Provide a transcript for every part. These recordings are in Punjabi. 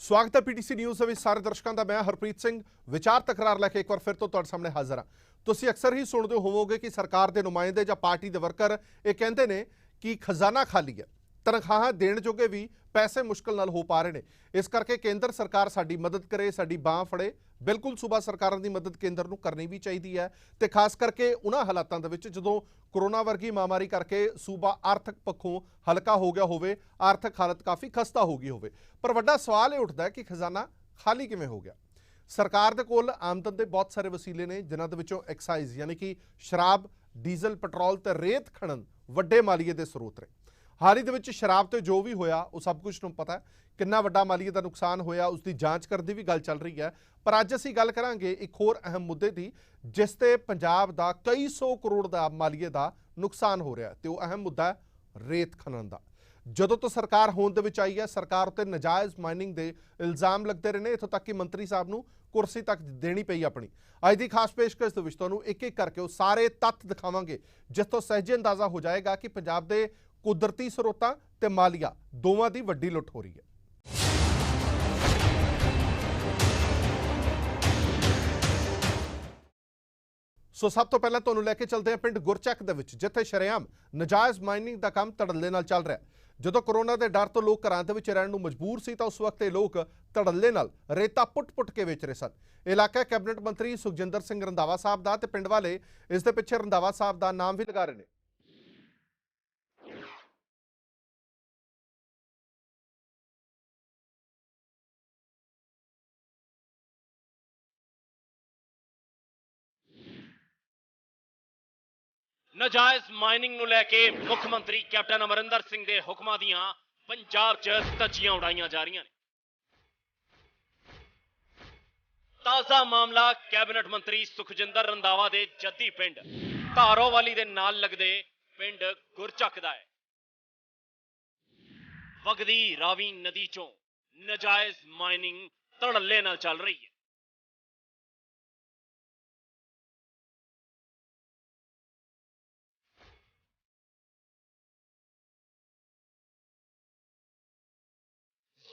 स्वागत है पीटीसी न्यूज़ ਦੇ ਵਿੱਚ ਸਾਰੇ ਦਰਸ਼ਕਾਂ ਦਾ। ਮੈਂ ਹਰਪ੍ਰੀਤ ਸਿੰਘ ਵਿਚਾਰ ਤਕਰਾਰ ਲੈ ਕੇ ਇੱਕ ਵਾਰ ਫਿਰ ਤੋਂ ਤੁਹਾਡੇ ਸਾਹਮਣੇ ਹਾਜ਼ਰ ਹਾਂ। ਤੁਸੀਂ ਅਕਸਰ ਹੀ ਸੁਣਦੇ ਹੋਵੋਗੇ ਕਿ ਸਰਕਾਰ ਦੇ ਨੁਮਾਇੰਦੇ ਜਾਂ ਪਾਰਟੀ ਦੇ ਵਰਕਰ ਇਹ ਕਹਿੰਦੇ ਨੇ ਕਿ ਖਜ਼ਾਨਾ ਖਾਲੀ ਹੈ, ਤਨਖਾਹਾਂ ਦੇਣ ਜੋਗੇ ਵੀ पैसे मुश्किल नाल हो पा रहे हैं। इस करके केंद्र सरकार साडी मदद करे, साडी बांह फड़े। बिल्कुल सूबा सरकारां दी मदद केंद्र नूं करनी भी चाहिदी है, ते खास करके उन्हां हालातां दे विच जदों कोरोना वर्गी महामारी करके सूबा आर्थिक पक्षों हल्का हो गया होवे, आर्थिक हालत काफ़ी खस्ता हो गई होवे। पर वड्डा सवाल ये उठदा है कि खजाना खाली किवें हो गया। सरकार दे कोल आमदन दे बहुत सारे वसीले ने, जिन्हां दे विचों एक्साइज यानी कि शराब, डीजल, पेट्रोल ते रेत खनन वड्डे मालीए दे स्रोत ने। हाल ही दे विच शराब ते जो भी होया वो सब कुछ नूं पता है, किन्ना वड्डा मालीए दा नुकसान होया उसकी जांच करने की भी गल चल रही है। पर अज असीं गल करांगे एक होर अहम मुद्दे की, जिस ते पंजाब दा कई सौ करोड़ दा मालीए दा नुकसान हो रहा है, तो वह अहम मुद्दा है रेत खनन दा। जदों तो सरकार होंद दे विच आई है, सरकार उत्ते नजायज़ माइनिंग दे इल्जाम लगते रहे, इत्थों तक कि मंत्री साहब नूं कुर्सी तक देनी पई अपनी। अज की खास पेशकश दे विच तुहानूं एक एक करके वो सारे तत्थ दिखावांगे, जिस तो सहजे अंदाज़ा हो जाएगा कि पंजाब दे कुदरती स्रोतां ते मालिया दोवां दी वड्डी लुੱਟ हो रही है। सो सब तो पहले तुहानूं लैके चलते हैं पिंड गुरचक दे विच, जिथे शरेआम नजायज़ माइनिंग का काम धड़ल्ले नाल चल रहा है। जदों कोरोना के डर तो लोग घरां दे विच रहण नूं मजबूर सी, तां उस वक्त ये लोग धड़ल्ले नाल रेता पुट के वेच रहे सन। इलाका कैबिनेट मंत्री सुखजिंदर सिंह रंधावा साहब दा, ते पिंड वाले इस दे पिछे रंधावा साहब दा नाम भी लगा रहे हैं। नजायज़ माइनिंग नूं लैके मुख मंत्री कैप्टन अमरिंदर सिंह दे हुक्मां दियां पंजाब च धज्जियां उड़ाईयां जा रही ने। ताज़ा मामला कैबिनेट मंत्री सुखजिंदर रंधावा दे जद्दी पिंड धारोवाली दे नाल लगदे पिंड गुरचक दा है। वगदी रावी नदी चों नजायज़ माइनिंग धड़ल्ले नाल चल रही है।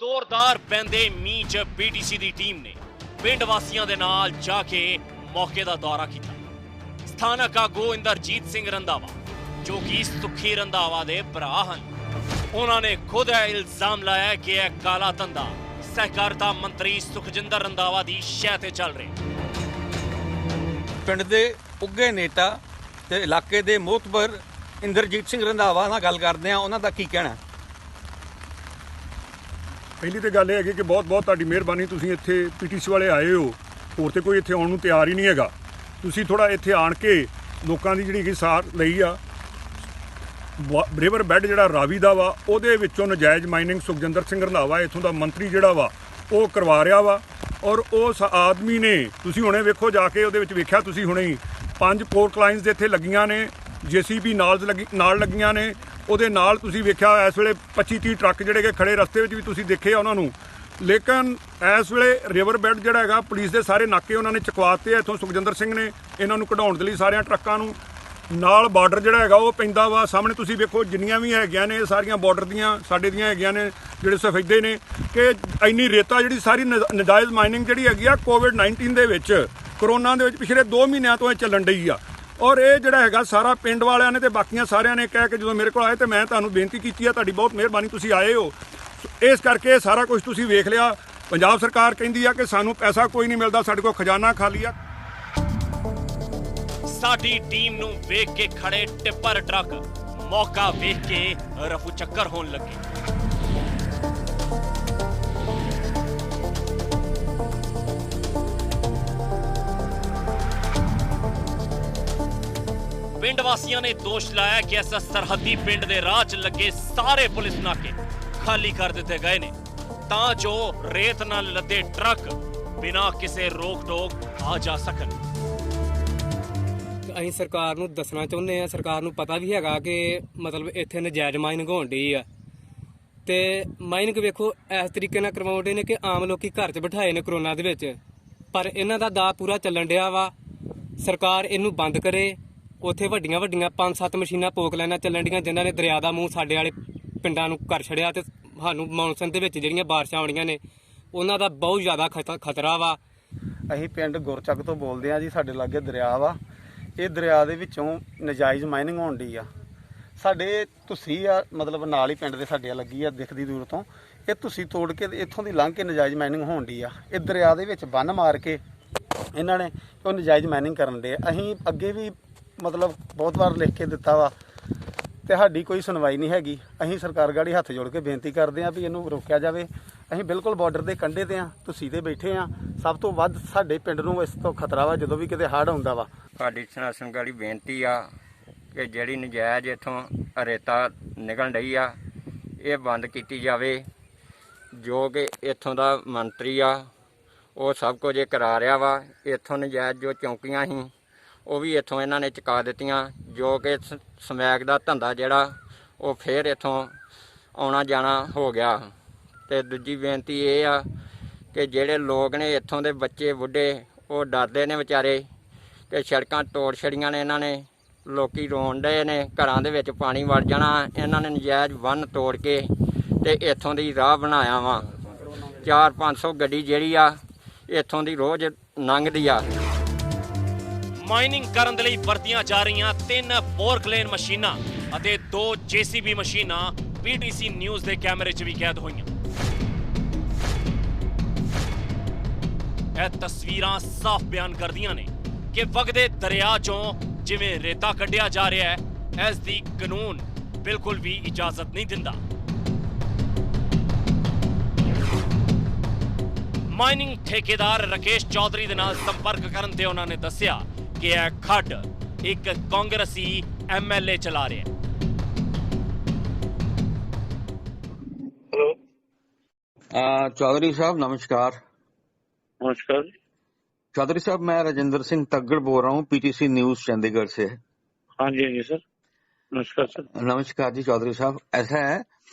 जोरदार पैंदे मींह च पीटीसी दी टीम ने पिंड वासियां दे नाल जाके मौके दा दौरा किया। स्थानक आगू इंदरजीत सिंह रंधावा, जो कि सुखी रंधावा दे भरा हन, उन्होंने खुद इल्जाम लाया कि यह काला धंधा सहकारिता मंत्री सुखजिंदर रंधावा दी शह ते चल रहे। पिंड दे उगे नेता ते इलाके दे मोहतबर इंदरजीत सिंह रंधावा नाल गल करदे आ, उन्हां दा की कहना? पहली तो गल है कि बहुत बहुत तुहाडी मेहरबानी, तुसीं इत्थे पीटीसी वाले आए हो, होर तो कोई इत्थे आउण नूं तैयार ही नहीं हैगा। तुसीं थोड़ा इत्थे आण के लोकां दी जिहड़ी सार लई आ, रिवर बैड जिहड़ा रावी दा वा उहदे विचों नजायज़ माइनिंग सुखजिंदर सिंह रंधावा इत्थों दा मंत्री जिहड़ा वा वो करवा रहा वा। और उस आदमी ने तुसीं हुणे वेखो जाके उहदे विच वेखिया, तुसीं हुणे 5 पोर्ट लाइन्स इत्थे लगियां ने, JCB नाल लगियां ने, ਉਹਦੇ ਨਾਲ ਤੁਸੀਂ ਵੇਖਿਆ ਇਸ ਵੇਲੇ 25-30 ਟਰੱਕ ਜਿਹੜੇ ਕਿ ਖੜੇ ਰਸਤੇ ਵਿੱਚ ਵੀ ਤੁਸੀਂ ਦੇਖੇ ਆ ਉਹਨਾਂ ਨੂੰ। ਲੇਕਿਨ ਇਸ ਵੇਲੇ ਰਿਵਰ ਬੈਡ ਜਿਹੜਾ ਹੈਗਾ, ਪੁਲਿਸ ਦੇ ਸਾਰੇ ਨਾਕੇ ਉਹਨਾਂ ਨੇ ਚੁਕਵਾਤੇ। ਇੱਥੋਂ ਸੁਖਜਿੰਦਰ ਸਿੰਘ ਨੇ ਇਹਨਾਂ ਨੂੰ ਕਢਾਉਣ ਦੇ ਲਈ ਸਾਰਿਆਂ ਟਰੱਕਾਂ ਨੂੰ, ਨਾਲ ਬਾਰਡਰ ਜਿਹੜਾ ਹੈਗਾ ਉਹ ਪੈਂਦਾ ਵਾ ਸਾਹਮਣੇ ਤੁਸੀਂ ਵੇਖੋ, ਜਿੰਨੀਆਂ ਵੀ ਹੈਗੀਆਂ ਨੇ ਸਾਰੀਆਂ ਬਾਰਡਰ ਦੀਆਂ ਸਾਡੇ ਦੀਆਂ ਹੈਗੀਆਂ ਨੇ ਜਿਹੜੇ ਸਫੈਦੇ ਨੇ, ਕਿ ਇੰਨੀ ਰੇਤਾ ਜਿਹੜੀ ਸਾਰੀ ਨਜਾਇਜ਼ ਮਾਈਨਿੰਗ ਜਿਹੜੀ ਹੈਗੀ ਆ COVID-19 ਦੇ ਵਿੱਚ, ਕਰੋਨਾ ਦੇ ਵਿੱਚ ਪਿਛਲੇ 2 ਮਹੀਨਿਆਂ ਤੋਂ ਇਹ ਚੱਲਣ ਡਈ ਆ। और ये जोड़ा है सारा पिंड वाले ने तो बाकी सारिया ने कह के जो मेरे को आए तो मैं तुहानूं बेनती की है, तुहाडी बहुत मेहरबानी, तुसीं आए हो। इस करके सारा कुछ तुसीं वेख लिया। पंजाब सरकार कहती है कि सानूं पैसा कोई नहीं मिलता, साडे कोल खजाना खाली है। साडी टीम नूं वेख के खड़े टिप्पर ट्रक मौका वेख के रफू चक्कर होण लगे। पिंड वासियों ने दोष लाया कि इस सरहदी पिंड दे राह च लगे सारे पुलिस नाके खाली कर दिते गए ने, तां जो रेत नाल लदे ट्रक बिना किसी रोक टोक आ जा सकन। ਅਸੀਂ ਸਰਕਾਰ ਨੂੰ ਦੱਸਣਾ ਚਾਹੁੰਦੇ ਆ, ਸਰਕਾਰ ਨੂੰ ਪਤਾ ਵੀ ਹੈਗਾ ਕਿ ਮਤਲਬ ਇੱਥੇ ਨਜਾਇਜ਼ ਮਾਈਨਿੰਗ ਹੋਣ ਡਈ ਆ, ਤੇ ਮਾਈਨਿੰਗ ਵੇਖੋ ਇਸ ਤਰੀਕੇ ਨਾਲ ਕਰਵਾਉਂਦੇ ਨੇ ਕਿ ਆਮ ਲੋਕੀ ਘਰ 'ਚ ਬਿਠਾਏ ਨੇ ਕਰੋਨਾ ਦੇ ਵਿੱਚ, ਪਰ ਇਹਨਾਂ ਦਾ ਦਾ ਪੂਰਾ ਚੱਲਣ ਡਿਆ ਵਾ। ਸਰਕਾਰ ਇਹਨੂੰ ਬੰਦ ਕਰੇ। ਉੱਥੇ ਵੱਡੀਆਂ 5-7 ਮਸ਼ੀਨਾਂ ਪੋਕ ਲਾਈਨਾਂ ਚੱਲਣ ਡੀਆਂ, ਜਿਨ੍ਹਾਂ ਨੇ ਦਰਿਆ ਦਾ ਮੂੰਹ ਸਾਡੇ ਵਾਲੇ ਪਿੰਡਾਂ ਨੂੰ ਕਰ ਛੜਿਆ, ਤੇ ਸਾਨੂੰ ਮੌਨਸੂਨ ਦੇ ਵਿੱਚ ਜਿਹੜੀਆਂ ਬਾਰਿਸ਼ਾਂ ਆਉਣੀਆਂ ਨੇ ਉਹਨਾਂ ਦਾ ਬਹੁਤ ਜ਼ਿਆਦਾ ਖਤਰਾ ਵਾ। ਅਸੀਂ ਪਿੰਡ ਗੁਰਚੱਕ ਤੋਂ ਬੋਲਦੇ ਆ ਜੀ। ਸਾਡੇ ਲਾਗੇ ਦਰਿਆ ਵਾ, ਇਹ ਦਰਿਆ ਦੇ ਵਿੱਚੋਂ ਨਜਾਇਜ਼ ਮਾਈਨਿੰਗ ਹੋਣ ਡਈ ਆ। ਸਾਡੇ ਤੁਸੀਂ ਆ ਮਤਲਬ ਨਾਲ ਹੀ ਪਿੰਡ ਦੇ ਸਾਡੇ ਆ ਲੱਗੀ ਆ, ਦਿਖਦੀ ਦੂਰ ਤੋਂ। ਇਹ ਤੁਸੀਂ ਤੋੜ ਕੇ ਇੱਥੋਂ ਦੀ ਲੰਘ ਕੇ ਨਜਾਇਜ਼ ਮਾਈਨਿੰਗ ਹੋਣ ਡਈ ਆ। ਇਹ ਦਰਿਆ ਦੇ ਵਿੱਚ ਬੰਨ ਮਾਰ ਕੇ ਇਹਨਾਂ ਨੇ ਉਹ ਨਜਾਇਜ਼ ਮਾਈਨਿੰਗ ਕਰਨ ਦੇ। ਅਸੀਂ ਅੱਗੇ ਵੀ ਮਤਲਬ ਬਹੁਤ ਵਾਰ ਲਿਖ ਕੇ ਦਿੱਤਾ ਵਾ ਤੇ ਸਾਡੀ ਕੋਈ ਸੁਣਵਾਈ ਨਹੀਂ ਹੈਗੀ। ਅਸੀਂ ਸਰਕਾਰ ਗਾੜੀ ਹੱਥ ਜੋੜ ਕੇ ਬੇਨਤੀ ਕਰਦੇ ਹਾਂ ਵੀ ਇਹਨੂੰ ਰੋਕਿਆ ਜਾਵੇ। ਅਸੀਂ ਬਿਲਕੁਲ ਬਾਰਡਰ ਦੇ ਕੰਢੇ ਤੇ ਆ, ਤੁਸੀਂ ਤੇ ਬੈਠੇ ਆ। ਸਭ ਤੋਂ ਵੱਧ ਸਾਡੇ ਪਿੰਡ ਨੂੰ ਇਸ ਤੋਂ ਖਤਰਾ ਵਾ ਜਦੋਂ ਵੀ ਕਿਤੇ ਹੜ੍ਹ ਆਉਂਦਾ ਵਾ। ਸਾਡੀ ਸ਼ਾਸਨ ਗਾੜੀ ਬੇਨਤੀ ਆ ਕਿ ਜਿਹੜੀ ਨਜਾਇਜ਼ ਇੱਥੋਂ ਰੇਤਾ ਨਿਕਲਣ ਡਈ ਆ ਇਹ ਬੰਦ ਕੀਤੀ ਜਾਵੇ। ਜੋ ਕਿ ਇੱਥੋਂ ਦਾ ਮੰਤਰੀ ਆ ਉਹ ਸਭ ਕੁਝ ਇਹ ਕਰਾ ਰਿਹਾ ਵਾ। ਇੱਥੋਂ ਨਜਾਇਜ਼ ਜੋ ਚੌਂਕੀਆਂ ਸੀ ਉਹ ਵੀ ਇੱਥੋਂ ਇਹਨਾਂ ਨੇ ਚੁਕਾ ਦਿੱਤੀਆਂ, ਜੋ ਕਿ ਸਮੈਕ ਦਾ ਧੰਦਾ ਜਿਹੜਾ ਉਹ ਫੇਰ ਇੱਥੋਂ ਆਉਣਾ ਜਾਣਾ ਹੋ ਗਿਆ। ਤੇ ਦੂਜੀ ਬੇਨਤੀ ਇਹ ਆ ਕਿ ਜਿਹੜੇ ਲੋਕ ਨੇ ਇੱਥੋਂ ਦੇ ਬੱਚੇ ਬੁੱਢੇ ਉਹ ਡਰਦੇ ਨੇ ਵਿਚਾਰੇ ਕਿ ਸੜਕਾਂ ਤੋੜ ਛੜੀਆਂ ਨੇ ਇਹਨਾਂ ਨੇ। ਲੋਕੀ ਰੋਣ ਡਏ ਨੇ, ਘਰਾਂ ਦੇ ਵਿੱਚ ਪਾਣੀ ਵੜ ਜਾਣਾ। ਇਹਨਾਂ ਨੇ ਨਜਾਇਜ਼ ਬੰਨ੍ਹ ਤੋੜ ਕੇ ਤੇ ਇੱਥੋਂ ਦੀ ਰਾਹ ਬਣਾਇਆ ਵਾ। 400-500 ਗੱਡੀ ਜਿਹੜੀ ਆ ਇੱਥੋਂ ਦੀ ਰੋਜ਼ ਲੰਘਦੀ ਆ। ਮਾਈਨਿੰਗ ਕਰਨ ਦੇ ਲਈ ਵਰਤੀਆਂ ਜਾ ਰਹੀਆਂ 3 ਫੋਰਕਲੇਨ ਮਸ਼ੀਨਾਂ ਅਤੇ 2 JCB ਮਸ਼ੀਨਾਂ PTC ਨਿਊਜ਼ ਦੇ ਕੈਮਰੇ 'ਚ ਵੀ ਕੈਦ ਹੋਈਆਂ। ਇਹ ਤਸਵੀਰਾਂ ਸਾਫ਼ ਬਿਆਨ ਕਰਦੀਆਂ ਨੇ ਕਿ ਵਗਦੇ ਦਰਿਆ 'ਚੋਂ ਜਿਵੇਂ ਰੇਤਾ ਕੱਢਿਆ ਜਾ ਰਿਹਾ ਹੈ, ਇਸ ਦੀ ਕਾਨੂੰਨ ਬਿਲਕੁਲ ਵੀ ਇਜਾਜ਼ਤ ਨਹੀਂ ਦਿੰਦਾ। ਮਾਈਨਿੰਗ ਠੇਕੇਦਾਰ ਰਾਕੇਸ਼ ਚੌਧਰੀ ਦੇ ਨਾਲ ਸੰਪਰਕ ਕਰਨ ਤੇ ਉਹਨਾਂ ਨੇ ਦੱਸਿਆ ਕਿ ਇਹ ਖੱਡ ਇੱਕ ਕਾਂਗਰਸੀ MLA ਚਲਾ ਰਿਹਾ ਹੈ। चौधरी साहब नमस्कार। नमस्कार। चौधरी साहब मैं राजेंद्र सिंह तगड़ बोल रहा हूँ PTC न्यूज चंडीगढ़ से। हाँ जी सर। नमस्कार सर। नमस्कार जी चौधरी साहब। ऐसा है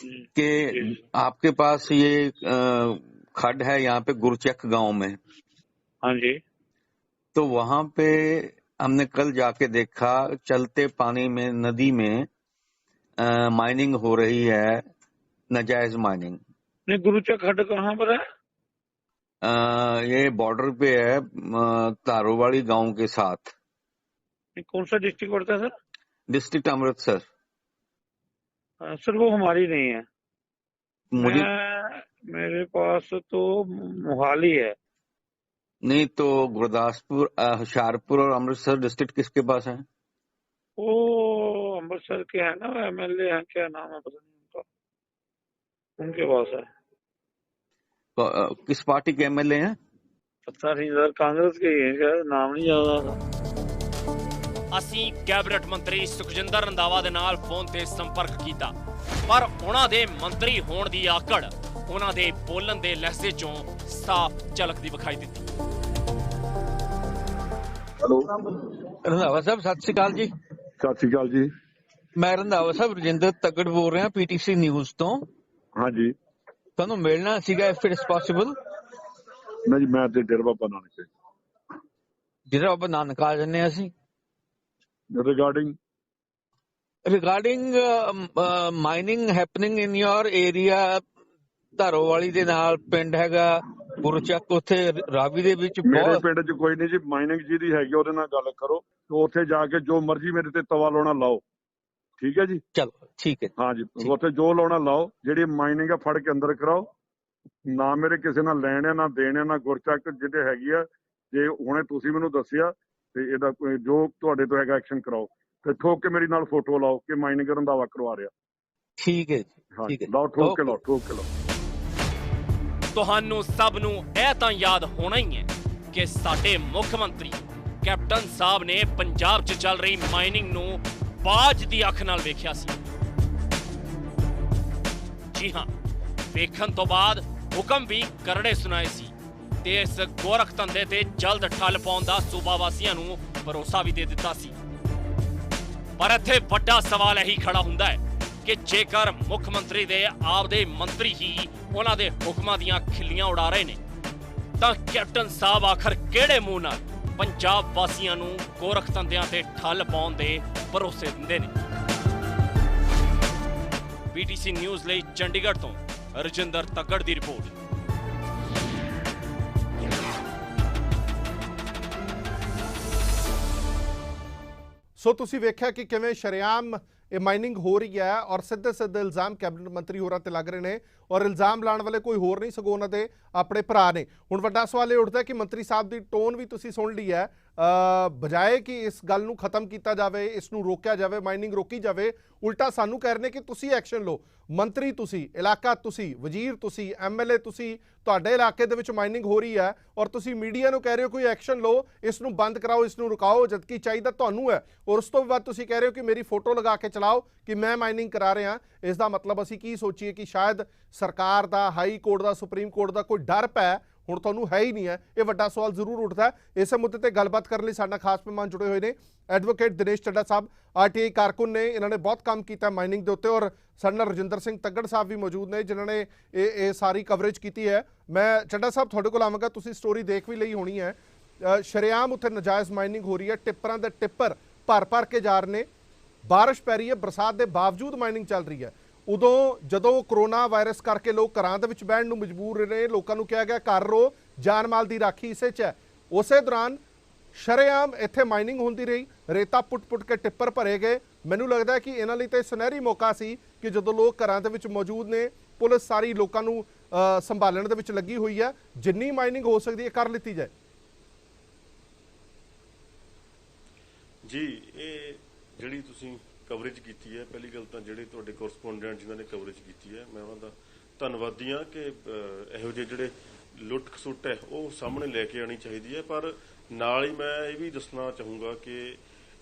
कि जी। आपके पास ये खड्ड है यहाँ पे गुरचक गांव में, हाँ जी। तो वहां पे हमने कल जाके देखा चलते पानी में नदी में माइनिंग हो रही है, नाजायज माइनिंग। नहीं, गुरुचक खड्ड कहाँ पर है? ये बॉर्डर पे है तारोवाड़ी गांव के साथ। ये कौन सा डिस्ट्रिक्ट पड़ता है सर? डिस्ट्रिक्ट अमृतसर। सर वो हमारी नहीं है। मुझे मेरे पास तो मोहाली है। नहीं तो गुरदासपुर, होशियारपुर और अमृतसर डिस्ट्रिक्ट किसके पास है? वो अमृतसर के है ना, MLA है, क्या नाम है पता नहीं उनका, उनके पास है। किस पार्टी के MLA हैं? पता नहीं सर, कांग्रेस के ही है, शायद नाम नहीं याद आ रहा। ਅਸੀਂ ਕੈਬਨਿਟ ਮੰਤਰੀ ਸੁਖਜਿੰਦਰ ਰੰਧਾਵਾ ਦੇ ਨਾਲ ਫੋਨ ਤੇ ਸੰਪਰਕ ਕੀਤਾ, ਪਰ ਉਹਨਾਂ ਦੇ ਮੰਤਰੀ ਹੋਣ ਦੀ ਆਕੜ ਉਹਨਾਂ ਦੇ ਬੋਲਣ ਦੇ ਲਹਿਜ਼ੇ 'ਚੋਂ ਸਾਫ਼ ਝਲਕਦੀ ਵਿਖਾਈ ਦਿੱਤੀ। ਰੰਧਾਵਾ ਸਾਹਿਬ ਸਤਿ ਸ਼੍ਰੀ ਅਕਾਲ ਜੀ। ਸਤਿ ਸ਼੍ਰੀ ਅਕਾਲ ਜੀ। ਮੈਂ ਰੰਧਾਵਾ ਸਾਹਿਬ ਰਜਿੰਦਰ ਤਗੜ ਬੋਲ ਰਿਹਾ PTC ਨਿਊਜ਼ ਤੋਂ। ਹਾਂਜੀ। ਤੁਹਾਨੂੰ ਮਿਲਣਾ ਸੀਗਾ ਇਫ ਇਟਸ ਪੋਸੀਬਲ। ਨਹੀਂ ਜੀ, ਮੈਂ ਤੇ ਡੇਰਾ ਬਾਬਾ ਨਾਨਕ ਡੇਰਾ ਬਾਬਾ ਨਾਨਕ ਆ ਜੰਨੇ ਅਸੀਂ regarding mining happening in your area. Dharowali ਦੇ ਨਾਲ ਪਿੰਡ ਹੈਗਾ ਗੁਰਚੱਕ, ਉੱਥੇ ਰਾਵੀ ਦੇ ਵਿੱਚ ਮੇਰੇ ਬਹੁਤ। ਪਿੰਡ 'ਚ ਕੋਈ ਨਹੀਂ ਜੀ, ਮਾਈਨਿੰਗ ਜਿਹਦੀ ਹੈਗੀ ਉਹਦੇ ਨਾਲ ਗੱਲ ਕਰੋ ਤੇ ਉੱਥੇ ਜਾ ਕੇ ਜੋ ਮਰਜ਼ੀ ਮੇਰੇ ਤੇ ਤਵਾ ਲਾਉਣਾ ਲਾਓ, ਠੀਕ ਹੈ ਜੀ। ਚਲੋ ਠੀਕ ਹੈ। ਹਾਂਜੀ, ਉੱਥੇ ਜੋ ਲਾਉਣਾ ਲਾਓ, ਜਿਹੜੀ ਮਾਈਨਿੰਗ ਆ ਫੜ ਕੇ ਅੰਦਰ ਕਰਾਓ। ਨਾ ਮੇਰੇ ਕਿਸੇ ਨਾਲ ਲੈਣ ਆ ਨਾ ਦੇਣ ਆ, ਨਾ ਗੁਰਚੱਕ ਜਿਹਦੇ ਹੈਗੀ ਆ। ਜੇ ਹੁਣੇ ਤੁਸੀਂ ਮੈਨੂੰ ਦੱਸਿਆ ਤੇ ਇਹਦਾ ਜੋ ਤੁਹਾਡੇ ਤੋਂ ਹੈਗਾ ਐਕਸ਼ਨ ਕਰਾਓ ਤੇ ਠੋਕ ਕੇ ਮੇਰੀ ਨਾਲ ਫੋਟੋ ਲਾਓ ਕਿ ਮਾਈਨਿੰਗ ਰੰਧਾਵਾ ਕਰਵਾ ਰਿਹਾ। ਠੀਕ ਹੈ ਜੀ, ਠੀਕ ਹੈ। ਲਾਓ, ਠੋਕ ਕੇ ਲਾਓ, ਠੋਕ ਕੇ ਲਾਓ। ਤੁਹਾਨੂੰ ਸਭ ਨੂੰ ਇਹ ਤਾਂ ਯਾਦ ਹੋਣਾ ਹੀ ਹੈ ਕਿ ਸਾਡੇ ਮੁੱਖ ਮੰਤਰੀ ਕੈਪਟਨ ਸਾਹਿਬ ਨੇ ਪੰਜਾਬ 'ਚ ਚੱਲ ਰਹੀ ਮਾਈਨਿੰਗ ਨੂੰ ਬਾਜ ਦੀ ਅੱਖ ਨਾਲ ਵੇਖਿਆ ਸੀ। ਜੀ ਹਾਂ, ਵੇਖਣ ਤੋਂ ਬਾਅਦ ਹੁਕਮ ਵੀ ਕਰੜੇ ਸੁਣਾਏ ਸੀ ਤੇ ਇਸ ਗੋਰਖ ਧੰਦੇ ਤੇ ਜਲਦ ਠੱਲ ਪਾਉਣ ਦਾ ਸੂਬਾ ਵਾਸੀਆਂ ਨੂੰ ਭਰੋਸਾ ਵੀ ਦੇ ਦਿੱਤਾ ਸੀ। ਪਰ ਇੱਥੇ ਵੱਡਾ ਸਵਾਲ ਇਹੀ ਖੜਾ ਹੁੰਦਾ ਹੈ ਕਿ ਜੇਕਰ ਮੁੱਖ ਮੰਤਰੀ ਦੇ ਆਪਦੇ ਮੰਤਰੀ ਹੀ ਉਹਨਾਂ ਦੇ ਹੁਕਮਾਂ ਦੀਆਂ ਖਿੱਲੀਆਂ ਉਡਾ ਰਹੇ ਨੇ ਤਾਂ ਕੈਪਟਨ ਸਾਹਿਬ ਆਖਰ ਕਿਹੜੇ ਮੂੰਹ ਨਾਲ ਪੰਜਾਬ ਵਾਸੀਆਂ ਨੂੰ ਗੋਰਖ ਧੰਦਿਆਂ ਤੇ ਠੱਲ ਪਾਉਣ ਦੇ ਭਰੋਸੇ ਦਿੰਦੇ ਨੇ। PTC ਨਿਊਜ਼ ਲਈ ਚੰਡੀਗੜ੍ਹ ਤੋਂ ਰਜਿੰਦਰ ਤੱਗੜ ਦੀ ਰਿਪੋਰਟ। ਸੋ ਤੁਸੀਂ ਵੇਖਿਆ ਕਿ ਕਿਵੇਂ ਸ਼ਰੇਆਮ ਇਹ ਮਾਈਨਿੰਗ ਹੋ ਰਹੀ ਹੈ ਔਰ ਸਿੱਧੇ ਸਿੱਧੇ ਇਲਜ਼ਾਮ ਕੈਬਨਿਟ ਮੰਤਰੀ ਹੋਰਾਂ ਤੇ ਲੱਗ ਰਹੇ ਨੇ ਔਰ ਇਲਜ਼ਾਮ ਲਾਉਣ ਵਾਲੇ ਕੋਈ ਹੋਰ ਨਹੀਂ ਸਗੋਂ ਉਹਨਾਂ ਦੇ ਆਪਣੇ ਭਰਾ ਨੇ। ਹੁਣ ਵੱਡਾ ਸਵਾਲ ਇਹ ਉੱਠਦਾ ਕਿ ਮੰਤਰੀ ਸਾਹਿਬ ਦੀ ਟੋਨ ਵੀ ਤੁਸੀਂ ਸੁਣ ਲਈ ਹੈ, ਬਜਾਏ ਕਿ ਇਸ ਗੱਲ ਨੂੰ ਖਤਮ ਕੀਤਾ ਜਾਵੇ, ਇਸ ਨੂੰ ਰੋਕਿਆ ਜਾਵੇ, ਮਾਈਨਿੰਗ ਰੋਕੀ ਜਾਵੇ, ਉਲਟਾ ਸਾਨੂੰ ਕਹਿ ਰਹੇ ਨੇ ਕਿ ਤੁਸੀਂ ਐਕਸ਼ਨ ਲਓ। ਮੰਤਰੀ ਤੁਸੀਂ, ਇਲਾਕਾ ਤੁਸੀਂ, ਵਜ਼ੀਰ ਤੁਸੀਂ, ਐਮਐਲਏ ਤੁਸੀਂ, ਤੁਹਾਡੇ ਇਲਾਕੇ ਦੇ ਵਿੱਚ ਮਾਈਨਿੰਗ ਹੋ ਰਹੀ ਹੈ ਔਰ ਤੁਸੀਂ ਮੀਡੀਆ ਨੂੰ ਕਹਿ ਰਹੇ ਹੋ ਕੋਈ ਐਕਸ਼ਨ ਲਓ, ਇਸ ਨੂੰ ਬੰਦ ਕਰਾਓ, ਇਸ ਨੂੰ ਰੁਕਾਓ, ਜਦਕਿ ਚਾਹੀਦਾ ਤੁਹਾਨੂੰ ਹੈ। ਔਰ ਉਸ ਤੋਂ ਬਾਅਦ ਤੁਸੀਂ ਕਹਿ ਰਹੇ ਹੋ ਕਿ ਮੇਰੀ ਫੋਟੋ ਲਗਾ ਕੇ ਚਲਾਓ ਕਿ ਮੈਂ ਮਾਈਨਿੰਗ ਕਰਾ ਰਿਹਾ। ਇਸ ਦਾ ਮਤਲਬ ਅਸੀਂ ਕੀ ਸੋਚੀਏ ਕਿ ਸ਼ਾਇਦ ਸਰਕਾਰ ਦਾ, ਹਾਈ ਕੋਰਟ ਦਾ, ਸੁਪਰੀਮ ਕੋਰਟ ਦਾ ਕੋਈ ਡਰ ਪੈ ਹੁਣ ਤੁਹਾਨੂੰ ਹੈ ਹੀ ਨਹੀਂ ਹੈ। ਇਹ ਵੱਡਾ ਸਵਾਲ ਜ਼ਰੂਰ ਉੱਠਦਾ ਹੈ। ਇਸੇ ਮੁੱਦੇ ਤੇ ਗੱਲਬਾਤ ਕਰਨ ਲਈ ਸਾਡੇ ਨਾਲ ਖਾਸ ਮਹਿਮਾਨ ਜੁੜੇ ਹੋਏ ਨੇ ਐਡਵੋਕੇਟ ਦਿਨੇਸ਼ ਚੱਡਾ ਸਾਹਿਬ, ਆਰਟੀਆਈ ਕਾਰਕੁਨ ਨੇ, ਇਹਨਾਂ ਨੇ ਬਹੁਤ ਕੰਮ ਕੀਤਾ ਮਾਈਨਿੰਗ ਦੇ ਉੱਤੇ। ਔਰ ਸਾਡੇ ਨਾਲ ਰਜਿੰਦਰ ਸਿੰਘ ਤੱਗੜ ਸਾਹਿਬ ਵੀ ਮੌਜੂਦ ਨੇ ਜਿਨ੍ਹਾਂ ਨੇ ਇਹ ਸਾਰੀ ਕਵਰੇਜ ਕੀਤੀ ਹੈ। ਮੈਂ ਚੱਡਾ ਸਾਹਿਬ ਤੁਹਾਡੇ ਕੋਲ ਆਵਾਂਗਾ, ਤੁਸੀਂ ਸਟੋਰੀ ਦੇਖ ਵੀ ਲਈ ਹੋਣੀ ਹੈ। ਸ਼ਰੇਆਮ ਉੱਥੇ ਨਜਾਇਜ਼ ਮਾਈਨਿੰਗ ਹੋ ਰਹੀ ਹੈ, ਟਿੱਪਰਾਂ ਦੇ ਟਿੱਪਰ ਭਰ ਕੇ ਜਾ ਰਹੇ ਨੇ, ਬਾਰਿਸ਼ ਪੈ ਰਹੀ ਹੈ, ਬਰਸਾਤ ਦੇ ਬਾਵਜੂਦ ਮਾਈਨਿੰਗ ਚੱਲ ਰਹੀ ਹੈ। ਉਦੋਂ ਜਦੋਂ ਕਰੋਨਾ ਵਾਇਰਸ ਕਰਕੇ ਲੋਕ ਘਰਾਂ ਦੇ ਵਿੱਚ ਬਹਿਣ ਨੂੰ ਮਜਬੂਰ ਨੇ, ਲੋਕਾਂ ਨੂੰ ਕਿਹਾ ਗਿਆ ਘਰ ਰਹੋ, ਜਾਨ ਮਾਲ ਦੀ ਰਾਖੀ ਇਸੇ 'ਚ ਹੈ। ਉਸੇ ਦੌਰਾਨ ਸ਼ਰੇਆਮ ਇੱਥੇ ਮਾਈਨਿੰਗ ਹੁੰਦੀ ਰਹੀ, ਰੇਤਾ ਪੁੱਟ ਕੇ ਟਿੱਪਰ ਭਰੇ ਗਏ। ਮੈਨੂੰ ਲੱਗਦਾ ਕਿ ਇਹਨਾਂ ਲਈ ਤਾਂ ਸੁਨਹਿਰੀ ਮੌਕਾ ਸੀ ਕਿ ਜਦੋਂ ਲੋਕ ਘਰਾਂ ਦੇ ਵਿੱਚ ਮੌਜੂਦ ਨੇ, ਪੁਲਿਸ ਸਾਰੀ ਲੋਕਾਂ ਨੂੰ ਸੰਭਾਲਣ ਦੇ ਵਿੱਚ ਲੱਗੀ ਹੋਈ ਹੈ, ਜਿੰਨੀ ਮਾਈਨਿੰਗ ਹੋ ਸਕਦੀ ਹੈ ਕਰ ਲਿੱਤੀ ਜਾਏ। ਜੀ ਇਹ ਜਿਹੜੀ ਤੁਸੀਂ ਕਵਰੇਜ ਕੀਤੀ ਹੈ, ਪਹਿਲੀ ਗੱਲ ਤਾਂ ਜਿਹੜੇ ਤੁਹਾਡੇ ਕੋਰਸਪੋਂਡੈਂਟ ਜਿਨ੍ਹਾਂ ਨੇ ਕਵਰੇਜ ਕੀਤੀ ਹੈ, ਮੈਂ ਉਹਨਾਂ ਦਾ ਧੰਨਵਾਦੀ ਹਾਂ ਕਿ ਇਹੋ ਜਿਹੇ ਜਿਹੜੇ ਲੁੱਟ ਖਸੁੱਟ ਹੈ ਉਹ ਸਾਹਮਣੇ ਲੈ ਕੇ ਆਉਣੀ ਚਾਹੀਦੀ ਹੈ। ਪਰ ਨਾਲ ਹੀ ਮੈਂ ਇਹ ਵੀ ਦੱਸਣਾ ਚਾਹੂੰਗਾ ਕਿ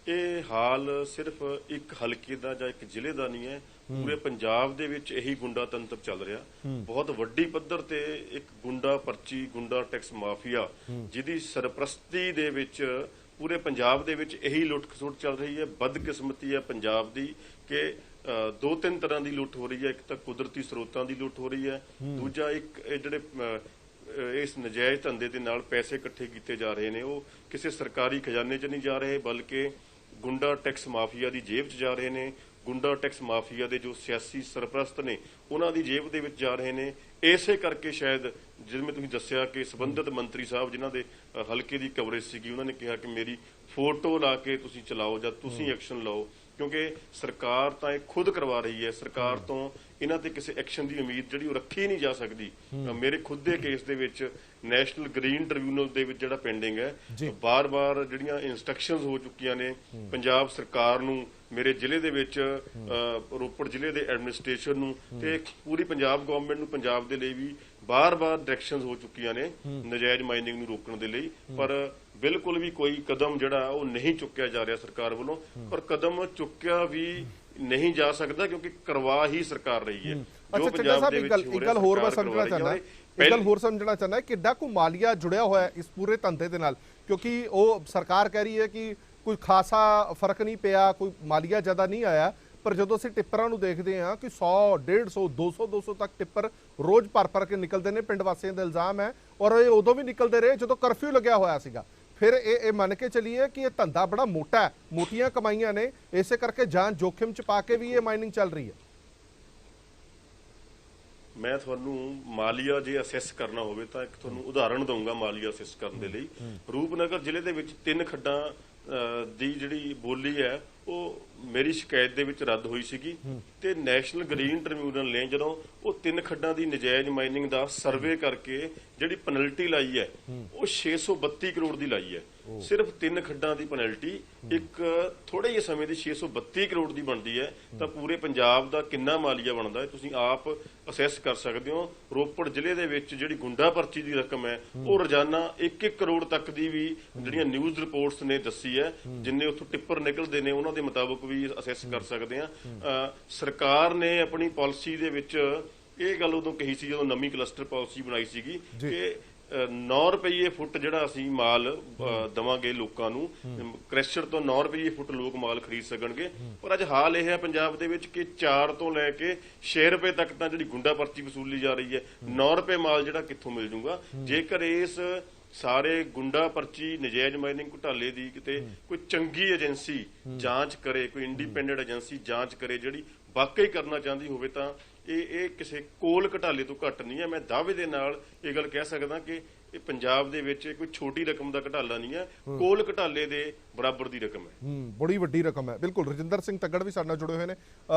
ਇਹ ਹਾਲ ਸਿਰਫ ਇੱਕ ਹਲਕੇ ਦਾ ਜਾਂ ਇੱਕ ਜ਼ਿਲ੍ਹੇ ਦਾ ਨਹੀਂ ਹੈ, ਪੂਰੇ ਪੰਜਾਬ ਦੇ ਵਿੱਚ ਇਹੀ ਗੁੰਡਾ ਤੰਤਰ ਚੱਲ ਰਿਹਾ। ਬਹੁਤ ਵੱਡੀ ਪੱਧਰ ਤੇ ਇੱਕ ਗੁੰਡਾ ਪਰਚੀ, ਗੁੰਡਾ ਟੈਕਸ ਮਾਫੀਆ ਜਿਹਦੀ ਸਰਪ੍ਰਸਤੀ ਦੇ ਵਿੱਚ ਪੂਰੇ ਪੰਜਾਬ ਦੇ ਵਿੱਚ ਇਹੀ ਲੁੱਟ ਖਸੁੱਟ ਚੱਲ ਰਹੀ ਹੈ। ਬਦਕਿਸਮਤੀ ਹੈ ਪੰਜਾਬ ਦੀ ਕਿ ਦੋ ਤਿੰਨ ਤਰ੍ਹਾਂ ਦੀ ਲੁੱਟ ਹੋ ਰਹੀ ਹੈ। ਇੱਕ ਤਾਂ ਕੁਦਰਤੀ ਸਰੋਤਾਂ ਦੀ ਲੁੱਟ ਹੋ ਰਹੀ ਹੈ, ਦੂਜਾ ਇੱਕ ਇਹ ਜਿਹੜੇ ਇਸ ਨਜਾਇਜ਼ ਧੰਦੇ ਦੇ ਨਾਲ ਪੈਸੇ ਇਕੱਠੇ ਕੀਤੇ ਜਾ ਰਹੇ ਨੇ ਉਹ ਕਿਸੇ ਸਰਕਾਰੀ ਖਜ਼ਾਨੇ 'ਚ ਨਹੀਂ ਜਾ ਰਹੇ, ਬਲਕਿ ਗੁੰਡਾ ਟੈਕਸ ਮਾਫੀਆ ਦੀ ਜੇਬ 'ਚ ਜਾ ਰਹੇ ਨੇ। ਗੁੰਡਾ ਟੈਕਸ ਮਾਫੀਆ ਦੇ ਜੋ ਸਿਆਸੀ ਸਰਪ੍ਰਸਤ ਨੇ ਉਹਨਾਂ ਦੀ ਜੇਬ ਦੇ ਵਿੱਚ ਜਾ ਰਹੇ ਨੇ। ਇਸੇ ਕਰਕੇ ਸ਼ਾਇਦ ਜਿਵੇਂ ਤੁਸੀਂ ਦੱਸਿਆ ਕਿ ਸੰਬੰਧਿਤ ਮੰਤਰੀ ਸਾਹਿਬ ਜਿਨ੍ਹਾਂ ਦੇ ਹਲਕੇ ਦੀ ਕਵਰੇਜ ਸੀਗੀ, ਉਹਨਾਂ ਨੇ ਕਿਹਾ ਕਿ ਮੇਰੀ ਫੋਟੋ ਲਾ ਕੇ ਤੁਸੀਂ ਚਲਾਓ ਜਾਂ ਤੁਸੀਂ ਐਕਸ਼ਨ ਲਓ, ਕਿਉਂਕਿ ਸਰਕਾਰ ਤਾਂ ਇਹ ਖੁਦ ਕਰਵਾ ਰਹੀ ਹੈ। ਸਰਕਾਰ ਤੋਂ ਇਹਨਾਂ ਤੇ ਕਿਸੇ ਐਕਸ਼ਨ ਦੀ ਉਮੀਦ ਜਿਹੜੀ ਉਹ ਰੱਖੀ ਨਹੀਂ ਜਾ ਸਕਦੀ। ਮੇਰੇ ਖੁਦ ਦੇ ਕੇਸ ਦੇ ਵਿੱਚ ਨੈਸ਼ਨਲ ਗ੍ਰੀਨ ਟ੍ਰਿਬਿਊਨਲ ਦੇ ਵਿੱਚ ਜਿਹੜਾ ਪੈਂਡਿੰਗ ਹੈ, ਬਾਰ-ਬਾਰ ਜਿਹੜੀਆਂ ਇਨਸਟਰਕਸ਼ਨਸ ਹੋ ਚੁੱਕੀਆਂ ਨੇ ਪੰਜਾਬ ਸਰਕਾਰ ਨੂੰ, ਮੇਰੇ ਜ਼ਿਲ੍ਹੇ ਦੇ ਵਿੱਚ ਰੋਪੜ ਜ਼ਿਲ੍ਹੇ ਦੇ ਐਡਮਿਨਿਸਟ੍ਰੇਸ਼ਨ ਨੂੰ ਤੇ ਪੂਰੀ ਪੰਜਾਬ ਗਵਰਨਮੈਂਟ ਨੂੰ, ਪੰਜਾਬ ਦੇ ਲਈ ਵੀ ਬਾਰ-ਬਾਰ ਡਾਇਰੈਕਸ਼ਨਸ ਹੋ ਚੁੱਕੀਆਂ ਨੇ ਨਜਾਇਜ਼ ਮਾਈਨਿੰਗ ਨੂੰ ਰੋਕਣ ਦੇ ਲਈ। ਪਰ ਬਿਲਕੁਲ ਵੀ ਕੋਈ ਕਦਮ ਜਿਹੜਾ ਉਹ ਨਹੀਂ ਚੁੱਕਿਆ ਜਾ ਰਿਹਾ ਸਰਕਾਰ ਵੱਲੋਂ, ਪਰ ਕਦਮ ਚੁੱਕਿਆ ਵੀ ਨਹੀਂ ਜਾ ਸਕਦਾ ਕਿਉਂਕਿ ਕਰਵਾ ਹੀ ਸਰਕਾਰ ਰਹੀ ਹੈ। ਜੋ ਪੰਜਾਬ ਦੇ ਵਿੱਚ ਇੱਕ ਗੱਲ ਹੋਰ ਮੈਂ ਸਮਝਣਾ ਚਾਹੁੰਦਾ ਕਿੱਡਾ ਕੁ ਮਾਲੀਆ ਜੁੜਿਆ ਹੋਇਆ ਇਸ ਪੂਰੇ ਧੰਦੇ ਦੇ ਨਾਲ, ਕਿਉਂਕਿ ਉਹ ਸਰਕਾਰ ਕਹਿ ਰਹੀ ਹੈ ਕਿ ਕੋਈ ਖਾਸਾ ਫਰਕ ਨਹੀਂ ਪਿਆ, ਕੋਈ ਮਾਲੀਆ ਜ਼ਿਆਦਾ ਨਹੀਂ ਆਇਆ। ਪਰ ਜਦੋਂ ਅਸੀਂ ਟਿੱਪਰਾਂ ਨੂੰ ਦੇਖਦੇ ਹਾਂ ਕਿ 100, 150, 200 ਤੱਕ ਟਿੱਪਰ ਰੋਜ਼ ਭਰ ਕੇ ਨਿਕਲਦੇ ਨੇ, ਪਿੰਡ ਵਾਸੀਆਂ ਦਾ ਇਲਜ਼ਾਮ ਹੈ। ਔਰ ਇਹ ਉਦੋਂ ਵੀ ਨਿਕਲਦੇ ਰਹੇ ਜਦੋਂ ਕਰਫਿਊ ਲੱਗਿਆ ਹੋਇਆ ਸੀਗਾ। ਫਿਰ ਇਹ ਮੰਨ ਕੇ ਚੱਲੀਏ ਕਿ ਇਹ ਧੰਦਾ ਬੜਾ ਮੋਟਾ ਹੈ, ਮੋਟੀਆਂ ਕਮਾਈਆਂ ਨੇ, ਇਸੇ ਕਰਕੇ ਜਾਨ ਜੋਖਿਮ 'ਚ ਪਾ ਕੇ ਵੀ ਇਹ ਮਾਈਨਿੰਗ ਚੱਲ ਰਹੀ ਹੈ। ਮੈਂ ਤੁਹਾਨੂੰ ਮਾਲੀਆ ਜੇ ਅਸੈਸ ਕਰਨਾ ਹੋਵੇ ਤਾਂ ਇੱਕ ਤੁਹਾਨੂੰ ਉਦਾਹਰਣ ਦਊਂਗਾ ਮਾਲੀਆ ਅਸੈਸ ਕਰਨ ਦੇ ਲਈ। ਰੂਪਨਗਰ ਜ਼ਿਲ੍ਹੇ ਦੇ ਵਿੱਚ 3 ਖੱਡਾਂ ਦੀ ਜਿਹੜੀ ਬੋਲੀ ਹੈ ਉਹ ਮੇਰੀ ਸ਼ਿਕਾਇਤ ਦੇ ਵਿੱਚ ਰੱਦ ਹੋਈ ਸੀਗੀ ਤੇ ਨੈਸ਼ਨਲ ਗ੍ਰੀਨ ਟ੍ਰਿਬਿਊਨਲ ਨੇ ਜਦੋਂ ਉਹ 3 ਖੱਡਾਂ ਦੀ ਨਜਾਇਜ਼ ਮਾਈਨਿੰਗ ਦਾ ਸਰਵੇ ਕਰਕੇ ਜਿਹੜੀ ਪੈਨਲਟੀ ਲਾਈ ਹੈ ਉਹ 632 ਕਰੋੜ ਦੀ ਲਾਈ ਹੈ। ਸਿਰਫ 3 ਖੱਡਾਂ ਦੀ ਪੈਨਲਟੀ ਇੱਕ ਥੋੜੇ ਜਿਹੇ ਸਮੇਂ ਦੀ 632 ਕਰੋੜ ਦੀ ਬਣਦੀ ਹੈ ਤਾਂ ਪੂਰੇ ਪੰਜਾਬ ਦਾ ਕਿੰਨਾ ਮਾਲੀਆ ਬਣਦਾ ਹੈ ਤੁਸੀਂ ਆਪ ਅਸੈਸ ਕਰ ਸਕਦੇ ਹੋ। ਰੋਪੜ ਜ਼ਿਲ੍ਹੇ ਦੇ ਵਿੱਚ ਜਿਹੜੀ ਗੁੰਡਾ ਪਰਚੀ ਦੀ ਰਕਮ ਹੈ ਉਹ ਰੋਜ਼ਾਨਾ 1-1 ਕਰੋੜ ਤੱਕ ਦੀ ਵੀ ਜਿਹੜੀਆਂ ਨਿਊਜ਼ ਰਿਪੋਰਟਸ ਨੇ ਦੱਸੀ ਹੈ, ਜਿੰਨੇ ਉੱਥੋਂ ਟਿੱਪਰ ਨਿਕਲਦੇ ਨੇ ਉਹਨਾਂ ਦੇ ਮੁਤਾਬਕ ਵੀ ਅਸੈਸ ਕਰ ਸਕਦੇ ਆ। ਸਰਕਾਰ ਨੇ ਆਪਣੀ ਪਾਲਿਸੀ ਦੇ ਵਿੱਚ ਇਹ ਗੱਲ ਉਦੋਂ ਕਹੀ ਸੀ ਜਦੋਂ ਨਵੀਂ ਕਲਸਟਰ ਪਾਲਿਸੀ ਬਣਾਈ ਸੀਗੀ ਕਿ 9 ਰੁਪਏ ਫੁੱਟ ਜਿਹੜਾ ਅਸੀਂ ਮਾਲ ਦਵਾਂਗੇ ਲੋਕਾਂ ਨੂੰ, ਕ੍ਰੈਸ਼ਰ ਤੋਂ 9 ਰੁਪਏ ਫੁੱਟ ਲੋਕ ਮਾਲ ਖਰੀਦ ਸਕਣਗੇ। ਪਰ ਅੱਜ ਹਾਲ ਇਹ ਹੈ ਪੰਜਾਬ ਦੇ ਵਿੱਚ ਕਿ 4 ਤੋਂ ਲੈ ਕੇ 6 ਰੁਪਏ ਤੱਕ ਤਾਂ ਜਿਹੜੀ ਗੁੰਡਾ ਪਰਚੀ ਵਸੂਲੀ ਜਾ ਰਹੀ ਹੈ। 9 ਰੁਪਏ ਮਾਲ ਜਿਹੜਾ ਕਿੱਥੋਂ ਮਿਲ ਜੂਗਾ? ਜੇਕਰ ਇਸ ਸਾਰੇ ਗੁੰਡਾ ਪਰਚੀ ਨਜਾਇਜ਼ ਮਾਈਨਿੰਗ ਘੁਟਾਲੇ ਦੀ ਕਿਤੇ ਕੋਈ ਚੰਗੀ ਏਜੰਸੀ ਜਾਂਚ ਕਰੇ, ਕੋਈ ਇੰਡੀਪੈਂਡੈਂਟ ਏਜੰਸੀ ਜਾਂਚ ਕਰੇ ਜਿਹੜੀ ਵਾਕਈ ਕਰਨਾ ਚਾਹੁੰਦੀ ਹੋਵੇ ਤਾਂ ਇਹ ਕਿਸੇ ਕੋਲ ਘਟਾਲੇ ਤੋਂ ਘੱਟ ਨਹੀਂ ਹੈ। ਮੈਂ ਦਾਅਵੇ ਦੇ ਨਾਲ ਇਹ ਗੱਲ ਕਹਿ ਸਕਦਾ ਕਿ ਇਹ ਪੰਜਾਬ ਦੇ ਵਿੱਚ ਕੋਈ ਛੋਟੀ ਰਕਮ ਦਾ ਘਟਾਲਾ ਨਹੀਂ ਹੈ, ਕੋਲ ਘਟਾਲੇ ਦੇ ਬਰਾਬਰ ਦੀ ਰਕਮ ਹੈ। ਬੜੀ ਵੱਡੀ ਰਕਮ ਹੈ। ਬਿਲਕੁਲ ਰਜਿੰਦਰ ਸਿੰਘ ਤੱਗੜ ਵੀ ਸਾਡੇ ਨਾਲ ਜੁੜੇ ਹੋਏ ਨੇ।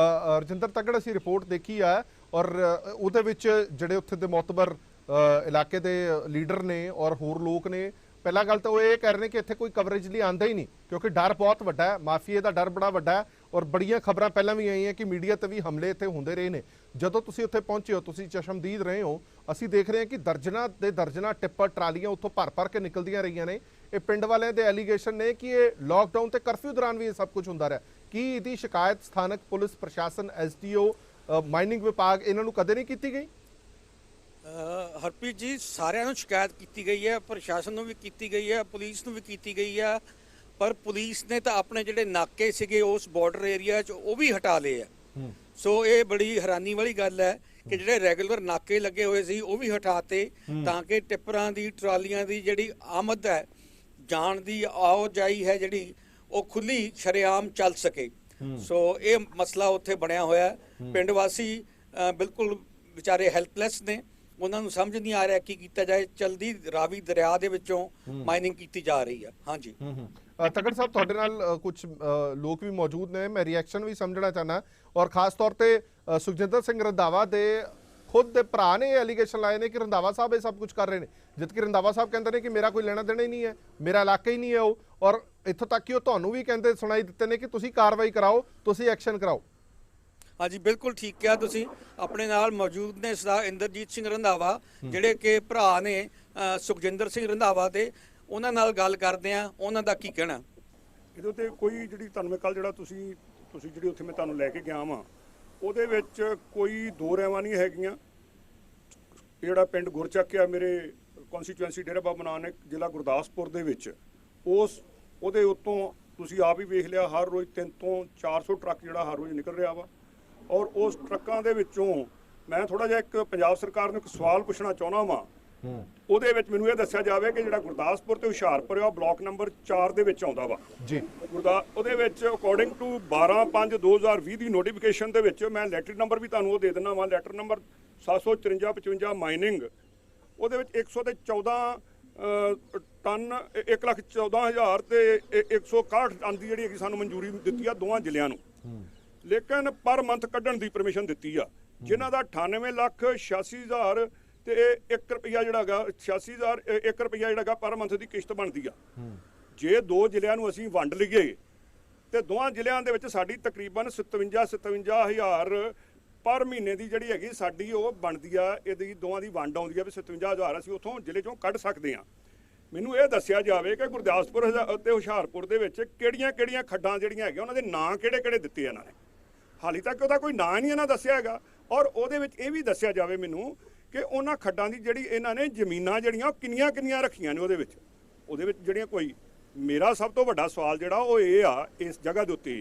ਰਜਿੰਦਰ ਤੱਗੜ, ਅਸੀਂ ਰਿਪੋਰਟ ਦੇਖੀ ਆ ਔਰ ਉਹਦੇ ਵਿੱਚ ਜਿਹੜੇ ਉੱਥੇ ਦੇ ਮੌਤਬਰ ਇਲਾਕੇ ਦੇ ਲੀਡਰ ਨੇ ਔਰ ਹੋਰ ਲੋਕ ਨੇ, ਪਹਿਲਾ ਗੱਲ ਤਾਂ ਉਹ ਇਹ ਕਹਿ ਰਹੇ ਨੇ ਕਿ ਇੱਥੇ ਕੋਈ ਕਵਰੇਜ ਲਈ ਆਂਦਾ ਹੀ ਨਹੀਂ, ਕਿਉਂਕਿ ਡਰ ਬਹੁਤ ਵੱਡਾ ਹੈ, ਮਾਫੀਏ ਦਾ ਡਰ ਬੜਾ ਵੱਡਾ ਹੈ ਔਰ ਬੜੀਆਂ ਖਬਰਾਂ ਪਹਿਲਾਂ ਵੀ ਆਈਆਂ ਕਿ ਮੀਡੀਆ ਤੇ ਵੀ ਹਮਲੇ ਇੱਥੇ ਹੁੰਦੇ ਰਹੇ ਨੇ। ਜਦੋਂ ਤੁਸੀਂ ਉੱਥੇ ਪਹੁੰਚੇ ਹੋ, ਤੁਸੀਂ ਚਸ਼ਮਦੀਦ ਰਹੇ ਹੋ, ਅਸੀਂ ਦੇਖ ਰਹੇ ਹਾਂ ਕਿ ਦਰਜਨਾਂ ਦੇ ਦਰਜਨਾਂ ਟਿੱਪਰ ਟਰਾਲੀਆਂ ਉੱਥੋਂ ਭਰ ਕੇ ਨਿਕਲਦੀਆਂ ਰਹੀਆਂ ਨੇ। ਇਹ ਪਿੰਡ ਵਾਲਿਆਂ ਦੇ ਐਲੀਗੇਸ਼ਨ ਨੇ ਕਿ ਇਹ ਲਾਕਡਾਊਨ ਤੇ ਕਰਫਿਊ ਦੌਰਾਨ ਵੀ ਇਹ ਸਭ ਕੁਝ ਹੁੰਦਾ ਰਿਹਾ। ਕੀ ਇਹਦੀ ਸ਼ਿਕਾਇਤ ਸਥਾਨਕ ਪੁਲਿਸ ਪ੍ਰਸ਼ਾਸਨ, ਐਸਡੀਓ, ਮਾਈਨਿੰਗ ਵਿਭਾਗ ਇਹਨਾਂ ਨੂੰ ਕਦੇ ਨਹੀਂ ਕੀਤੀ ਗਈ? ਹਰਪ੍ਰੀਤ ਜੀ, ਸਾਰਿਆਂ ਨੂੰ ਸ਼ਿਕਾਇਤ ਕੀਤੀ ਗਈ ਹੈ, ਪ੍ਰਸ਼ਾਸਨ ਨੂੰ ਵੀ ਕੀਤੀ ਗਈ ਹੈ, ਪੁਲਿਸ ਨੂੰ ਵੀ ਕੀਤੀ ਗਈ ਹੈ, ਪਰ ਪੁਲਿਸ ਨੇ ਤਾਂ ਆਪਣੇ ਜਿਹੜੇ ਨਾਕੇ ਸੀਗੇ ਉਸ ਬਾਰਡਰ ਏਰੀਆ 'ਚ ਉਹ ਵੀ ਹਟਾ ਲਏ ਆ। ਸੋ ਇਹ ਬੜੀ ਹੈਰਾਨੀ ਵਾਲੀ ਗੱਲ ਹੈ ਕਿ ਜਿਹੜੇ ਰੈਗੂਲਰ ਨਾਕੇ ਲੱਗੇ ਹੋਏ ਸੀ ਉਹ ਵੀ ਹਟਾਤੇ ਤਾਂ ਕਿ ਟਿੱਪਰਾਂ ਦੀ, ਟਰਾਲੀਆਂ ਦੀ ਜਿਹੜੀ ਆਮਦ ਹੈ, ਜਾਣ ਦੀ ਆਵਾਜਾਈ ਹੈ ਜਿਹੜੀ ਉਹ ਖੁੱਲੀ ਸ਼ਰੇਆਮ ਚੱਲ ਸਕੇ। ਸੋ ਇਹ ਮਸਲਾ ਉੱਥੇ ਬਣਿਆ ਹੋਇਆ ਹੈ। ਪਿੰਡ ਵਾਸੀ ਬਿਲਕੁਲ ਵਿਚਾਰੇ ਹੈਲਪਲੈਸ ਨੇ, ਉਹਨਾਂ ਨੂੰ ਸਮਝ ਨਹੀਂ ਆ ਰਿਹਾ ਕੀ ਕੀਤਾ ਜਾਏ। ਚਲਦੀ ਰਾਵੀ ਦਰਿਆ ਦੇ ਵਿੱਚੋਂ ਮਾਈਨਿੰਗ ਕੀਤੀ ਜਾ ਰਹੀ ਹੈ। ਹਾਂਜੀ ਤੱਗੜ ਸਾਹਿਬ, ਤੁਹਾਡੇ ਨਾਲ ਕੁਝ ਲੋਕ ਵੀ ਮੌਜੂਦ ਨੇ, ਮੈਂ ਰਿਐਕਸ਼ਨ ਵੀ ਸਮਝਣਾ ਚਾਹਨਾ ਔਰ ਖਾਸ ਤੌਰ ਤੇ ਸੁਖਜਿੰਦਰ ਸਿੰਘ ਰੰਧਾਵਾ ਦੇ ਖੁਦ ਦੇ ਭਰਾ ਨੇ ਇਹ ਐਲੀਗੇਸ਼ਨ ਲਾਏ ਨੇ ਕਿ ਰੰਧਾਵਾ ਸਾਹਿਬ ਇਹ ਸਭ ਕੁਝ ਕਰ ਰਹੇ ਨੇ, ਜਦਕਿ ਰੰਧਾਵਾ ਸਾਹਿਬ ਕਹਿੰਦੇ ਨੇ ਕਿ ਮੇਰਾ ਕੋਈ ਲੈਣਾ ਦੇਣਾ ਹੀ ਨਹੀਂ ਹੈ, ਮੇਰਾ ਇਲਾਕਾ ਹੀ ਨਹੀਂ ਹੈ ਉਹ, ਔਰ ਇੱਥੋਂ ਤੱਕ ਕਿ ਉਹ ਤੁਹਾਨੂੰ ਵੀ ਕਹਿੰਦੇ ਸੁਣਾਈ ਦਿੱਤੇ ਨੇ ਕਿ ਤੁਸੀਂ ਕਾਰਵਾਈ ਕਰਾਓ, ਤੁਸੀਂ ਐਕਸ਼ਨ ਕਰਾਓ। ਹਾਂਜੀ, ਬਿਲਕੁਲ ਠੀਕ ਕਿਹਾ ਤੁਸੀਂ। ਆਪਣੇ ਨਾਲ ਮੌਜੂਦ ਨੇ ਸਰਦਾਰ ਇੰਦਰਜੀਤ ਸਿੰਘ ਰੰਧਾਵਾ, ਜਿਹੜੇ ਕਿ ਭਰਾ ਨੇ ਸੁਖਜਿੰਦਰ ਸਿੰਘ ਰੰਧਾਵਾ ਦੇ। ਉਹਨਾਂ ਨਾਲ ਗੱਲ ਕਰਦੇ ਆ, ਉਹਨਾਂ ਦਾ ਕੀ ਕਹਿਣਾ। ਇਹਦੇ ਉੱਤੇ ਕੋਈ ਜਿਹੜੀ ਤੁਹਾਨੂੰ ਮੈਂ ਕੱਲ ਜਿਹੜਾ ਤੁਸੀਂ ਜਿਹੜੀ ਉੱਥੇ ਮੈਂ ਤੁਹਾਨੂੰ ਲੈ ਕੇ ਗਿਆ ਵਾਂ, ਉਹਦੇ ਵਿੱਚ ਕੋਈ ਦੋ ਰਹਿਵਾਂ ਨਹੀਂ ਹੈਗੀਆਂ। ਜਿਹੜਾ ਪਿੰਡ ਗੁਰਚੱਕ ਆ, ਮੇਰੇ ਕਨਸਟੀਚੁਐਂਸੀ ਡੇਰਾ ਬਾਬਾ ਨਾਨਕ, ਜ਼ਿਲ੍ਹਾ ਗੁਰਦਾਸਪੁਰ ਦੇ ਵਿੱਚ, ਉਹਦੇ ਉੱਤੋਂ ਤੁਸੀਂ ਆਪ ਹੀ ਵੇਖ ਲਿਆ, ਹਰ ਰੋਜ਼ 300 ਤੋਂ 400 ਟਰੱਕ ਜਿਹੜਾ ਹਰ ਰੋਜ਼ ਨਿਕਲ ਰਿਹਾ ਵਾ। ਔਰ ਉਸ ਟਰੱਕਾਂ ਦੇ ਵਿੱਚੋਂ ਮੈਂ ਥੋੜਾ ਜਿਹਾ ਇੱਕ ਪੰਜਾਬ ਸਰਕਾਰ ਨੂੰ ਇੱਕ ਸਵਾਲ ਪੁੱਛਣਾ ਚਾਹੁੰਦਾ ਵਾਂ। ਉਹਦੇ ਵਿੱਚ ਮੈਨੂੰ ਇਹ ਦੱਸਿਆ ਜਾਵੇ ਕਿ ਜਿਹੜਾ ਗੁਰਦਾਸਪੁਰ ਤੇ ਹੁਸ਼ਿਆਰਪੁਰ ਆ, ਬਲਾਕ ਨੰਬਰ 4 ਦੇ ਵਿੱਚ ਆਉਂਦਾ ਵਾ ਜੀ। ਉਹਦੇ ਵਿੱਚ ਅਕੋਰਡਿੰਗ ਟੂ 12/5/2020 ਦੀ ਨੋਟੀਫਿਕੇਸ਼ਨ ਦੇ ਵਿੱਚ, ਮੈਂ ਲੈਟਰ ਨੰਬਰ ਵੀ ਤੁਹਾਨੂੰ ਉਹ ਦੇ ਦਿੰਦਾ ਵਾਂ, ਲੈਟਰ ਨੰਬਰ 75455 ਮਾਈਨਿੰਗ, ਉਹਦੇ ਵਿੱਚ 114 ਟਨ 1,14,000 ਤੇ 161 ਟਨ ਦੀ ਜਿਹੜੀ ਹੈਗੀ ਸਾਨੂੰ ਮਨਜ਼ੂਰੀ ਦਿੱਤੀ ਆ ਦੋਵਾਂ ਜ਼ਿਲ੍ਹਿਆਂ ਨੂੰ, ਲੇਕਿਨ ਪਰ ਮੰਥ ਕੱਢਣ ਦੀ ਪਰਮਿਸ਼ਨ ਦਿੱਤੀ ਆ, ਜਿਨ੍ਹਾਂ ਦਾ 98,86,000 ਤੇ 1 ਰੁਪਈਆ ਜਿਹੜਾ ਹੈਗਾ 86,000 1 ਰੁਪਈਆ ਜਿਹੜਾ ਹੈਗਾ ਪਰ ਮੰਥ ਦੀ ਕਿਸ਼ਤ ਬਣਦੀ ਆ। ਜੇ ਦੋ ਜ਼ਿਲ੍ਹਿਆਂ ਨੂੰ ਅਸੀਂ ਵੰਡ ਲਈਏ ਤੇ ਦੋਵਾਂ ਜ਼ਿਲ੍ਹਿਆਂ ਦੇ ਵਿੱਚ ਸਾਡੀ ਤਕਰੀਬਨ 57,000 ਪਰ ਮਹੀਨੇ ਦੀ ਜਿਹੜੀ ਹੈਗੀ ਸਾਡੀ ਉਹ ਬਣਦੀ ਆ। ਇਹਦੀ ਦੋਵਾਂ ਦੀ ਵੰਡ ਆਉਂਦੀ ਆ ਵੀ 57,000 ਅਸੀਂ ਉੱਥੋਂ ਜ਼ਿਲ੍ਹੇ ਚੋਂ ਕੱਢ ਸਕਦੇ ਆ। ਮੈਨੂੰ ਇਹ ਦੱਸਿਆ ਜਾਵੇ ਕਿ ਗੁਰਦਾਸਪੁਰ ਤੇ ਹੁਸ਼ਿਆਰਪੁਰ ਦੇ ਵਿੱਚ ਕਿਹੜੀਆਂ ਖੱਡਾਂ ਜਿਹੜੀਆਂ ਹੈਗੀਆਂ ਉਹਨਾਂ ਦੇ ਨਾਂ ਕਿਹੜੇ ਦਿੱਤੇ ਇਹਨਾਂ ਨੇ। ਹਾਲੇ ਤੱਕ ਉਹਦਾ ਕੋਈ ਨਾਂ ਨਹੀਂ ਇਹਨਾਂ ਦੱਸਿਆ ਹੈਗਾ। ਔਰ ਉਹਦੇ ਵਿੱਚ ਇਹ ਵੀ ਦੱਸਿਆ ਜਾਵੇ ਮੈਨੂੰ ਕਿ ਉਹਨਾਂ ਖੱਡਾਂ ਦੀ ਜਿਹੜੀ ਇਹਨਾਂ ਨੇ ਜ਼ਮੀਨਾਂ ਜਿਹੜੀਆਂ ਕਿੰਨੀਆਂ ਰੱਖੀਆਂ ਨੇ ਉਹਦੇ ਵਿੱਚ ਜਿਹੜੀਆਂ ਕੋਈ। ਮੇਰਾ ਸਭ ਤੋਂ ਵੱਡਾ ਸਵਾਲ ਜਿਹੜਾ ਉਹ ਇਹ ਆ ਇਸ ਜਗ੍ਹਾ ਦੇ ਉੱਤੇ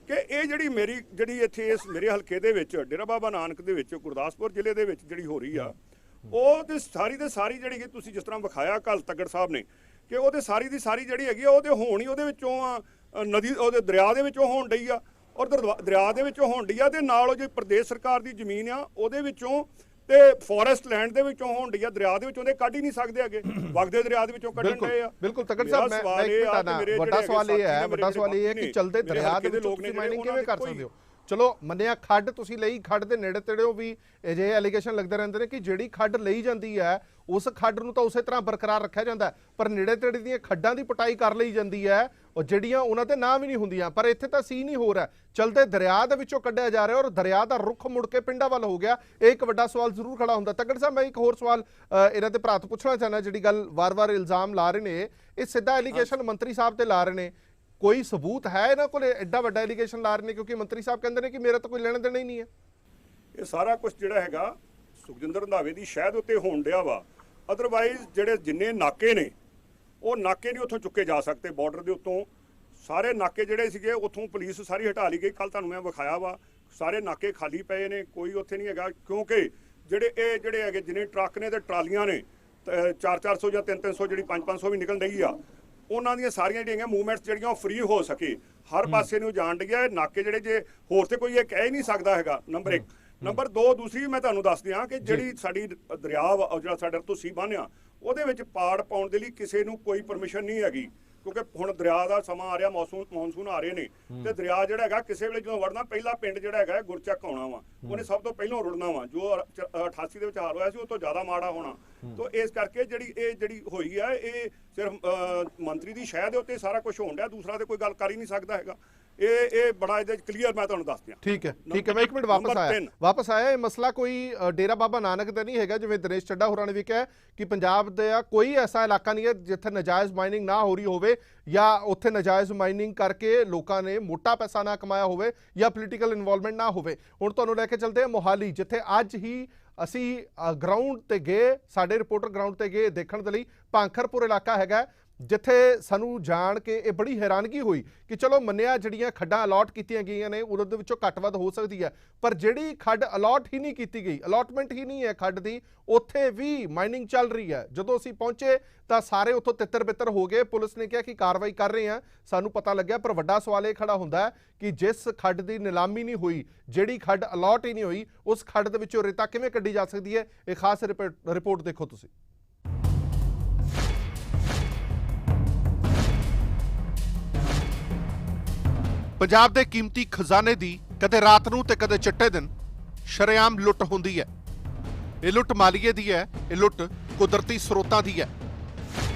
ਕਿ ਇਹ ਜਿਹੜੀ ਇੱਥੇ ਇਸ ਮੇਰੇ ਹਲਕੇ ਦੇ ਵਿੱਚ ਡੇਰਾ ਬਾਬਾ ਨਾਨਕ ਦੇ ਵਿੱਚ ਗੁਰਦਾਸਪੁਰ ਜ਼ਿਲ੍ਹੇ ਦੇ ਵਿੱਚ ਜਿਹੜੀ ਹੋ ਰਹੀ ਆ, ਉਹ ਤੇ ਸਾਰੀ ਜਿਹੜੀ ਕਿ ਤੁਸੀਂ ਜਿਸ ਤਰ੍ਹਾਂ ਵਿਖਾਇਆ ਕੱਲ ਤੱਗੜ ਸਾਹਿਬ ਨੇ ਕਿ ਉਹਦੇ ਸਾਰੀ ਦੀ ਸਾਰੀ ਜਿਹੜੀ ਹੈਗੀ ਆ ਉਹਦੇ ਹੋਣ ਹੀ ਉਹਦੇ ਵਿੱਚੋਂ ਨਦੀ ਉਹਦੇ ਦਰਿਆ ਦੇ ਵਿੱਚੋਂ ਹੋਣ ਡਈ ਆ, ਔਰ ਦਰਿਆ ਦੇ ਵਿੱਚੋਂ ਹੋਣ ਡਈ ਆ ਤੇ ਨਾਲ ਉਹ ਜਿਹੜੀ ਪ੍ਰਦੇਸ਼ ਸਰਕਾਰ ਦੀ ਜ਼ਮੀਨ ਆ ਉਹਦੇ ਵਿੱਚੋਂ ਤੇ ਫੋਰੈਸਟ ਲੈਂਡ ਦੇ ਵਿੱਚੋਂ ਹੋਣ ਡਈ ਆ, ਦਰਿਆ ਦੇ ਵਿੱਚੋਂ ਦੇ ਕੱਢ ਹੀ ਨਹੀਂ ਸਕਦੇ ਅੱਗੇ, ਵਗਦੇ ਦਰਿਆ ਦੇ ਵਿੱਚੋਂ ਕੱਢਣ ਡਏ ਆ। ਬਿਲਕੁਲ ਤੱਗੜ ਸਾਹਿਬ, ਮੈਂ ਵੱਡਾ ਸਵਾਲ ਇਹ ਹੈ ਕਿ ਚਲਦੇ ਦਰਿਆ ਦੇ ਵਿੱਚ ਤੁਸੀਂ ਮਾਈਨਿੰਗ ਕਿਵੇਂ ਕਰ ਸਕਦੇ ਹੋ? ਚਲੋ ਮੰਨਿਆ ਖੱਡ ਤੁਸੀਂ ਲਈ, ਖੱਡ ਦੇ ਨੇੜੇ ਤੇੜਿਓਂ ਵੀ ਅਜਿਹੇ ਐਲੀਗੇਸ਼ਨ ਲੱਗਦੇ ਰਹਿੰਦੇ ਨੇ ਕਿ ਜਿਹੜੀ ਖੱਡ ਲਈ ਜਾਂਦੀ ਹੈ ਉਸ ਖੱਡ ਨੂੰ ਤਾਂ ਉਸੇ ਤਰ੍ਹਾਂ ਬਰਕਰਾਰ ਰੱਖਿਆ ਜਾਂਦਾ, ਪਰ ਨੇੜੇ ਤੇੜੇ ਦੀਆਂ ਖੱਡਾਂ ਦੀ ਪਟਾਈ ਕਰ ਲਈ ਜਾਂਦੀ ਹੈ ਉਹ ਜਿਹੜੀਆਂ ਉਹਨਾਂ ਦੇ ਨਾਂ ਵੀ ਨਹੀਂ ਹੁੰਦੀਆਂ। ਪਰ ਇੱਥੇ ਤਾਂ ਸੀਨ ਹੀ ਹੋ ਰਿਹਾ, ਚਲਦੇ ਦਰਿਆ ਦੇ ਵਿੱਚੋਂ ਕੱਢਿਆ ਜਾ ਰਿਹਾ ਔਰ ਦਰਿਆ ਦਾ ਰੁੱਖ ਮੁੜ ਕੇ ਪਿੰਡਾਂ ਵੱਲ ਹੋ ਗਿਆ। ਇਹ ਇੱਕ ਵੱਡਾ ਸਵਾਲ ਜ਼ਰੂਰ ਖੜਾ ਹੁੰਦਾ। ਤੱਗੜ ਸਾਹਿਬ, ਮੈਂ ਇੱਕ ਹੋਰ ਸਵਾਲ ਇਹਨਾਂ ਦੇ ਭਰਾ ਤੋਂ ਪੁੱਛਣਾ ਚਾਹੁੰਦਾ। ਜਿਹੜੀ ਗੱਲ ਵਾਰ-ਵਾਰ ਇਲਜ਼ਾਮ ਲਾ ਰਹੇ ਨੇ, ਇਹ ਸਿੱਧਾ ਐਲੀਗੇਸ਼ਨ ਮੰਤਰੀ ਸਾਹਿਬ ਤੇ ਲਾ ਰਹੇ ਨੇ, ਕੋਈ ਸਬੂਤ ਹੈ ਇਹਨਾਂ ਕੋਲ? ਐਡਾ ਵੱਡਾ ਐਲੀਗੇਸ਼ਨ ਲਾ ਰਹੇ ਨੇ ਕਿਉਂਕਿ ਮੰਤਰੀ ਸਾਹਿਬ ਕਹਿੰਦੇ ਨੇ ਕਿ ਮੇਰਾ ਤਾਂ ਕੋਈ ਲੈਣਾ ਦੇਣਾ ਹੀ ਨਹੀਂ ਹੈ। ਇਹ ਸਾਰਾ ਕੁਝ ਜਿਹੜਾ ਹੈਗਾ ਸੁਖਜਿੰਦਰ ਰੰਧਾਵੇ ਦੀ ਸ਼ਾਇਦ ਉੱਤੇ ਹੋਣ ਡਿਆ ਵਾ। ਅਦਰਵਾਈਜ਼ ਜਿਹੜੇ ਜਿੰਨੇ ਨਾਕੇ ਨੇ ਉਹ ਨਾਕੇ ਨਹੀਂ ਉੱਥੋਂ ਚੁੱਕੇ ਜਾ ਸਕਦੇ। ਬਾਰਡਰ ਦੇ ਉੱਤੋਂ ਸਾਰੇ ਨਾਕੇ ਜਿਹੜੇ ਸੀਗੇ ਉੱਥੋਂ ਪੁਲਿਸ ਸਾਰੀ ਹਟਾ ਲਈ ਗਈ। ਕੱਲ ਤੁਹਾਨੂੰ ਮੈਂ ਵਿਖਾਇਆ ਵਾ, ਸਾਰੇ ਨਾਕੇ ਖਾਲੀ ਪਏ ਨੇ, ਕੋਈ ਉੱਥੇ ਨਹੀਂ ਹੈਗਾ ਕਿਉਂਕਿ ਜਿਹੜੇ ਹੈਗੇ ਜਿੰਨੇ ਟਰੱਕ ਨੇ ਤੇ ਟਰਾਲੀਆਂ ਨੇ 400 ਜਾਂ 300 ਜਿਹੜੀ 500 ਵੀ ਨਿਕਲ ਰਹੀ ਆ, ਉਹਨਾਂ ਦੀਆਂ ਸਾਰੀਆਂ ਜਿਹੜੀਆਂ ਮੂਵਮੈਂਟਸ ਜਿਹੜੀਆਂ ਉਹ ਫ੍ਰੀ ਹੋ ਸਕੇ, ਹਰ ਪਾਸੇ ਨੂੰ ਜਾਣ ਡਈ ਆ। ਨਾਕੇ ਜਿਹੜੇ ਜੇ ਹੋਰ ਤੇ ਕੋਈ ਇਹ ਕਹਿ ਹੀ ਨਹੀਂ ਸਕਦਾ ਹੈਗਾ। ਨੰਬਰ 1 ਨੰਬਰ 2 ਦੂਸਰੀ ਮੈਂ ਤੁਹਾਨੂੰ ਦੱਸ ਦਿਆਂ ਕਿ ਜਿਹੜੀ ਸਾਡੀ ਦਰਿਆ ਵਾ, ਜਿਹੜਾ ਸਾਡਾ ਤੁਸੀਂ ਬੰਨ੍ਹਿਆ, ਉਹਦੇ ਵਿੱਚ ਪਾੜ ਪਾਉਣ ਦੇ ਲਈ ਕਿਸੇ ਨੂੰ ਕੋਈ ਪਰਮਿਸ਼ਨ ਨਹੀਂ ਹੈਗੀ, ਕਿਉਂਕਿ ਹੁਣ ਦਰਿਆ ਦਾ ਸਮਾਂ ਆ ਰਿਹਾ, ਮੌਨਸੂਨ ਆ ਰਹੇ ਨੇ, ਤੇ ਦਰਿਆ ਜਿਹੜਾ ਹੈਗਾ ਕਿਸੇ ਵੇਲੇ ਜਦੋਂ ਵੜਨਾ ਪਹਿਲਾ ਪਿੰਡ ਜਿਹੜਾ ਹੈਗਾ ਗੁਰਚੱਕ ਆਉਣਾ ਵਾ, ਉਹਨੇ ਸਭ ਤੋਂ ਪਹਿਲਾਂ ਰੁੜਨਾ ਵਾ। ਜੋ 88 ਦੇ ਵਿੱਚ ਹਾਲ ਹੋਇਆ ਸੀ ਉਹ ਤੋਂ ਜ਼ਿਆਦਾ ਮਾੜਾ ਹੋਣਾ। ਤੋਂ ਇਸ ਕਰਕੇ ਜਿਹੜੀ ਹੋਈ ਆ, ਇਹ ਸਿਰਫ ਮੰਤਰੀ ਦੀ ਸ਼ਹਿ ਦੇ ਉੱਤੇ ਸਾਰਾ ਕੁਝ ਹੋਣ ਡਿਆ, ਦੂਸਰਾ ਤੇ ਕੋਈ ਗੱਲ ਕਰ ਹੀ ਨਹੀਂ ਸਕਦਾ ਹੈਗਾ। ਇਹ ਬੜਾ ਇਹਦੇ ਕਲੀਅਰ ਮੈਂ ਤੁਹਾਨੂੰ ਦੱਸ ਦਿਆਂ। ਠੀਕ ਹੈ ਮੈਂ ਇੱਕ ਮਿੰਟ ਵਾਪਸ ਆਇਆ ਇਹ ਮਸਲਾ ਕੋਈ ਡੇਰਾ ਬਾਬਾ ਨਾਨਕ ਦਾ ਨਹੀਂ ਹੈਗਾ, ਜਿਵੇਂ ਦਿਨੇਸ਼ ਚੱਡਾ ਹੋਰਾਂ ਨੇ ਵੀ ਕਿਹਾ ਕਿ ਪੰਜਾਬ ਦਾ ਕੋਈ ਐਸਾ ਇਲਾਕਾ ਨਹੀਂ ਹੈ ਜਿੱਥੇ ਨਜਾਇਜ਼ ਮਾਈਨਿੰਗ ਨਾ ਹੋ ਰਹੀ ਹੋਵੇ, ਜਾਂ ਉੱਥੇ ਨਜਾਇਜ਼ ਮਾਈਨਿੰਗ ਕਰਕੇ ਲੋਕਾਂ ਨੇ ਮੋਟਾ ਪੈਸਾ ਨਾ ਕਮਾਇਆ ਹੋਵੇ, ਜਾਂ ਪੋਲੀਟੀਕਲ ਇਨਵੋਲਵਮੈਂਟ ਨਾ ਹੋਵੇ। ਹੁਣ ਤੁਹਾਨੂੰ ਲੈ ਕੇ ਚੱਲਦੇ ਹਾਂ ਮੋਹਾਲੀ, ਜਿੱਥੇ ਅੱਜ ਹੀ ਅਸੀਂ ਗਰਾਊਂਡ ਤੇ ਗਏ, ਸਾਡੇ ਰਿਪੋਰਟਰ ਗਰਾਊਂਡ ਤੇ ਗਏ ਦੇਖਣ ਦੇ ਲਈ। ਭਾਂਖਰਪੁਰ ਇਲਾਕਾ ਹੈਗਾ ਜਿੱਥੇ ਸਾਨੂੰ ਜਾਣ ਕੇ ਇਹ ਬੜੀ ਹੈਰਾਨਗੀ ਹੋਈ ਕਿ ਚਲੋ ਮੰਨਿਆ ਜਿਹੜੀਆਂ ਖੱਡਾਂ ਅਲਾਟ ਕੀਤੀਆਂ ਗਈਆਂ ਨੇ ਉਹਨਾਂ ਦੇ ਵਿੱਚੋਂ ਘੱਟ ਵੱਧ ਹੋ ਸਕਦੀ ਹੈ, ਪਰ ਜਿਹੜੀ ਖੱਡ ਅਲਾਟ ਹੀ ਨਹੀਂ ਕੀਤੀ ਗਈ, ਅਲਾਟਮੈਂਟ ਹੀ ਨਹੀਂ ਹੈ ਖੱਡ ਦੀ, ਉੱਥੇ ਵੀ ਮਾਈਨਿੰਗ ਚੱਲ ਰਹੀ ਹੈ। ਜਦੋਂ ਅਸੀਂ ਪਹੁੰਚੇ ਤਾਂ ਸਾਰੇ ਉੱਥੋਂ ਤਿੱਤਰ ਬਿੱਤਰ ਹੋ ਗਏ। ਪੁਲਿਸ ਨੇ ਕਿਹਾ ਕਿ ਕਾਰਵਾਈ ਕਰ ਰਹੇ ਹਾਂ, ਸਾਨੂੰ ਪਤਾ ਲੱਗਿਆ, ਪਰ ਵੱਡਾ ਸਵਾਲ ਇਹ ਖੜਾ ਹੁੰਦਾ ਹੈ ਕਿ ਜਿਸ ਖੱਡ ਦੀ ਨਿਲਾਮੀ ਨਹੀਂ ਹੋਈ, ਜਿਹੜੀ ਖੱਡ ਅਲਾਟ ਹੀ ਨਹੀਂ ਹੋਈ, ਉਸ ਖੱਡ ਦੇ ਵਿੱਚੋਂ ਰੇਤਾ ਕਿਵੇਂ ਕੱਢੀ ਜਾ ਸਕਦੀ ਹੈ? ਇਹ ਖਾਸ ਰਿਪੋਰਟ ਦੇਖੋ ਤੁਸੀਂ। ਪੰਜਾਬ ਦੇ ਕੀਮਤੀ ਖਜ਼ਾਨੇ ਦੀ ਕਦੇ ਰਾਤ ਨੂੰ ਤੇ ਕਦੇ ਚਿੱਟੇ ਦਿਨ ਸ਼ਰੇਆਮ ਲੁੱਟ ਹੁੰਦੀ ਹੈ। ਇਹ ਲੁੱਟ ਮਾਲੀਏ ਦੀ ਹੈ, ਇਹ ਲੁੱਟ ਕੁਦਰਤੀ ਸਰੋਤਾਂ ਦੀ ਹੈ।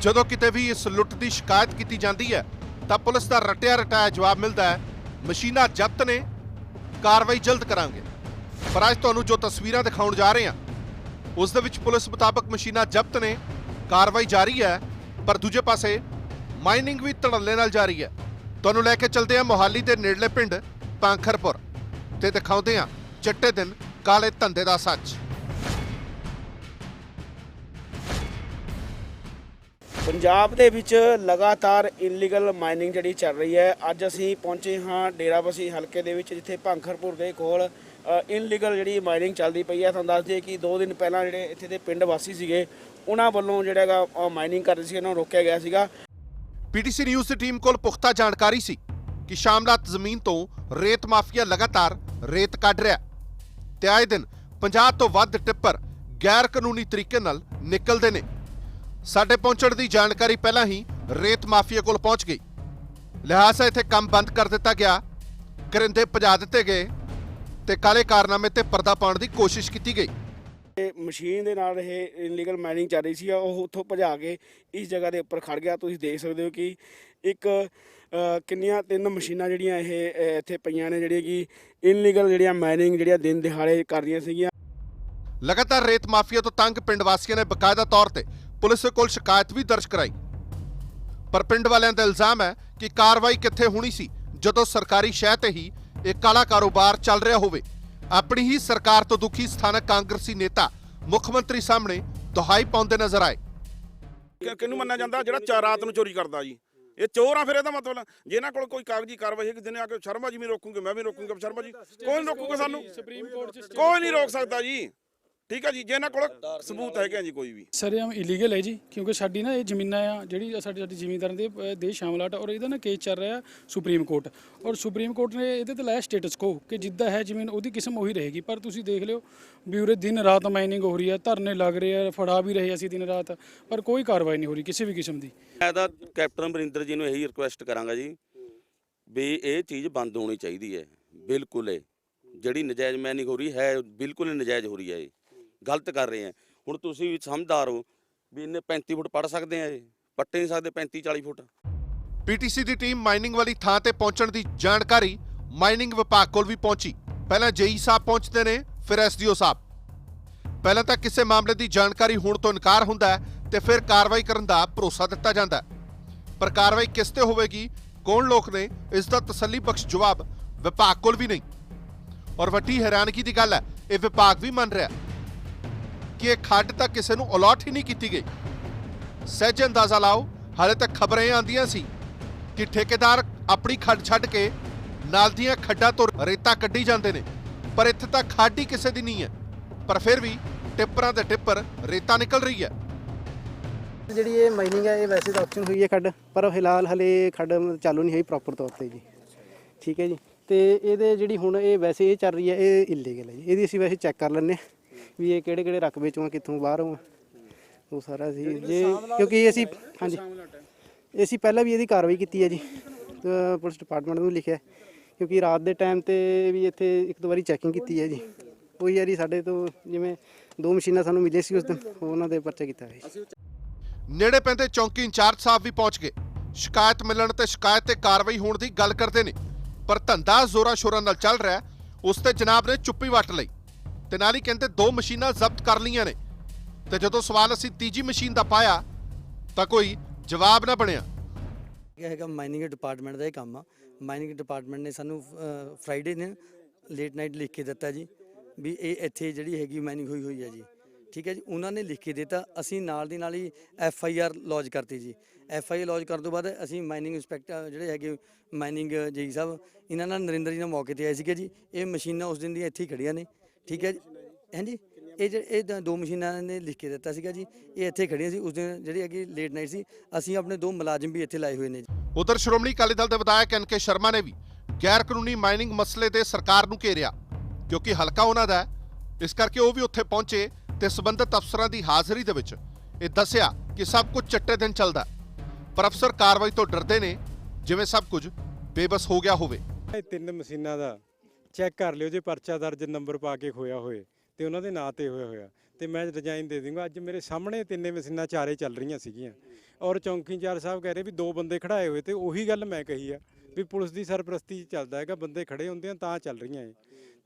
ਜਦੋਂ ਕਿਤੇ ਵੀ ਇਸ ਲੁੱਟ ਦੀ ਸ਼ਿਕਾਇਤ ਕੀਤੀ ਜਾਂਦੀ ਹੈ ਤਾਂ ਪੁਲਿਸ ਦਾ ਰਟਿਆ ਰਟਾਇਆ ਜਵਾਬ ਮਿਲਦਾ ਹੈ, ਮਸ਼ੀਨਾਂ ਜ਼ਬਤ ਨੇ, ਕਾਰਵਾਈ ਜਲਦ ਕਰਾਂਗੇ। ਪਰ ਅੱਜ ਤੁਹਾਨੂੰ ਜੋ ਤਸਵੀਰਾਂ ਦਿਖਾਉਣ ਜਾ ਰਹੇ ਹਾਂ ਉਸ ਦੇ ਵਿੱਚ ਪੁਲਿਸ ਮੁਤਾਬਕ ਮਸ਼ੀਨਾਂ ਜ਼ਬਤ ਨੇ, ਕਾਰਵਾਈ ਜਾਰੀ ਹੈ, ਪਰ ਦੂਜੇ ਪਾਸੇ ਮਾਈਨਿੰਗ ਵੀ ਧੜੱਲੇ ਨਾਲ ਜਾਰੀ ਹੈ। ਤੁਹਾਨੂੰ ਲੈ ਕੇ ਚੱਲਦੇ ਹਾਂ ਮੋਹਾਲੀ ਦੇ ਨੇੜਲੇ ਪਿੰਡ ਭਾਂਖਰਪੁਰ ਤੇ ਦਿਖਾਉਂਦੇ ਹਾਂ ਚਿੱਟੇ ਦਿਨ ਕਾਲੇ ਧੰਦੇ ਦਾ ਸੱਚ। ਪੰਜਾਬ ਦੇ ਵਿੱਚ ਲਗਾਤਾਰ ਇਲੀਗਲ ਮਾਈਨਿੰਗ ਜਿਹੜੀ ਚੱਲ ਰਹੀ ਹੈ। ਅੱਜ ਅਸੀਂ ਪਹੁੰਚੇ ਹਾਂ ਡੇਰਾਬੱਸੀ ਹਲਕੇ ਦੇ ਵਿੱਚ, ਜਿੱਥੇ ਭਾਂਖਰਪੁਰ ਦੇ ਕੋਲ ਇਲੀਗਲ ਜਿਹੜੀ ਮਾਈਨਿੰਗ ਚੱਲਦੀ ਪਈ ਹੈ। ਤੁਹਾਨੂੰ ਦੱਸ ਦਈਏ ਕਿ 2 ਦਿਨ ਪਹਿਲਾਂ ਜਿਹੜੇ ਇੱਥੇ ਦੇ ਪਿੰਡ ਵਾਸੀ ਸੀਗੇ, ਉਹਨਾਂ ਵੱਲੋਂ ਜਿਹੜਾ ਹੈਗਾ ਮਾਈਨਿੰਗ ਕਰਦੇ ਸੀ, ਉਹਨਾਂ ਨੂੰ ਰੋਕਿਆ ਗਿਆ ਸੀਗਾ। ਪੀਟੀਸੀ ਨਿਊਜ਼ ਦੀ ਟੀਮ ਕੋਲ ਪੁਖਤਾ ਜਾਣਕਾਰੀ ਸੀ ਕਿ ਸ਼ਾਮਲਾਤ ਜ਼ਮੀਨ ਤੋਂ ਰੇਤ ਮਾਫੀਆ ਲਗਾਤਾਰ ਰੇਤ ਕੱਢ ਰਿਹਾ ਤੇ ਆਏ ਦਿਨ 50 ਤੋਂ ਵੱਧ ਟਿੱਪਰ ਗੈਰ ਕਾਨੂੰਨੀ ਤਰੀਕੇ ਨਾਲ ਨਿਕਲਦੇ ਨੇ। ਸਾਡੇ ਪਹੁੰਚਣ ਦੀ ਜਾਣਕਾਰੀ ਪਹਿਲਾਂ ਹੀ ਰੇਤ ਮਾਫੀਆ ਕੋਲ ਪਹੁੰਚ ਗਈ, ਲਿਹਾਜ਼ਾ ਇੱਥੇ ਕੰਮ ਬੰਦ ਕਰ ਦਿੱਤਾ ਗਿਆ, ਕਰਿੰਦੇ ਭਜਾ ਦਿੱਤੇ ਗਏ ਤੇ ਕਾਲੇ ਕਾਰਨਾਮੇ ਤੇ ਪਰਦਾ ਪਾਉਣ ਦੀ ਕੋਸ਼ਿਸ਼ ਕੀਤੀ ਗਈ। ਮਸ਼ੀਨ ਦੇ ਨਾਲ ਇਹ ਇਲੀਗਲ ਮਾਈਨਿੰਗ ਚੱਲ ਰਹੀ ਸੀ, ਉਹ ਉੱਥੋਂ ਭਜਾ ਕੇ ਇਸ ਜਗ੍ਹਾ ਦੇ ਉੱਪਰ ਖੜ ਗਿਆ। ਤੁਸੀਂ ਦੇਖ ਸਕਦੇ ਹੋ ਕਿ ਇੱਕ ਕਿੰਨੀਆਂ 3 ਮਸ਼ੀਨਾਂ ਜਿਹੜੀਆਂ ਇਹ ਇੱਥੇ ਪਈਆਂ ਨੇ, ਜਿਹੜੀਆਂ ਕਿ ਇਲੀਗਲ ਜਿਹੜੀਆਂ ਮਾਈਨਿੰਗ ਜਿਹੜੀਆਂ ਦਿਨ ਦਿਹਾੜੇ ਕਰ ਰਹੀਆਂ ਸੀਗੀਆਂ। ਲਗਾਤਾਰ ਰੇਤ ਮਾਫੀਆ ਤੋਂ ਤੰਗ ਪਿੰਡ ਵਾਸੀਆਂ ਨੇ ਬਕਾਇਦਾ ਤੌਰ ਤੇ ਪੁਲਿਸ ਕੋਲ ਸ਼ਿਕਾਇਤ ਵੀ ਦਰਜ ਕਰਾਈ, ਪਰ ਪਿੰਡ ਵਾਲਿਆਂ ਦਾ ਇਲਜ਼ਾਮ ਹੈ ਕਿ ਕਾਰਵਾਈ ਕਿੱਥੇ ਹੋਣੀ ਸੀ ਜਦੋਂ ਸਰਕਾਰੀ ਸ਼ਹਿ ਤੇ ਹੀ ਇਹ ਕਾਲਾ ਕਾਰੋਬਾਰ ਚੱਲ ਰਿਹਾ ਹੋਵੇ। ਆਪਣੀ ਹੀ ਸਰਕਾਰ ਤੋਂ ਦੁਖੀ ਸਥਾਨਕ ਕਾਂਗਰਸੀ ਨੇਤਾ ਮੁੱਖ ਮੰਤਰੀ ਸਾਹਮਣੇ ਦੁਹਾਈ ਪਾਉਂਦੇ ਨਜ਼ਰ ਆਏ। ਕਿਹਨੂੰ ਮੰਨਿਆ ਜਾਂਦਾ ਜਿਹੜਾ ਰਾਤ ਨੂੰ ਚੋਰੀ ਕਰਦਾ ਜੀ? ਇਹ ਚੋਰ ਆ ਫਿਰ, ਇਹਦਾ ਮਤਲਬ ਜੇ ਇਹਨਾਂ ਕੋਲ ਕੋਈ ਕਾਗਜ਼ੀ ਕਾਰਵਾਈ ਹੈ ਕਿ ਦਿਨੇ ਆ ਕੇ ਸ਼ਰਮਾ ਜੀ ਵੀ ਰੋਕੂਗੇ, ਮੈਂ ਵੀ ਰੋਕੂਗਾ। ਸ਼ਰਮਾ ਜੀ ਕੋਈ ਨਹੀਂ ਰੋਕੂਗਾ ਸਾਨੂੰ, ਸੁਪਰੀਮ ਕੋਰਟ 'ਚ ਕੋਈ ਨਹੀਂ ਰੋਕ ਸਕਦਾ ਜੀ। ਠੀਕ ਹੈ ਜੀ, ਜੇ ਇਹਨਾਂ ਕੋਲ ਸਬੂਤ ਹੈਗੇ ਜੀ ਕੋਈ ਵੀ। ਸਰੇਆਮ ਇਲੀਗਲ ਹੈ ਜੀ, ਕਿਉਂਕਿ ਸਾਡੀ ਨਾ ਇਹ ਜ਼ਮੀਨਾਂ ਆ ਜਿਹੜੀ ਸਾਡੀ ਜ਼ਿਮੀਂਦਾਰਾਂ ਦੇ ਦੇਸ਼ ਸ਼ਾਮਲਾਟ, ਔਰ ਇਹਦਾ ਨਾ ਕੇਸ ਚੱਲ ਰਿਹਾ ਸੁਪਰੀਮ ਕੋਰਟ, ਔਰ ਸੁਪਰੀਮ ਕੋਰਟ ਨੇ ਇਹਦੇ ਤੇ ਲਾਇਆ ਸਟੇਟਸ ਕੋ ਕਿ ਜਿੱਦਾਂ ਹੈ ਜ਼ਮੀਨ ਉਹਦੀ ਕਿਸਮ ਉਹੀ ਰਹੇਗੀ। ਪਰ ਤੁਸੀਂ ਦੇਖ ਲਿਓ ਵੀ ਉਰੇ ਦਿਨ ਰਾਤ ਮਾਈਨਿੰਗ ਹੋ ਰਹੀ ਹੈ, ਧਰਨੇ ਲੱਗ ਰਹੇ ਆ, ਫੜਾ ਵੀ ਰਹੇ ਅਸੀਂ ਦਿਨ ਰਾਤ, ਪਰ ਕੋਈ ਕਾਰਵਾਈ ਨਹੀਂ ਹੋ ਰਹੀ ਕਿਸੇ ਵੀ ਕਿਸਮ ਦੀ। ਮੈਂ ਤਾਂ ਕੈਪਟਨ ਅਮਰਿੰਦਰ ਜੀ ਨੂੰ ਇਹੀ ਰਿਕੁਐਸਟ ਕਰਾਂਗਾ ਜੀ ਵੀ ਇਹ ਚੀਜ਼ ਬੰਦ ਹੋਣੀ ਚਾਹੀਦੀ ਹੈ। ਬਿਲਕੁਲ ਇਹ ਜਿਹੜੀ ਨਜਾਇਜ਼ ਮਾਈਨਿੰਗ ਹੋ ਰਹੀ ਹੈ ਬਿਲਕੁਲ ਨਜਾਇਜ਼ ਹੋ ਰਹੀ ਹੈ, ਇਹ ਗਲਤ ਕਰ ਰਹੇ ਆ। ਹੁਣ ਤੁਸੀਂ ਵੀ ਸਮਝਦਾਰ ਹੋ ਵੀ ਇਹਨੇ 35 ਫੁੱਟ ਪੜ ਸਕਦੇ ਆ, ਇਹ ਪੱਟੇ ਨਹੀਂ ਸਕਦੇ 35-40 ਫੁੱਟ। ਪੀਟੀਸੀ ਦੀ ਟੀਮ ਮਾਈਨਿੰਗ ਵਾਲੀ ਥਾਂ ਤੇ ਪਹੁੰਚਣ ਦੀ ਜਾਣਕਾਰੀ ਮਾਈਨਿੰਗ ਵਿਭਾਗ ਕੋਲ ਵੀ ਪਹੁੰਚੀ। ਪਹਿਲਾਂ ਜੇਈ ਸਾਹਿਬ ਪਹੁੰਚਦੇ ਨੇ, ਫਿਰ ਐਸਡੀਓ ਸਾਹਿਬ। ਪਹਿਲਾਂ ਤਾਂ ਕਿਸੇ ਮਾਮਲੇ ਦੀ ਜਾਣਕਾਰੀ ਹੋਣ ਤੋਂ ਇਨਕਾਰ ਹੁੰਦਾ ਹੈ ਤੇ ਫਿਰ ਕਾਰਵਾਈ ਕਰਨ ਦਾ ਭਰੋਸਾ ਦਿੱਤਾ ਜਾਂਦਾ ਹੈ, ਪਰ ਕਾਰਵਾਈ ਕਿਸ ਤੇ ਹੋਵੇਗੀ, ਕੌਣ ਲੋਕ ਨੇ, ਇਸ ਦਾ ਤਸੱਲੀ ਬਖਸ਼ ਜਵਾਬ ਵਿਭਾਗ ਕੋਲ ਵੀ ਨਹੀਂ। ਔਰ ਵੱਡੀ ਹੈਰਾਨਗੀ ਦੀ ਗੱਲ ਹੈ, ਇਹ ਵਿਭਾਗ ਵੀ ਮੰਨ ਰਿਹਾ ਕਿ ਇਹ ਖੱਡ ਤਾਂ ਕਿਸੇ ਨੂੰ ਅਲਾਟ ਹੀ ਨਹੀਂ ਕੀਤੀ ਗਈ। ਸਹਿਜ ਅੰਦਾਜ਼ਾ ਲਾਓ, ਹਾਲੇ ਤੱਕ ਖਬਰਾਂ ਆਉਂਦੀਆਂ ਸੀ ਕਿ ਠੇਕੇਦਾਰ ਆਪਣੀ ਖੱਡ ਛੱਡ ਕੇ ਨਾਲ ਦੀਆਂ ਖੱਡਾਂ ਤੋਂ ਰੇਤਾ ਕੱਢੀ ਜਾਂਦੇ ਨੇ, ਪਰ ਇੱਥੇ ਤਾਂ ਖੱਡ ਹੀ ਕਿਸੇ ਦੀ ਨਹੀਂ ਹੈ, ਪਰ ਫਿਰ ਵੀ ਟਿੱਪਰਾਂ ਦੇ ਟਿੱਪਰ ਰੇਤਾ ਨਿਕਲ ਰਹੀ ਹੈ। ਜਿਹੜੀ ਇਹ ਮਾਈਨਿੰਗ ਹੈ ਇਹ ਵੈਸੇ ਤਾਂ ਆਪਸ਼ਨ ਹੋਈ ਹੈ ਖੱਡ, ਪਰ ਫਿਲਹਾਲ ਹਲੇ ਖੱਡ ਚਾਲੂ ਨਹੀਂ ਹੋਈ ਪ੍ਰੋਪਰ ਤੌਰ ਤੇ ਜੀ। ਠੀਕ ਹੈ ਜੀ, ਤੇ ਇਹਦੇ ਜਿਹੜੀ ਹੁਣ ਇਹ ਵੈਸੇ ਇਹ ਚੱਲ ਰਹੀ ਹੈ ਇਹ ਇਲੀਗਲ ਹੈ ਜੀ। ਇਹਦੀ ਅਸੀਂ ਵੈਸੇ ਚੈੱਕ ਕਰ ਲੈਂਦੇ ਹਾਂ ਵੀ ਇਹ ਕਿਹੜੇ ਰਕਬੇ ਚੋਂ ਆ, ਕਿੱਥੋਂ ਬਾਹਰੋਂ ਆ, ਉਹ ਸਾਰਾ ਅਸੀਂ ਜੇ ਕਿਉਂਕਿ ਅਸੀਂ ਹਾਂਜੀ ਅਸੀਂ ਪਹਿਲਾਂ ਵੀ ਇਹਦੀ ਕਾਰਵਾਈ ਕੀਤੀ ਹੈ ਜੀ, ਪੁਲਿਸ ਡਿਪਾਰਟਮੈਂਟ ਨੂੰ ਲਿਖਿਆ, ਕਿਉਂਕਿ ਰਾਤ ਦੇ ਟਾਈਮ ਤੇ ਵੀ ਇੱਥੇ ਇੱਕ ਦੋ ਵਾਰੀ ਚੈਕਿੰਗ ਕੀਤੀ ਹੈ ਜੀ। ਉਹੀ ਵਾਰੀ ਸਾਡੇ ਤੋਂ ਜਿਵੇਂ 2 ਮਸ਼ੀਨਾਂ ਸਾਨੂੰ ਮਿਲੇ ਸੀ ਉਸ ਦਿਨ, ਉਹਨਾਂ ਦੇ ਪਰਚਾ ਕੀਤਾ ਹੈ। ਨੇੜੇ ਪੈਂਦੇ ਚੌਂਕੀ ਇੰਚਾਰਜ ਸਾਹਿਬ ਵੀ ਪਹੁੰਚ ਗਏ। ਸ਼ਿਕਾਇਤ ਮਿਲਣ ਤੇ ਸ਼ਿਕਾਇਤ ਤੇ ਕਾਰਵਾਈ ਹੋਣ ਦੀ ਗੱਲ ਕਰਦੇ ਨੇ, ਪਰ ਧੰਦਾ ਜ਼ੋਰਾਂ ਸ਼ੋਰਾਂ ਨਾਲ ਚੱਲ ਰਿਹਾ ਉਸ ਤੇ ਜਨਾਬ ਨੇ ਚੁੱਪੀ ਵੱਟ ਲਈ ਤੇ ਨਾਲ ਹੀ ਕਹਿੰਦੇ 2 ਮਸ਼ੀਨਾਂ ਜ਼ਬਤ ਕਰ ਲਈਆਂ ਨੇ। ਤੇ ਜਦੋਂ ਸਵਾਲ ਅਸੀਂ ਤੀਜੀ ਮਸ਼ੀਨ ਦਾ ਪਾਇਆ ਤਾਂ ਕੋਈ ਜਵਾਬ ਨਾ ਬਣਿਆ। ਇਹ ਹੈਗਾ ਮਾਈਨਿੰਗ ਡਿਪਾਰਟਮੈਂਟ ਦਾ ਇਹ ਕੰਮ ਆ। ਮਾਈਨਿੰਗ ਡਿਪਾਰਟਮੈਂਟ ਨੇ ਸਾਨੂੰ ਫਰਾਈਡੇ ਨੇ ਲੇਟ ਨਾਈਟ ਲਿਖ ਕੇ ਦਿੱਤਾ ਜੀ ਵੀ ਇਹ ਇੱਥੇ ਜਿਹੜੀ ਹੈਗੀ ਮਾਈਨਿੰਗ ਹੋਈ ਹੈ ਜੀ, ਠੀਕ ਹੈ ਜੀ। ਉਹਨਾਂ ਨੇ ਲਿਖ ਕੇ ਦਿੱਤਾ, ਅਸੀਂ ਨਾਲ ਦੀ ਨਾਲ ਹੀ FIR ਲੌਜ ਕਰਤੀ ਜੀ। FIR ਲੌਜ ਕਰਨ ਤੋਂ ਬਾਅਦ ਅਸੀਂ ਮਾਈਨਿੰਗ ਇੰਸਪੈਕਟਰ ਜਿਹੜੇ ਹੈਗੇ ਮਾਈਨਿੰਗ ਜੀ ਸਾਹਿਬ ਇਹਨਾਂ ਨਾਲ ਨਰਿੰਦਰ ਜੀ ਨਾਲ ਮੌਕੇ ਤੇ ਆਏ ਸੀਗੇ ਜੀ। ਇਹ ਮਸ਼ੀਨਾਂ ਉਸ ਦਿਨ ਦੀਆਂ ਇੱਥੇ ਹੀ ਖੜੀਆਂ ਨੇ, ਠੀਕ ਹੈ ਜੀ। ਹਾਂਜੀ ਇਹ 2 ਮਸ਼ੀਨਾਂ ਨੇ ਲਿਖ ਕੇ ਦਿੱਤਾ ਸੀਗਾ ਜੀ, ਇਹ ਇੱਥੇ ਖੜੀਆਂ ਸੀ ਉਸ ਦਿਨ ਜਿਹੜੀ ਹੈਗੀ ਲੇਟ ਨਾਈਟ ਸੀ। ਅਸੀਂ ਆਪਣੇ 2 ਮੁਲਾਜ਼ਮ ਵੀ ਇੱਥੇ ਲਾਏ ਹੋਏ ਨੇ ਜੀ। ਉਧਰ ਸ਼੍ਰੋਮਣੀ ਅਕਾਲੀ ਦਲ ਦੇ ਵਿਧਾਇਕ NK ਸ਼ਰਮਾ ਨੇ ਵੀ ਗੈਰ ਕਾਨੂੰਨੀ ਮਾਈਨਿੰਗ ਮਸਲੇ ਤੇ ਸਰਕਾਰ ਨੂੰ ਘੇਰਿਆ, ਕਿਉਂਕਿ ਹਲਕਾ ਉਹਨਾਂ ਦਾ ਹੈ, ਇਸ ਕਰਕੇ ਉਹ ਵੀ ਉੱਥੇ ਪਹੁੰਚੇ ਤੇ ਸੰਬੰਧਿਤ ਅਫਸਰਾਂ ਦੀ ਹਾਜ਼ਰੀ ਦੇ ਵਿੱਚ ਇਹ ਦੱਸਿਆ ਕਿ ਸਭ ਕੁਝ ਚੱਟੇ ਦਿਨ ਚੱਲਦਾ, ਪਰ ਅਫਸਰ ਕਾਰਵਾਈ ਤੋਂ ਡਰਦੇ ਨੇ ਜਿਵੇਂ ਸਭ ਕੁਝ ਬੇਬਸ ਹੋ ਗਿਆ ਹੋਵੇ। 3 ਮਸ਼ੀਨਾਂ ਦਾ ਚੈੱਕ ਕਰ ਲਿਓ, ਜੇ ਪਰਚਾ ਦਰਜ ਨੰਬਰ ਪਾ ਕੇ ਖੋਇਆ ਹੋਏ ਤੇ ਉਹਨਾਂ ਦੇ ਨਾਂ ਤੇ ਹੋਇਆ ਤੇ ਮੈਂ ਰਿਜ਼ਾਈਨ ਦੇ ਦੂੰਗਾ। ਅੱਜ ਮੇਰੇ ਸਾਹਮਣੇ 3 ਮਸ਼ੀਨਾਂ ਚਾਰੇ ਚੱਲ ਰਹੀਆਂ ਸੀਗੀਆਂ ਔਰ ਚੌਂਕੀ ਇੰਚਾਰਜ ਸਾਹਿਬ ਕਹਿ ਰਹੇ ਵੀ 2 ਬੰਦੇ ਖੜਾਏ ਹੋਏ, ਤੇ ਉਹੀ ਗੱਲ ਮੈਂ ਕਹੀ ਆ ਵੀ ਪੁਲਿਸ ਦੀ ਸਰਪ੍ਰਸਤੀ ਚੱਲਦਾ ਹੈਗਾ, ਬੰਦੇ ਖੜੇ ਹੁੰਦੇ ਆ ਤਾਂ ਚੱਲ ਰਹੀਆਂ ਇਹ।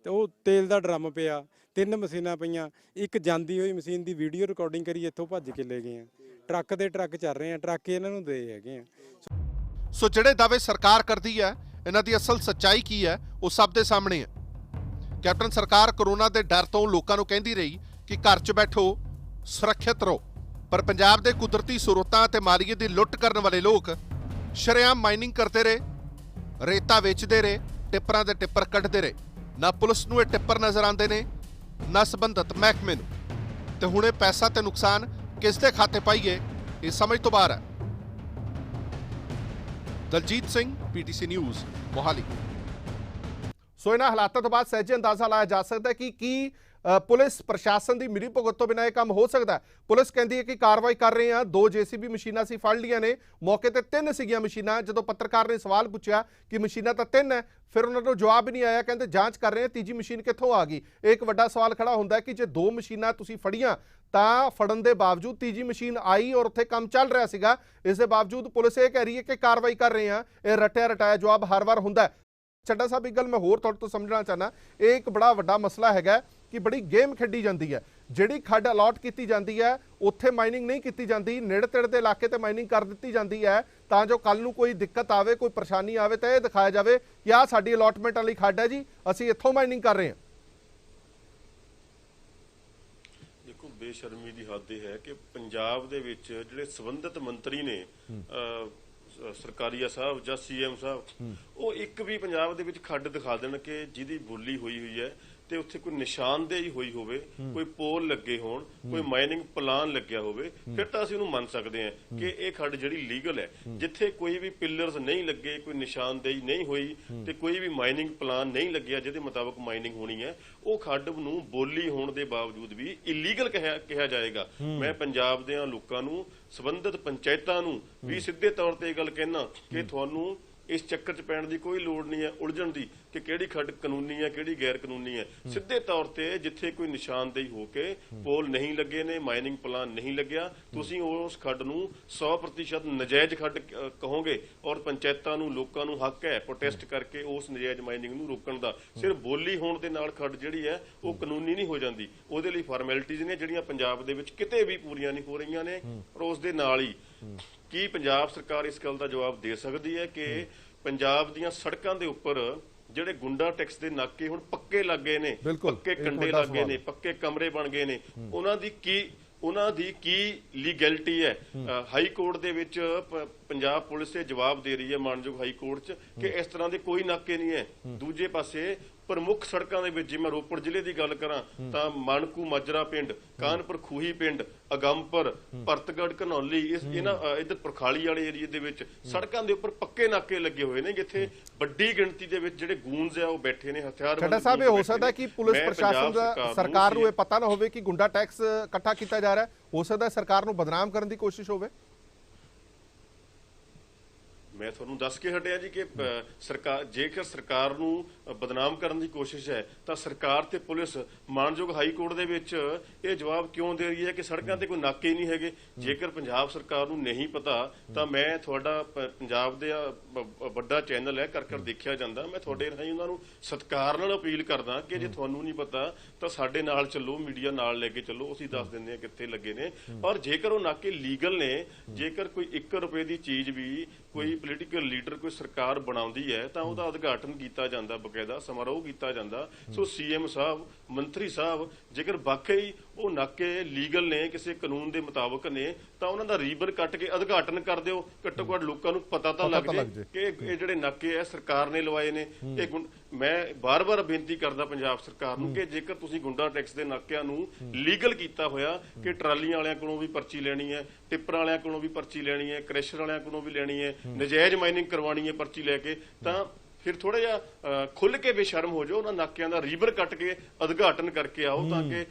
ਤੇ ਉਹ ਤੇਲ ਦਾ ਡਰਮ ਪਿਆ, 3 ਮਸ਼ੀਨਾਂ ਪਈਆਂ, ਇੱਕ ਜਾਂਦੀ ਹੋਈ ਮਸ਼ੀਨ ਦੀ ਵੀਡੀਓ ਰਿਕਾਰਡਿੰਗ ਕਰੀ ਇੱਥੋਂ ਭੱਜ ਕੇ ਲੈ ਗਏ ਆ। ਟਰੱਕ ਦੇ ਟਰੱਕ ਚੱਲ ਰਹੇ ਆ, ਟਰੱਕ ਇਹਨਾਂ ਨੂੰ ਦੇ ਹੈਗੇ ਆ। ਸੋ ਜਿਹੜੇ ਦਾਅਵੇ ਸਰਕਾਰ ਕਰਦੀ ਹੈ, ਇਹਨਾਂ ਦੀ ਅਸਲ ਸੱਚਾਈ ਕੀ ਹੈ ਉਹ ਸਭ ਦੇ ਸਾਹਮਣੇ ਹੈ। ਕੈਪਟਨ ਸਰਕਾਰ ਕਰੋਨਾ ਦੇ ਡਰ ਤੋਂ ਲੋਕਾਂ ਨੂੰ ਕਹਿੰਦੀ ਰਹੀ ਕਿ ਘਰ 'ਚ ਬੈਠੋ, ਸੁਰੱਖਿਅਤ ਰਹੋ, ਪਰ ਪੰਜਾਬ ਦੇ ਕੁਦਰਤੀ ਸਰੋਤਾਂ ਤੇ ਮਾਲੀਏ ਦੀ ਲੁੱਟ ਕਰਨ ਵਾਲੇ ਲੋਕ ਸ਼ਰੇਆਮ ਮਾਈਨਿੰਗ ਕਰਦੇ ਰਹੇ, ਰੇਤਾ ਵੇਚਦੇ ਰਹੇ, ਟਿੱਪਰਾਂ ਦੇ ਟਿੱਪਰ ਕੱਢਦੇ ਰਹੇ। ਨਾ ਪੁਲਿਸ ਨੂੰ ਇਹ ਟਿੱਪਰ ਨਜ਼ਰ ਆਉਂਦੇ ਨੇ, ਨਾ ਸੰਬੰਧਿਤ ਮਹਿਕਮੇ ਨੂੰ। ਤੇ ਹੁਣ ਇਹ ਪੈਸਾ ਤੇ ਨੁਕਸਾਨ ਕਿਸ ਦੇ ਖਾਤੇ ਪਾਈਏ, ਇਹ ਸਮਝ ਤੋਂ ਬਾਹਰ ਹੈ। Daljeet Singh, PTC news, Mohali. So ਇਹਨਾਂ ਹਾਲਾਤਾਂ ਤੋਂ ਬਾਅਦ ਸਹਿਜੇ ਅੰਦਾਜ਼ਾ ਲਾਇਆ ਜਾ ਸਕਦਾ ਹੈ ਕਿ ਕੀ ਪੁਲਿਸ ਪ੍ਰਸ਼ਾਸਨ ਦੀ ਮਿਲੀ ਭੁਗਤ ਤੋਂ ਬਿਨਾਂ ਇਹ ਕੰਮ ਹੋ ਸਕਦਾ ਹੈ। ਪੁਲਿਸ ਕਹਿੰਦੀ ਹੈ ਕਿ ਕਾਰਵਾਈ ਕਰ ਰਹੇ ਹਾਂ, 2 JCB ਮਸ਼ੀਨਾਂ ਸੀ ਫੜ ਲੀਆਂ ਨੇ, ਮੌਕੇ ਤੇ 3 ਸੀਗੀਆਂ ਮਸ਼ੀਨਾਂ। ਜਦੋਂ ਪੱਤਰਕਾਰ ਨੇ ਸਵਾਲ ਪੁੱਛਿਆ ਕਿ ਮਸ਼ੀਨਾਂ ਤਾਂ 3 ਹੈ, ਫਿਰ ਉਹਨਾਂ ਨੂੰ ਜਵਾਬ ਹੀ ਨਹੀਂ ਆਇਆ, ਕਹਿੰਦੇ ਜਾਂਚ ਕਰ ਰਹੇ ਹਾਂ, ਤੀਜੀ ਮਸ਼ੀਨ ਕਿੱਥੋਂ ਆ ਗਈ। ਇਹ ਇੱਕ ਵੱਡਾ ਸਵਾਲ ਖੜਾ ਹੁੰਦਾ ਹੈ ਕਿ ਜੇ 2 ਮਸ਼ੀਨਾਂ ਤੁਸੀਂ ਫੜੀਆਂ ਤਾਂ ਫੜਨ ਦੇ ਬਾਵਜੂਦ ਤੀਜੀ ਮਸ਼ੀਨ ਆਈ ਔਰ ਉੱਥੇ ਕੰਮ ਚੱਲ ਰਿਹਾ ਸੀਗਾ, ਇਸ ਦੇ ਬਾਵਜੂਦ ਪੁਲਿਸ ਇਹ ਕਹਿ ਰਹੀ ਹੈ ਕਿ ਕਾਰਵਾਈ ਕਰ ਰਹੇ ਹਾਂ। ਇਹ ਰਟਿਆ ਜਵਾਬ ਹਰ ਵਾਰ ਹੁੰਦਾ ਹੈ। ਚੱਡਾ ਸਾਹਿਬ, ਇੱਕ ਗੱਲ ਮੈਂ ਹੋਰ ਤੁਹਾਡੇ ਤੋਂ ਸਮਝਣਾ ਚਾਹੁੰਦਾ, ਇਹ ਇੱਕ ਬੜਾ ਵੱਡਾ ਮਸਲਾ ਹੈਗਾ ਕਿ ਬੜੀ ਗੇਮ ਖੇਡੀ ਜਾਂਦੀ ਹੈ। ਜਿਹੜੀ ਖੱਡ ਅਲਾਟ ਕੀਤੀ ਜਾਂਦੀ ਹੈ ਉੱਥੇ ਮਾਈਨਿੰਗ ਨਹੀਂ ਕੀਤੀ ਜਾਂਦੀ, ਨੇੜੇ ਤੇੜੇ ਦੇ ਇਲਾਕੇ ਤੇ ਮਾਈਨਿੰਗ ਕਰ ਦਿੱਤੀ ਜਾਂਦੀ ਹੈ, ਤਾਂ ਜੋ ਕੱਲ ਨੂੰ ਕੋਈ ਦਿੱਕਤ ਆਵੇ, ਕੋਈ ਪਰੇਸ਼ਾਨੀ ਆਵੇ ਤਾਂ ਇਹ ਦਿਖਾਇਆ ਜਾਵੇ ਕਿ ਆਹ ਸਾਡੀ ਅਲਾਟਮੈਂਟ ਵਾਲੀ ਖੱਡ ਹੈ ਜੀ, ਅਸੀਂ ਇੱਥੋਂ ਮਾਈਨਿੰਗ ਕਰ ਰਹੇ ਹਾਂ। ਦੇਖੋ, ਬੇਸ਼ਰਮੀ ਦੀ ਹੱਦ ਇਹ ਹੈ ਕਿ ਪੰਜਾਬ ਦੇ ਵਿੱਚ ਜਿਹੜੇ ਸੰਬੰਧਿਤ ਮੰਤਰੀ ਨੇ, ਸਰਕਾਰੀਆ ਸਾਹਿਬ ਜਾਂ CM ਸਾਹਿਬ, ਉਹ ਇੱਕ ਵੀ ਪੰਜਾਬ ਦੇ ਵਿੱਚ ਖੱਡ ਦਿਖਾ ਦੇਣ ਕਿ ਜਿਹਦੀ ਬੋਲੀ ਹੋਈ ਹੈ ਤੇ ਉੱਥੇ ਕੋਈ ਨਿਸ਼ਾਨਦੇਹੀ ਹੋਈ ਹੋਵੇ, ਕੋਈ ਪੋਲ ਲੱਗੇ ਹੋਣ, ਕੋਈ ਮਾਈਨਿੰਗ ਪਲਾਨ ਲੱਗਿਆ ਹੋਵੇ, ਫਿਰ ਤਾਂ ਅਸੀਂ ਉਹਨੂੰ ਮੰਨ ਸਕਦੇ ਹਾਂ ਕਿ ਇਹ ਖੱਡ ਜਿਹੜੀ ਲੀਗਲ ਹੈ। ਜਿੱਥੇ ਕੋਈ ਵੀ ਪਿਲਰਸ ਨਹੀਂ ਲੱਗੇ, ਕੋਈ ਨਿਸ਼ਾਨਦੇਹੀ ਨਹੀਂ ਹੋਈ ਤੇ ਕੋਈ ਵੀ ਮਾਈਨਿੰਗ ਪਲਾਨ ਨਹੀਂ ਲੱਗਿਆ ਜਿਹਦੇ ਮੁਤਾਬਕ ਮਾਈਨਿੰਗ ਹੋਣੀ ਹੈ, ਉਹ ਖੱਡ ਨੂੰ ਬੋਲੀ ਹੋਣ ਦੇ ਬਾਵਜੂਦ ਵੀ ਇਲੀਗਲ ਕਿਹਾ ਜਾਏਗਾ। ਮੈਂ ਪੰਜਾਬ ਦੇ ਲੋਕਾਂ ਨੂੰ, ਸੰਬੰਧਿਤ ਪੰਚਾਇਤਾਂ ਨੂੰ ਵੀ ਸਿੱਧੇ ਤੌਰ ਤੇ ਇਹ ਗੱਲ ਕਹਿਣਾ ਕਿ ਤੁਹਾਨੂੰ ਇਸ ਚੱਕਰ 'ਚ ਪੈਣ ਦੀ ਕੋਈ ਲੋੜ ਨਹੀਂ ਹੈ, ਉਲਝਣ ਦੀ ਕਿ ਕਿਹੜੀ ਖੱਡ ਕਾਨੂੰਨੀ ਹੈ, ਕਿਹੜੀ ਗੈਰ ਕਾਨੂੰਨੀ ਹੈ। ਸਿੱਧੇ ਤੌਰ ਤੇ ਜਿੱਥੇ ਕੋਈ ਨਿਸ਼ਾਨਦੇਹੀ ਹੋ ਕੇ ਪੋਲ ਨਹੀਂ ਲੱਗੇ ਨੇ, ਮਾਈਨਿੰਗ ਪਲਾਨ ਨਹੀਂ ਲੱਗਿਆ, ਤੁਸੀਂ ਉਸ ਖੱਡ ਨੂੰ 100% ਨਜਾਇਜ਼ ਖੱਡ ਕਹੋਗੇ ਔਰ ਪੰਚਾਇਤਾਂ ਨੂੰ, ਲੋਕਾਂ ਨੂੰ ਹੱਕ ਹੈ ਪ੍ਰੋਟੈਸਟ ਕਰਕੇ ਉਸ ਨਜਾਇਜ਼ ਮਾਈਨਿੰਗ ਨੂੰ ਰੋਕਣ ਦਾ। ਸਿਰਫ ਬੋਲੀ ਹੋਣ ਦੇ ਨਾਲ ਖੱਡ ਜਿਹੜੀ ਹੈ ਉਹ ਕਾਨੂੰਨੀ ਨਹੀਂ ਹੋ ਜਾਂਦੀ। ਉਹਦੇ ਲਈ ਫਾਰਮੈਲਿਟੀਜ਼ ਨੇ ਜਿਹੜੀਆਂ ਪੰਜਾਬ ਦੇ ਵਿੱਚ ਕਿਤੇ ਵੀ ਪੂਰੀਆਂ ਨਹੀਂ ਹੋ ਰਹੀਆਂ ਨੇ। ਪਰ ਉਸ ਦੇ ਨਾਲ ਹੀ ਕੀ ਪੰਜਾਬ ਸਰਕਾਰ ਇਸ ਗੱਲ ਦਾ ਜਵਾਬ ਦੇ ਸਕਦੀ ਹੈ ਕਿ ਪੰਜਾਬ ਦੀਆਂ ਸੜਕਾਂ ਦੇ ਉੱਪਰ ਜਿਹੜੇ ਗੁੰਡਾ ਟੈਕਸ ਦੇ ਨਾਕੇ ਹੁਣ ਪੱਕੇ ਲੱਗ ਗਏ ਨੇ, ਪੱਕੇ ਕੰਡੇ ਲੱਗ ਗਏ ਨੇ, ਪੱਕੇ ਕਮਰੇ ਬਣ ਗਏ ਨੇ, ਉਹਨਾਂ ਦੀ ਕੀ ਲੀਗੈਲਿਟੀ ਹੈ? ਹਾਈ ਕੋਰਟ ਦੇ ਵਿੱਚ ਪੰਜਾਬ ਪੁਲਿਸ ਇਹ ਜਵਾਬ ਦੇ ਰਹੀ ਹੈ, ਮਾਨਯੋਗ ਹਾਈ ਕੋਰਟ 'ਚ, ਕਿ ਇਸ ਤਰ੍ਹਾਂ ਦੇ ਕੋਈ ਨਾਕੇ ਨਹੀਂ ਹੈ। ਦੂਜੇ ਪਾਸੇ ਪ੍ਰਮੁੱਖ ਸੜਕਾਂ ਦੇ ਵਿੱਚ ਜੇ ਮੈਂ ਰੋਪੜ ਜ਼ਿਲ੍ਹੇ ਦੀ ਗੱਲ ਕਰਾਂ ਤਾਂ ਮਨਕੂ ਮਾਜਰਾ ਪਿੰਡ, ਕਾਨਪੁਰ ਖੂਹੀ ਪਿੰਡ, ਅਗੰਮਪੁਰ, ਭਰਤਗੜ੍ਹ, ਘਨੌਲੀ, ਇੱਧਰ ਪਰਖਾਲੀ ਵਾਲੇ ਏਰੀਏ ਦੇ ਵਿੱਚ ਸੜਕਾਂ ਦੇ ਉੱਪਰ ਪੱਕੇ ਨਾਕੇ ਲੱਗੇ ਹੋਏ ਨੇ ਜਿੱਥੇ ਵੱਡੀ ਗਿਣਤੀ ਦੇ ਵਿੱਚ ਜਿਹੜੇ ਗੂੰਜ ਆ ਉਹ ਬੈਠੇ ਨੇ ਹਥਿਆਰ। ਛੱਡਾ ਸਾਹਿਬ, ਇਹ ਹੋ ਸਕਦਾ ਕਿ ਪੁਲਿਸ ਪ੍ਰਸ਼ਾਸਨ ਦਾ ਸਰਕਾਰ ਨੂੰ ਇਹ ਪਤਾ ਨਾ ਹੋਵੇ ਕਿ ਗੁੰਡਾ ਟੈਕਸ ਇਕੱਠਾ ਕੀਤਾ ਜਾ ਰਿਹਾ, ਹੋ ਸਕਦਾ ਸਰਕਾਰ ਨੂੰ ਬਦਨਾਮ ਕਰਨ ਦੀ ਕੋਸ਼ਿਸ਼ ਹੋਵੇ। ਮੈਂ ਤੁਹਾਨੂੰ ਦੱਸ ਕੇ ਹਟਿਆ ਜੀ ਕਿ ਸਰਕਾਰ ਜੇਕਰ ਸਰਕਾਰ ਨੂੰ ਬਦਨਾਮ ਕਰਨ ਦੀ ਕੋਸ਼ਿਸ਼ ਹੈ ਤਾਂ ਸਰਕਾਰ ਤੇ ਪੁਲਿਸ ਮਾਨਯੋਗ ਹਾਈ ਕੋਰਟ ਦੇ ਵਿੱਚ ਇਹ ਜਵਾਬ ਕਿਉਂ ਦੇ ਰਹੀ ਹੈ ਕਿ ਸੜਕਾਂ ਤੇ ਕੋਈ ਨਾਕੇ ਨਹੀਂ ਹੈਗੇ। ਜੇਕਰ ਪੰਜਾਬ ਸਰਕਾਰ ਨੂੰ ਨਹੀਂ ਪਤਾ ਤਾਂ ਮੈਂ ਤੁਹਾਡਾ ਪੰਜਾਬ ਦੇ ਵੱਡਾ ਚੈਨਲ ਹੈ ਕਰ ਦੇਖਿਆ ਜਾਂਦਾ, ਮੈਂ ਤੁਹਾਡੇ ਰਾਹੀਂ ਉਹਨਾਂ ਨੂੰ ਸਤਿਕਾਰ ਨਾਲ ਅਪੀਲ ਕਰਦਾ ਕਿ ਜੇ ਤੁਹਾਨੂੰ ਨਹੀਂ ਪਤਾ ਤਾਂ ਸਾਡੇ ਨਾਲ ਚੱਲੋ, ਮੀਡੀਆ ਨਾਲ ਲੈ ਕੇ ਚੱਲੋ, ਅਸੀਂ ਦੱਸ ਦਿੰਦੇ ਹਾਂ ਕਿੱਥੇ ਲੱਗੇ ਨੇ। ਔਰ ਜੇਕਰ ਉਹ ਨਾਕੇ ਲੀਗਲ ਨੇ, ਜੇਕਰ ਕੋਈ 1 ਰੁਪਏ ਦੀ ਚੀਜ਼ ਵੀ ਕੋਈ ਪੋਲੀਟੀਕਲ ਲੀਡਰ ਕੋਈ ਸਰਕਾਰ ਬਣਾਉਂਦੀ ਹੈ ਤਾਂ ਉਹਦਾ ਉਦਘਾਟਨ ਕੀਤਾ ਜਾਂਦਾ, ਬਕਾਇਦਾ ਸਮਾਰੋਹ ਕੀਤਾ ਜਾਂਦਾ। ਸੋ ਸੀਐਮ ਸਾਹਿਬ, ਮੰਤਰੀ ਸਾਹਿਬ, ਜੇਕਰ ਵਾਕਈ ਉਹ ਨਾਕੇ ਲੀਗਲ ਨੇ, ਕਿਸੇ ਕਾਨੂੰਨ ਦੇ ਮੁਤਾਬਕ ਨੇ, ਤਾਂ ਉਹਨਾਂ ਦਾ ਰੀਬਨ ਕੱਟ ਕੇ ਉਦਘਾਟਨ ਕਰ ਦਿਓ। ਘੱਟੋ ਘੱਟ ਲੋਕਾਂ ਨੂੰ ਪਤਾ ਤਾਂ ਲੱਗ ਜੇ ਕਿ ਇਹ ਜਿਹੜੇ ਨਾਕੇ ਹੈ ਸਰਕਾਰ ਨੇ ਲਵਾਏ ਨੇ। ਇਹ ਮੈਂ ਬਾਰ-ਬਾਰ ਬੇਨਤੀ ਕਰਦਾ ਪੰਜਾਬ ਸਰਕਾਰ ਨੂੰ ਕਿ ਜੇਕਰ ਤੁਸੀਂ ਗੁੰਡਾ ਟੈਕਸ ਦੇ ਨਾਕਿਆਂ ਨੂੰ ਲੀਗਲ ਕੀਤਾ ਹੋਇਆ ਕਿ ਟਰਾਲੀਆਂ ਵਾਲਿਆਂ ਕੋਲੋਂ ਵੀ ਪਰਚੀ ਲੈਣੀ ਹੈ, ਟਿੱਪਰ ਵਾਲਿਆਂ ਕੋਲੋਂ ਵੀ ਪਰਚੀ ਲੈਣੀ ਹੈ, ਕ੍ਰੈਸ਼ਰ ਵਾਲਿਆਂ ਕੋਲੋਂ ਵੀ ਲੈਣੀ ਹੈ, ਨਜਾਇਜ਼ ਮਾਈਨਿੰਗ ਕਰਵਾਉਣੀ ਹੈ ਪਰਚੀ ਲੈ ਕੇ, ਤਾਂ ਫਿਰ ਥੋੜਾ ਜਿਹਾ ਖੁੱਲ ਕੇ ਬੇਸ਼ਰਮ ਹੋ ਜਾਓ, ਉਹਨਾਂ ਨਾਕਿਆਂ ਦਾ ਰੀਬਨ ਕੱਟ ਕੇ ਉਦਘਾਟਨ ਕਰਕੇ ਆਓ ਤਾਂ ਕਿ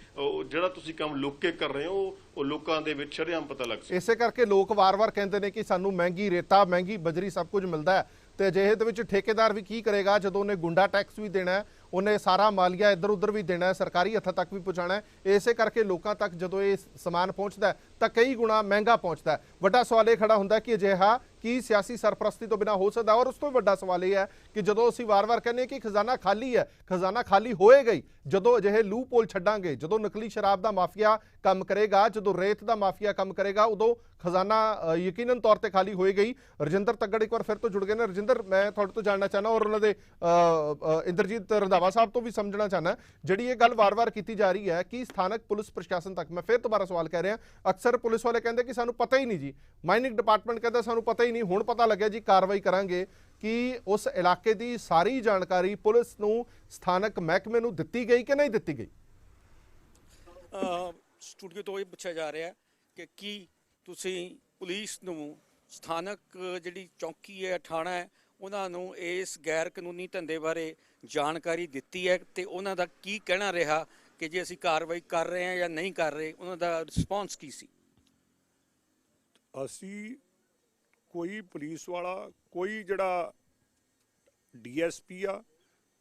ਜਿਹੜਾ ਤੁਸੀਂ ਕੰਮ ਲੁੱਕ ਕੇ ਕਰ ਰਹੇ ਹੋ ਉਹ ਲੋਕਾਂ ਦੇ ਵਿੱਚ ਸ਼ਰੇਆਮ ਪਤਾ ਲੱਗ ਸਕੇ। ਇਸੇ ਕਰਕੇ ਲੋਕ ਵਾਰ-ਵਾਰ ਕਹਿੰਦੇ ਨੇ ਕਿ ਸਾਨੂੰ ਮਹਿੰਗੀ ਰੇਤਾ, ਮਹਿੰਗੀ ਬਜਰੀ ਸਭ ਕੁਝ ਮਿਲਦਾ ਹੈ, ਤੇ ਅਜਿਹੇ ਦੇ ਵਿੱਚ ਠੇਕੇਦਾਰ ਵੀ ਕੀ ਕਰੇਗਾ ਜਦੋਂ ਉਹਨੇ ਗੁੰਡਾ ਟੈਕਸ ਵੀ ਦੇਣਾ ਹੈ, ਉਹਨੇ ਸਾਰਾ ਮਾਲੀਆ ਇੱਧਰ ਉੱਧਰ ਵੀ ਦੇਣਾ ਹੈ, ਸਰਕਾਰੀ ਹੱਥਾਂ ਤੱਕ ਵੀ ਪਹੁੰਚਾਉਣਾ ਹੈ। ਇਸੇ ਕਰਕੇ ਲੋਕਾਂ ਤੱਕ ਜਦੋਂ ਇਹ ਸਮਾਨ ਪਹੁੰਚਦਾ ਤਾਂ ਕਈ ਗੁਣਾ ਮਹਿੰਗਾ ਪਹੁੰਚਦਾ ਹੈ। ਵੱਡਾ ਸਵਾਲ ਇਹ ਖੜਾ ਹੁੰਦਾ ਕਿ ਅਜਿਹਾ ਕੀ ਸਿਆਸੀ ਸਰਪ੍ਰਸਤੀ ਤੋਂ ਬਿਨਾਂ ਹੋ ਸਕਦਾ। ਔਰ ਉਸ ਤੋਂ ਵੱਡਾ ਸਵਾਲ ਇਹ ਹੈ ਕਿ ਜਦੋਂ ਅਸੀਂ ਵਾਰ-ਵਾਰ ਕਹਿੰਦੇ ਕਿ ਖਜ਼ਾਨਾ ਖਾਲੀ ਹੈ, ਖਜ਼ਾਨਾ ਖਾਲੀ ਹੋਏਗਾ ਹੀ ਜਦੋਂ ਅਜਿਹੇ ਲੂਪ ਹੋਲ ਛੱਡਾਂਗੇ, ਜਦੋਂ ਨਕਲੀ ਸ਼ਰਾਬ ਦਾ ਮਾਫੀਆ ਕੰਮ ਕਰੇਗਾ, ਜਦੋਂ ਰੇਤ ਦਾ ਮਾਫੀਆ ਕੰਮ ਕਰੇਗਾ, ਉਦੋਂ ਖਜ਼ਾਨਾ ਯਕੀਨਨ ਤੌਰ ਤੇ ਖਾਲੀ ਹੋਏਗਾ ਹੀ। ਰਜਿੰਦਰ ਤੱਗੜ ਇੱਕ ਵਾਰ ਫਿਰ ਤੋਂ ਜੁੜ ਗਏ ਨੇ। ਰਜਿੰਦਰ, ਮੈਂ ਤੁਹਾਡੇ ਤੋਂ ਜਾਣਨਾ ਚਾਹਨਾ ਔਰ ਉਹਨਾਂ ਦੇ ਇੰਦਰਜੀਤ ਰੰਧਾਵਾ ਸਾਹਿਬ ਤੋਂ ਵੀ ਸਮਝਣਾ ਚਾਹਨਾ, ਜਿਹੜੀ ਇਹ ਗੱਲ ਵਾਰ-ਵਾਰ ਕੀਤੀ ਜਾ ਰਹੀ ਹੈ ਕਿ ਸਥਾਨਕ ਪੁਲਿਸ ਪ੍ਰਸ਼ਾਸਨ ਤੱਕ, ਮੈਂ ਫਿਰ ਦੁਬਾਰਾ ਸਵਾਲ ਕਹਿ ਰਿਹਾ, ਅਕਸਰ ਪੁਲਿਸ ਵਾਲੇ ਕਹਿੰਦੇ ਕਿ ਸਾਨੂੰ ਪਤਾ ਹੀ ਨਹੀਂ ਜੀ, ਮਾਈਨਿੰਗ ਡਿਪਾਰਟਮੈਂਟ ਕਹਿੰਦਾ ਸਾਨੂੰ ਪਤਾ ਹੀ ਨਹੀਂ, ਹੁਣ ਪਤਾ ਲੱਗਿਆ ਜੀ, ਕਾਰਵਾਈ ਕਰਾਂਗੇ। ਕਿ ਉਸ ਇਲਾਕੇ ਦੀ ਸਾਰੀ ਜਾਣਕਾਰੀ ਪੁਲਿਸ ਨੂੰ, ਸਥਾਨਕ ਮਹਿਕਮੇ ਨੂੰ ਦਿੱਤੀ ਗਈ ਕਿ ਨਹੀਂ ਦਿੱਤੀ ਗਈ? ਸਟੂਡੀਓ ਤੋਂ ਇਹ ਪੁੱਛਿਆ ਜਾ ਰਿਹਾ ਕਿ ਕੀ ਤੁਸੀਂ ਪੁਲਿਸ ਨੂੰ, ਸਥਾਨਕ ਜਿਹੜੀ ਚੌਕੀ ਹੈ, ਥਾਣਾ ਹੈ, ਉਹਨਾਂ ਨੂੰ ਇਸ ਗੈਰ ਕਾਨੂੰਨੀ ਧੰਦੇ ਬਾਰੇ ਜਾਣਕਾਰੀ ਦਿੱਤੀ ਹੈ ਤੇ ਉਹਨਾਂ ਦਾ ਕੀ ਕਹਿਣਾ ਰਿਹਾ ਕਿ ਜੇ ਅਸੀਂ ਕਾਰਵਾਈ ਕਰ ਰਹੇ ਹਾਂ ਜਾਂ ਨਹੀਂ ਕਰ ਰਹੇ, ਉਹਨਾਂ ਦਾ ਰਿਸਪੌਂਸ ਕੀ ਸੀ? ਅਸੀਂ ਕੋਈ ਪੁਲਿਸ ਵਾਲਾ, ਕੋਈ ਜਿਹੜਾ ਡੀਐਸਪੀ ਆ,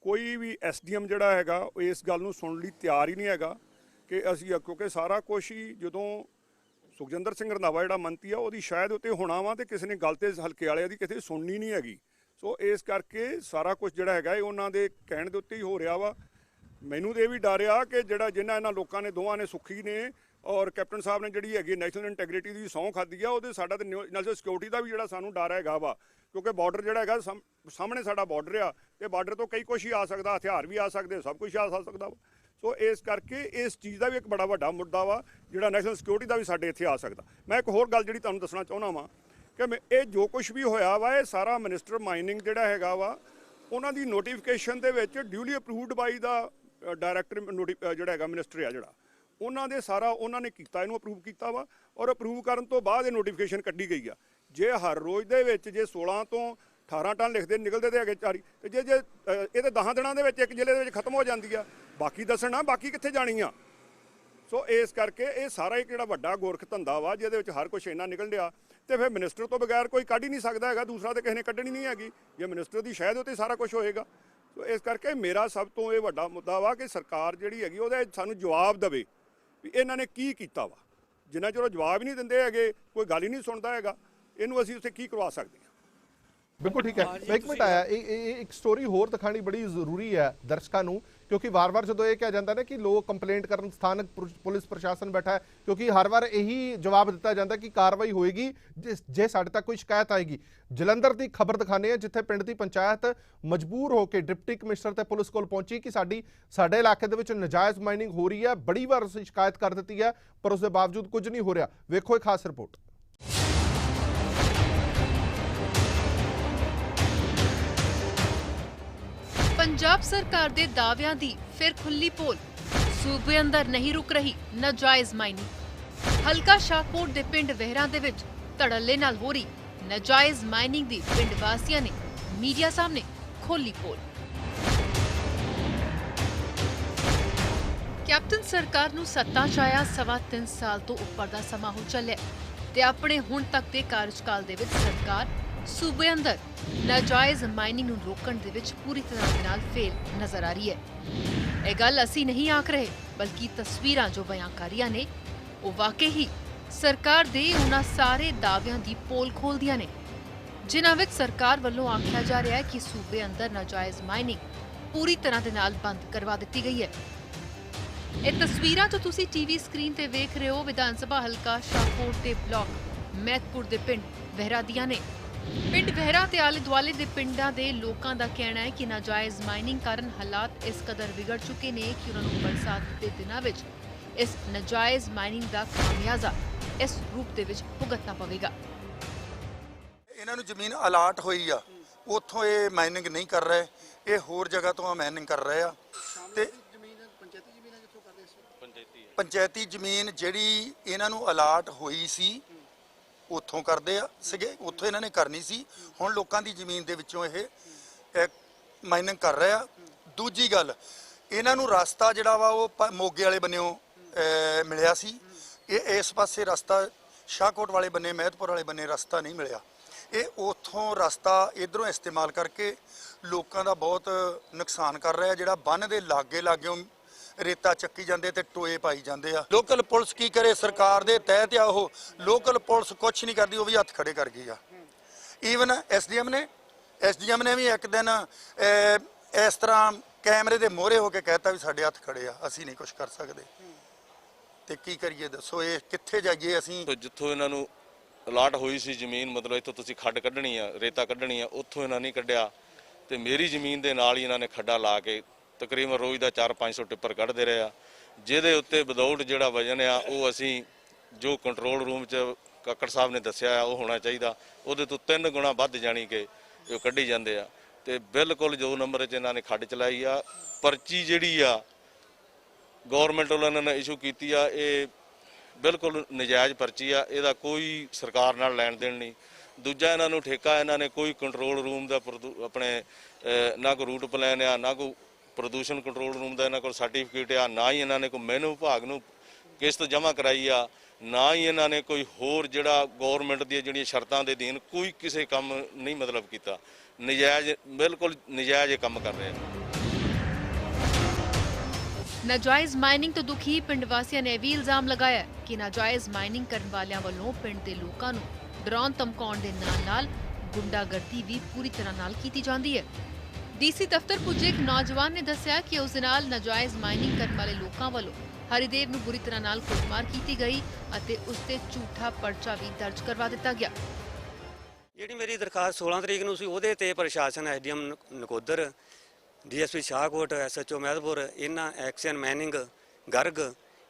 ਕੋਈ ਵੀ ਐਸਡੀਐਮ ਜਿਹੜਾ ਹੈਗਾ ਉਹ ਇਸ ਗੱਲ ਨੂੰ ਸੁਣਨ ਲਈ ਤਿਆਰ ਹੀ ਨਹੀਂ ਹੈਗਾ ਕਿ ਅਸੀਂ, ਕਿਉਂਕਿ ਸਾਰਾ ਕੁਛ ਹੀ ਜਦੋਂ ਸੁਖਜਿੰਦਰ ਸਿੰਘ ਰੰਧਾਵਾ ਜਿਹੜਾ ਮੰਤਰੀ ਆ ਉਹਦੀ ਸ਼ਾਇਦ ਉੱਤੇ ਹੋਣਾ ਵਾ ਤੇ ਕਿਸੇ ਨੇ ਗੱਲ ਤੇ ਹਲਕੇ ਵਾਲਿਆਂ ਦੀ ਕਿਸੇ ਸੁਣਨੀ ਨਹੀਂ ਹੈਗੀ। ਸੋ ਇਸ ਕਰਕੇ ਸਾਰਾ ਕੁਝ ਜਿਹੜਾ ਹੈਗਾ ਇਹ ਉਹਨਾਂ ਦੇ ਕਹਿਣ ਦੇ ਉੱਤੇ ਹੀ ਹੋ ਰਿਹਾ ਵਾ। ਮੈਨੂੰ ਤੇ ਇਹ ਵੀ ਡਰ ਆ ਕਿ ਜਿਹੜਾ ਜਿਨ੍ਹਾਂ ਇਹਨਾਂ ਲੋਕਾਂ ਨੇ, ਦੋਵਾਂ ਨੇ, ਸੁੱਖੀ ਨੇ ਔਰ ਕੈਪਟਨ ਸਾਹਿਬ ਨੇ ਜਿਹੜੀ ਹੈਗੀ ਨੈਸ਼ਨਲ ਇੰਟੈਗ੍ਰਿਟੀ ਦੀ ਸਹੁੰ ਖਾਧੀ ਆ, ਉਹਦੇ ਸਾਡਾ ਤੇ ਨੈਸ਼ਨਲ ਸਿਕਿਉਰਿਟੀ ਦਾ ਵੀ ਜਿਹੜਾ ਸਾਨੂੰ ਡਰ ਹੈਗਾ ਵਾ, ਕਿਉਂਕਿ ਬਾਰਡਰ ਜਿਹੜਾ ਹੈਗਾ ਸਾਹਮਣੇ ਸਾਡਾ ਬਾਰਡਰ ਆ ਤੇ ਬਾਰਡਰ ਤੋਂ ਕਈ ਕੁਛ ਹੀ ਆ ਸਕਦਾ, ਹਥਿਆਰ ਵੀ ਆ ਸਕਦੇ, ਸਭ ਕੁਝ ਆ ਸਕਦਾ ਵਾ। ਸੋ ਇਸ ਕਰਕੇ ਇਸ ਚੀਜ਼ ਦਾ ਵੀ ਇੱਕ ਬੜਾ ਵੱਡਾ ਮੁੱਦਾ ਵਾ ਜਿਹੜਾ ਨੈਸ਼ਨਲ ਸਿਕਿਉਰਿਟੀ ਦਾ ਵੀ ਸਾਡੇ ਇੱਥੇ ਆ ਸਕਦਾ। ਮੈਂ ਇੱਕ ਹੋਰ ਗੱਲ ਜਿਹੜੀ ਤੁਹਾਨੂੰ ਦੱਸਣਾ ਚਾਹੁੰਦਾ ਵਾਂ ਕਿ ਇਹ ਜੋ ਕੁਝ ਵੀ ਹੋਇਆ ਵਾ ਇਹ ਸਾਰਾ ਮਿਨਿਸਟਰ ਮਾਈਨਿੰਗ ਜਿਹੜਾ ਹੈਗਾ ਵਾ ਉਹਨਾਂ ਦੀ ਨੋਟੀਫਿਕੇਸ਼ਨ ਦੇ ਵਿੱਚ ਡਿਊਲੀ ਅਪਰੂਵਡ ਬਾਈ ਦਾ ਡਾਇਰੈਕਟਰ ਜਿਹੜਾ ਹੈਗਾ ਮਿਨਿਸਟਰ ਆ ਜਿਹੜਾ, ਉਹਨਾਂ ਦੇ ਸਾਰਾ ਉਹਨਾਂ ਨੇ ਕੀਤਾ, ਇਹਨੂੰ ਅਪਰੂਵ ਕੀਤਾ ਵਾ ਔਰ ਅਪਰੂਵ ਕਰਨ ਤੋਂ ਬਾਅਦ ਇਹ ਨੋਟੀਫਿਕੇਸ਼ਨ ਕੱਢੀ ਗਈ ਆ। ਜੇ ਹਰ ਰੋਜ਼ ਦੇ ਵਿੱਚ ਜੇ 16 ਤੋਂ 18 ਟਨ ਲਿਖਦੇ ਨਿਕਲਦੇ ਤੇ ਹੈਗੇ 4 ਤੇ ਜੇ ਇਹ ਤੇ 10 ਦਿਨਾਂ ਦੇ ਵਿੱਚ ਇੱਕ ਜ਼ਿਲ੍ਹੇ ਦੇ ਵਿੱਚ ਖਤਮ ਹੋ ਜਾਂਦੀ ਆ, ਬਾਕੀ ਦੱਸਣਾ ਬਾਕੀ ਕਿੱਥੇ ਜਾਣੀ ਆ। ਸੋ ਇਸ ਕਰਕੇ ਇਹ ਸਾਰਾ ਇੱਕ ਜਿਹੜਾ ਵੱਡਾ ਗੋਰਖ ਧੰਦਾ ਵਾ ਜਿਹਦੇ ਵਿੱਚ ਹਰ ਕੁਛ ਇੰਨਾ ਨਿਕਲ ਰਿਹਾ ਤੇ ਫਿਰ ਮਿਨਿਸਟਰ ਤੋਂ ਬਗੈਰ ਕੋਈ ਕੱਢ ਹੀ ਨਹੀਂ ਸਕਦਾ ਹੈਗਾ, ਦੂਸਰਾ ਤੇ ਕਿਸੇ ਨੇ ਕੱਢਣੀ ਨਹੀਂ ਹੈਗੀ। ਜੇ ਮਿਨਿਸਟਰ ਦੀ ਸ਼ਾਇਦ ਉੱਤੇ ਸਾਰਾ ਕੁਝ ਹੋਏਗਾ। ਸੋ ਇਸ ਕਰਕੇ ਮੇਰਾ ਸਭ ਤੋਂ ਇਹ ਵੱਡਾ ਮੁੱਦਾ ਵਾ ਕਿ ਸਰਕਾਰ ਜਿਹੜੀ ਹੈਗੀ ਉਹਦੇ ਸਾਨੂੰ ਜਵਾਬ ਦੇਵੇ ਵੀ ਇਹਨਾਂ ਨੇ ਕੀ ਕੀਤਾ ਵਾ। ਜਿੰਨਾ ਚਿਰ ਉਹ ਜਵਾਬ ਹੀ ਨਹੀਂ ਦਿੰਦੇ ਹੈਗੇ, ਕੋਈ ਗੱਲ ਹੀ ਨਹੀਂ ਸੁਣਦਾ ਹੈਗਾ, ਇਹਨੂੰ ਅਸੀਂ ਉੱਥੇ ਕੀ ਕਰਵਾ ਸਕਦੇ ਹਾਂ। ਬਿਲਕੁਲ ਠੀਕ ਹੈ। ਇੱਕ ਮਿੰਟ ਆਇਆ, ਇੱਕ ਸਟੋਰੀ ਹੋਰ ਦਿਖਾਣੀ ਬੜੀ ਜ਼ਰੂਰੀ ਹੈ ਦਰਸ਼ਕਾਂ ਨੂੰ, ਕਿਉਂਕਿ ਵਾਰ-ਵਾਰ ਜਦੋਂ ਇਹ ਕਿਹਾ ਜਾਂਦਾ ਨਾ ਕਿ ਲੋਕ ਕੰਪਲੇਂਟ ਕਰਨ, ਸਥਾਨਕ ਪੁਲਿਸ ਪ੍ਰਸ਼ਾਸਨ ਬੈਠਾ ਹੈ, ਕਿਉਂਕਿ ਹਰ ਵਾਰ ਇਹੀ ਜਵਾਬ ਦਿੱਤਾ ਜਾਂਦਾ ਕਿ ਕਾਰਵਾਈ ਹੋਏਗੀ ਜੇ ਸਾਡੇ ਤੱਕ ਕੋਈ ਸ਼ਿਕਾਇਤ ਆਏਗੀ। ਜਲੰਧਰ ਦੀ ਖਬਰ ਦਿਖਾਉਂਦੇ ਹਾਂ ਜਿੱਥੇ ਪਿੰਡ ਦੀ ਪੰਚਾਇਤ ਮਜਬੂਰ ਹੋ ਕੇ ਡਿਪਟੀ ਕਮਿਸ਼ਨਰ ਤੇ ਪੁਲਿਸ ਕੋਲ ਪਹੁੰਚੀ ਕਿ ਸਾਡੇ ਇਲਾਕੇ ਦੇ ਵਿੱਚ ਨਜਾਇਜ਼ ਮਾਈਨਿੰਗ ਹੋ ਰਹੀ ਹੈ, ਬੜੀ ਵਾਰ ਅਸੀਂ ਸ਼ਿਕਾਇਤ ਕਰ ਦਿੱਤੀ ਹੈ ਪਰ ਉਸ ਦੇ ਬਾਵਜੂਦ ਕੁਝ ਨਹੀਂ ਹੋ ਰਿਹਾ। ਵੇਖੋ ਇੱਕ ਖਾਸ ਰਿਪੋਰਟ। ਪੰਜਾਬ ਸਰਕਾਰ ਦੇ ਦਾਅਵਿਆਂ ਦੀ ਫਿਰ ਖੁੱਲੀ ਪੋਲ। ਸੂਬੇ ਅੰਦਰ ਨਹੀਂ ਰੁਕ ਰਹੀ ਨਾਜਾਇਜ਼ ਮਾਈਨਿੰਗ। ਹਲਕਾ ਸ਼ਾਹਕੋਟ ਦੇ ਪਿੰਡ ਵਹਿਰਾਂ ਦੇ ਵਿੱਚ ਧੜੱਲੇ ਨਾਲ ਹੋ ਰਹੀ ਨਾਜਾਇਜ਼ ਮਾਈਨਿੰਗ ਦੀ ਪਿੰਡ ਵਾਸੀਆਂ ਨੇ ਮੀਡੀਆ ਸਾਹਮਣੇ ਖੋਲੀ ਪੋਲ। ਕੈਪਟਨ ਸਰਕਾਰ ਨੂੰ ਸੱਤਾ 'ਚ ਆਇਆ 3.25 ਸਾਲ ਤੋਂ ਉੱਪਰ ਦਾ ਸਮਾਂ ਹੋ ਚੱਲਿਆ ਤੇ ਆਪਣੇ ਹੁਣ ਤੱਕ ਦੇ ਕਾਰਜਕਾਲ ਦੇ ਵਿੱਚ ਸਰਕਾਰ ਸੂਬੇ ਅੰਦਰ ਨਾਜਾਇਜ਼ ਮਾਈਨਿੰਗ ਨੂੰ ਰੋਕਣ ਦੇ ਵਿੱਚ ਪੂਰੀ ਤਰ੍ਹਾਂ ਦੇ ਨਾਲ ਫੇਲ ਨਜ਼ਰ ਆ ਰਹੀ ਹੈ। ਇਹ ਗੱਲ ਅਸੀਂ ਨਹੀਂ ਆਖ ਰਹੇ, ਬਲਕਿ ਤਸਵੀਰਾਂ ਜੋ ਬਿਆਨ ਕਰ ਰਹੀਆਂ ਨੇ ਉਹ ਵਾਕਈ ਹੀ ਸਰਕਾਰ ਦੇ ਉਹਨਾਂ ਸਾਰੇ ਦਾਅਵਿਆਂ ਦੀ ਪੋਲ ਖੋਲ੍ਹਦੀਆਂ ਨੇ ਜਿਨ੍ਹਾਂ ਵਿੱਚ ਸਰਕਾਰ ਵੱਲੋਂ ਆਖਿਆ ਜਾ ਰਿਹਾ ਹੈ ਕਿ ਸੂਬੇ ਅੰਦਰ ਨਾਜਾਇਜ਼ ਮਾਈਨਿੰਗ ਪੂਰੀ ਤਰ੍ਹਾਂ ਦੇ ਨਾਲ ਬੰਦ ਕਰਵਾ ਦਿੱਤੀ ਗਈ ਹੈ। ਇਹ ਤਸਵੀਰਾਂ ਜੋ ਤੁਸੀਂ ਟੀਵੀ ਸਕਰੀਨ ਤੇ ਵੇਖ ਰਹੇ ਹੋ ਵਿਧਾਨ ਸਭਾ ਹਲਕਾ ਸ਼ਾਹਕੋਟ ਦੇ ਬਲਾਕ ਮਹਿਤਪੁਰ ਦੇ ਪਿੰਡ ਵਹਿਰਾ ਦੀਆਂ ਨੇ। ਪਿੰਡ ਵਹਿਰਾ ਤੇ ਆਲੇ ਦੁਆਲੇ ਦੇ ਪਿੰਡਾਂ ਦੇ ਲੋਕਾਂ ਦਾ ਕਹਿਣਾ ਹੈ ਕਿ ਨਾਜਾਇਜ਼ ਮਾਈਨਿੰਗ ਕਾਰਨ ਹਾਲਾਤ ਇਸ ਕਦਰ ਵਿਗੜ ਚੁੱਕੇ ਨੇ ਕਿ ਉਹਨਾਂ ਨੂੰ ਬਰਸਾਤ ਦੇ ਦਿਨਾਂ ਵਿੱਚ ਇਸ ਨਾਜਾਇਜ਼ ਮਾਈਨਿੰਗ ਦਾ ਖਾਮਿਆਜ਼ਾ ਇਸ ਰੂਪ ਦੇ ਵਿੱਚ ਭੁਗਤਣਾ ਪਵੇਗਾ। ਇਹਨਾਂ ਨੂੰ ਜ਼ਮੀਨ ਅਲਾਟ ਹੋਈ ਆ, ਉੱਥੋਂ ਇਹ ਮਾਈਨਿੰਗ ਨਹੀਂ ਕਰ ਰਹੇ, ਇਹ ਹੋਰ ਜਗ੍ਹਾ ਤੋਂ ਮਾਈਨਿੰਗ ਕਰ ਰਹੇ ਆ ਤੇ ਪੰਚਾਇਤੀ ਜ਼ਮੀਨ ਜਿਹੜੀ ਇਹਨਾਂ ਨੂੰ ਅਲਾਟ ਹੋਈ ਸੀ ਉੱਥੋਂ ਕਰਦੇ ਆ ਸੀਗੇ, ਉੱਥੋਂ ਇਹਨਾਂ ਨੇ ਕਰਨੀ ਸੀ। ਹੁਣ ਲੋਕਾਂ ਦੀ ਜ਼ਮੀਨ ਦੇ ਵਿੱਚੋਂ ਇਹ ਮਾਈਨਿੰਗ ਕਰ ਰਹੇ ਆ। ਦੂਜੀ ਗੱਲ, ਇਹਨਾਂ ਨੂੰ ਰਸਤਾ ਜਿਹੜਾ ਵਾ ਉਹ ਮੋਗੇ ਵਾਲੇ ਬੰਨਿਓ ਮਿਲਿਆ ਸੀ, ਇਹ ਇਸ ਪਾਸੇ ਰਸਤਾ ਸ਼ਾਹਕੋਟ ਵਾਲੇ ਬੰਨੇ ਮਹਿਤਪੁਰ ਵਾਲੇ ਬੰਨੇ ਰਸਤਾ ਨਹੀਂ ਮਿਲਿਆ। ਇਹ ਉੱਥੋਂ ਰਸਤਾ ਇਧਰੋਂ ਇਸਤੇਮਾਲ ਕਰਕੇ ਲੋਕਾਂ ਦਾ ਬਹੁਤ ਨੁਕਸਾਨ ਕਰ ਰਿਹਾ। ਜਿਹੜਾ ਬੰਨ ਦੇ ਲਾਗਿਓਂ ਰੇਤਾ ਚੱਕੀ ਜਾਂਦੇ ਤੇ ਟੋਏ ਪਾਈ ਜਾਂਦੇ ਆ। ਲੋਕਲ ਪੁਲਿਸ ਕੀ ਕਰੇ, ਸਰਕਾਰ ਦੇ ਤਹਿਤ ਆ ਉਹ, ਲੋਕਲ ਪੁਲਿਸ ਕੁਛ ਨਹੀਂ ਕਰਦੀ, ਉਹ ਵੀ ਹੱਥ ਖੜੇ ਕਰ ਗਈ ਆ। ਈਵਨ ਐਸਡੀਐਮ ਨੇ ਵੀ ਇੱਕ ਦਿਨ ਇਸ ਤਰ੍ਹਾਂ ਕੈਮਰੇ ਦੇ ਮੋਹਰੇ ਹੋ ਕੇ ਕਹਿਤਾ ਵੀ ਸਾਡੇ ਹੱਥ ਖੜੇ ਆ, ਅਸੀਂ ਨਹੀਂ ਕੁਛ ਕਰ ਸਕਦੇ। ਤੇ ਕੀ ਕਰੀਏ ਦੱਸੋ, ਇਹ ਕਿੱਥੇ ਜਾਈਏ ਅਸੀਂ? ਜਿੱਥੋਂ ਇਹਨਾਂ ਨੂੰ ਅਲਾਟ ਹੋਈ ਸੀ ਜ਼ਮੀਨ, ਮਤਲਬ ਇੱਥੋਂ ਤੁਸੀਂ ਖੱਡ ਕੱਢਣੀ ਆ, ਰੇਤਾ ਕੱਢਣੀ ਆ, ਉੱਥੋਂ ਇਹਨਾਂ ਨਹੀਂ ਕੱਢਿਆ ਤੇ ਮੇਰੀ ਜ਼ਮੀਨ ਦੇ ਨਾਲ ਹੀ ਇਹਨਾਂ ਨੇ ਖੱਡਾ ਲਾ ਕੇ ਤਕਰੀਬਨ ਰੋਜ਼ ਦਾ 400-500 ਟਿੱਪਰ ਕੱਢਦੇ ਰਹੇ ਆ, ਜਿਹਦੇ ਉੱਤੇ ਵਿਦਆਊਟ ਜਿਹੜਾ ਵਜਨ ਆ ਉਹ ਅਸੀਂ ਜੋ ਕੰਟਰੋਲ ਰੂਮ 'ਚ ਕਾਕੜ ਸਾਹਿਬ ਨੇ ਦੱਸਿਆ ਆ ਉਹ ਹੋਣਾ ਚਾਹੀਦਾ, ਉਹਦੇ ਤੋਂ 3 ਗੁਣਾ ਵੱਧ ਜਾਣੀ ਕਿ ਉਹ ਕੱਢੀ ਜਾਂਦੇ ਆ। ਤੇ ਬਿਲਕੁਲ ਜੋ ਨੰਬਰ 'ਚ ਇਹਨਾਂ ਨੇ ਖੱਡ ਚਲਾਈ ਆ, ਪਰਚੀ ਜਿਹੜੀ ਆ ਗੌਰਮੈਂਟ ਵੱਲੋਂ ਇਹਨਾਂ ਨੇ ਇਸ਼ੂ ਕੀਤੀ ਆ, ਇਹ ਬਿਲਕੁਲ ਨਜਾਇਜ਼ ਪਰਚੀ ਆ, ਇਹਦਾ ਕੋਈ ਸਰਕਾਰ ਨਾਲ ਲੈਣ ਦੇਣ ਨਹੀਂ। ਦੂਜਾ, ਇਹਨਾਂ ਨੂੰ ਠੇਕਾ ਇਹਨਾਂ ਨੇ ਕੋਈ ਕੰਟਰੋਲ ਰੂਮ ਦਾ ਆਪਣੇ ਨਾ ਕੋਈ ਰੂਟ ਪਲਾਨ ਆ, ਨਾ ਕੋਈ ਪ੍ਰਦੂਸ਼ਣ ਕੰਟਰੋਲ ਰੂਮ ਦਾ ਇਹਨਾਂ ਕੋਲ ਸਰਟੀਫਿਕੇਟ ਆ, ਨਾ ਹੀ ਇਹਨਾਂ ਨੇ ਕੋਈ ਮੈਨੂ ਵਿਭਾਗ ਨੂੰ ਕਿਸ਼ਤ ਜਮ੍ਹਾਂ ਕਰਾਈ ਆ, ਨਾ ਹੀ ਇਹਨਾਂ ਨੇ ਕੋਈ ਹੋਰ ਜਿਹੜਾ ਗੌਰਮੈਂਟ ਦੀਆਂ ਜਿਹੜੀਆਂ ਸ਼ਰਤਾਂ ਦੇ ਅਧੀਨ ਕੋਈ ਕਿਸੇ ਕੰਮ ਨਹੀਂ ਮਤਲਬ ਕੀਤਾ। ਨਜਾਇਜ਼, ਬਿਲਕੁਲ ਨਜਾਇਜ਼ ਇਹ ਕੰਮ ਕਰ ਰਹੇ ਆ। ਨਾਜਾਇਜ਼ ਮਾਈਨਿੰਗ ਤੋਂ ਦੁਖੀ ਪਿੰਡ ਵਾਸੀਆਂ ਨੇ ਵੀ ਇਲਜ਼ਾਮ ਲਗਾਇਆ ਕਿ ਨਾਜਾਇਜ਼ ਮਾਈਨਿੰਗ ਕਰਨ ਵਾਲਿਆਂ ਵੱਲੋਂ ਪਿੰਡ ਦੇ ਲੋਕਾਂ ਨੂੰ ਡਰਾਉਣ ਧਮਕਾਉਣ ਦੇ ਨਾਲ ਗੁੰਡਾਗਰਦੀ ਵੀ ਪੂਰੀ ਤਰ੍ਹਾਂ ਨਾਲ ਕੀਤੀ ਜਾਂਦੀ ਹੈ। ਡੀਸੀ ਦਫ਼ਤਰ ਪੁੱਜੇ ਇੱਕ ਨੌਜਵਾਨ ਨੇ ਦੱਸਿਆ ਕਿ ਉਸ ਨਾਲ ਨਾਜਾਇਜ਼ ਮਾਈਨਿੰਗ ਕਰਨ ਵਾਲੇ ਲੋਕਾਂ ਵੱਲੋਂ ਹਰੀਦੇਵ ਨੂੰ ਬੁਰੀ ਤਰ੍ਹਾਂ ਨਾਲ ਕੁੱਟਮਾਰ ਕੀਤੀ ਗਈ ਅਤੇ ਉਸ ਤੇ ਝੂਠਾ ਪਰਚਾ ਵੀ ਦਰਜ ਕਰਵਾ ਦਿੱਤਾ ਗਿਆ। ਜਿਹੜੀ ਮੇਰੀ ਦਰਖਾਸਤ 16 ਤਰੀਕ ਨੂੰ ਸੀ, ਉਹਦੇ ਤੇ ਪ੍ਰਸ਼ਾਸਨ SDM Nakodar, DSP Shahkot, SHO Mehatpur, ਇਹਨਾਂ ਐਕਸ਼ਨ ਮਾਈਨਿੰਗ ਗਰਗ,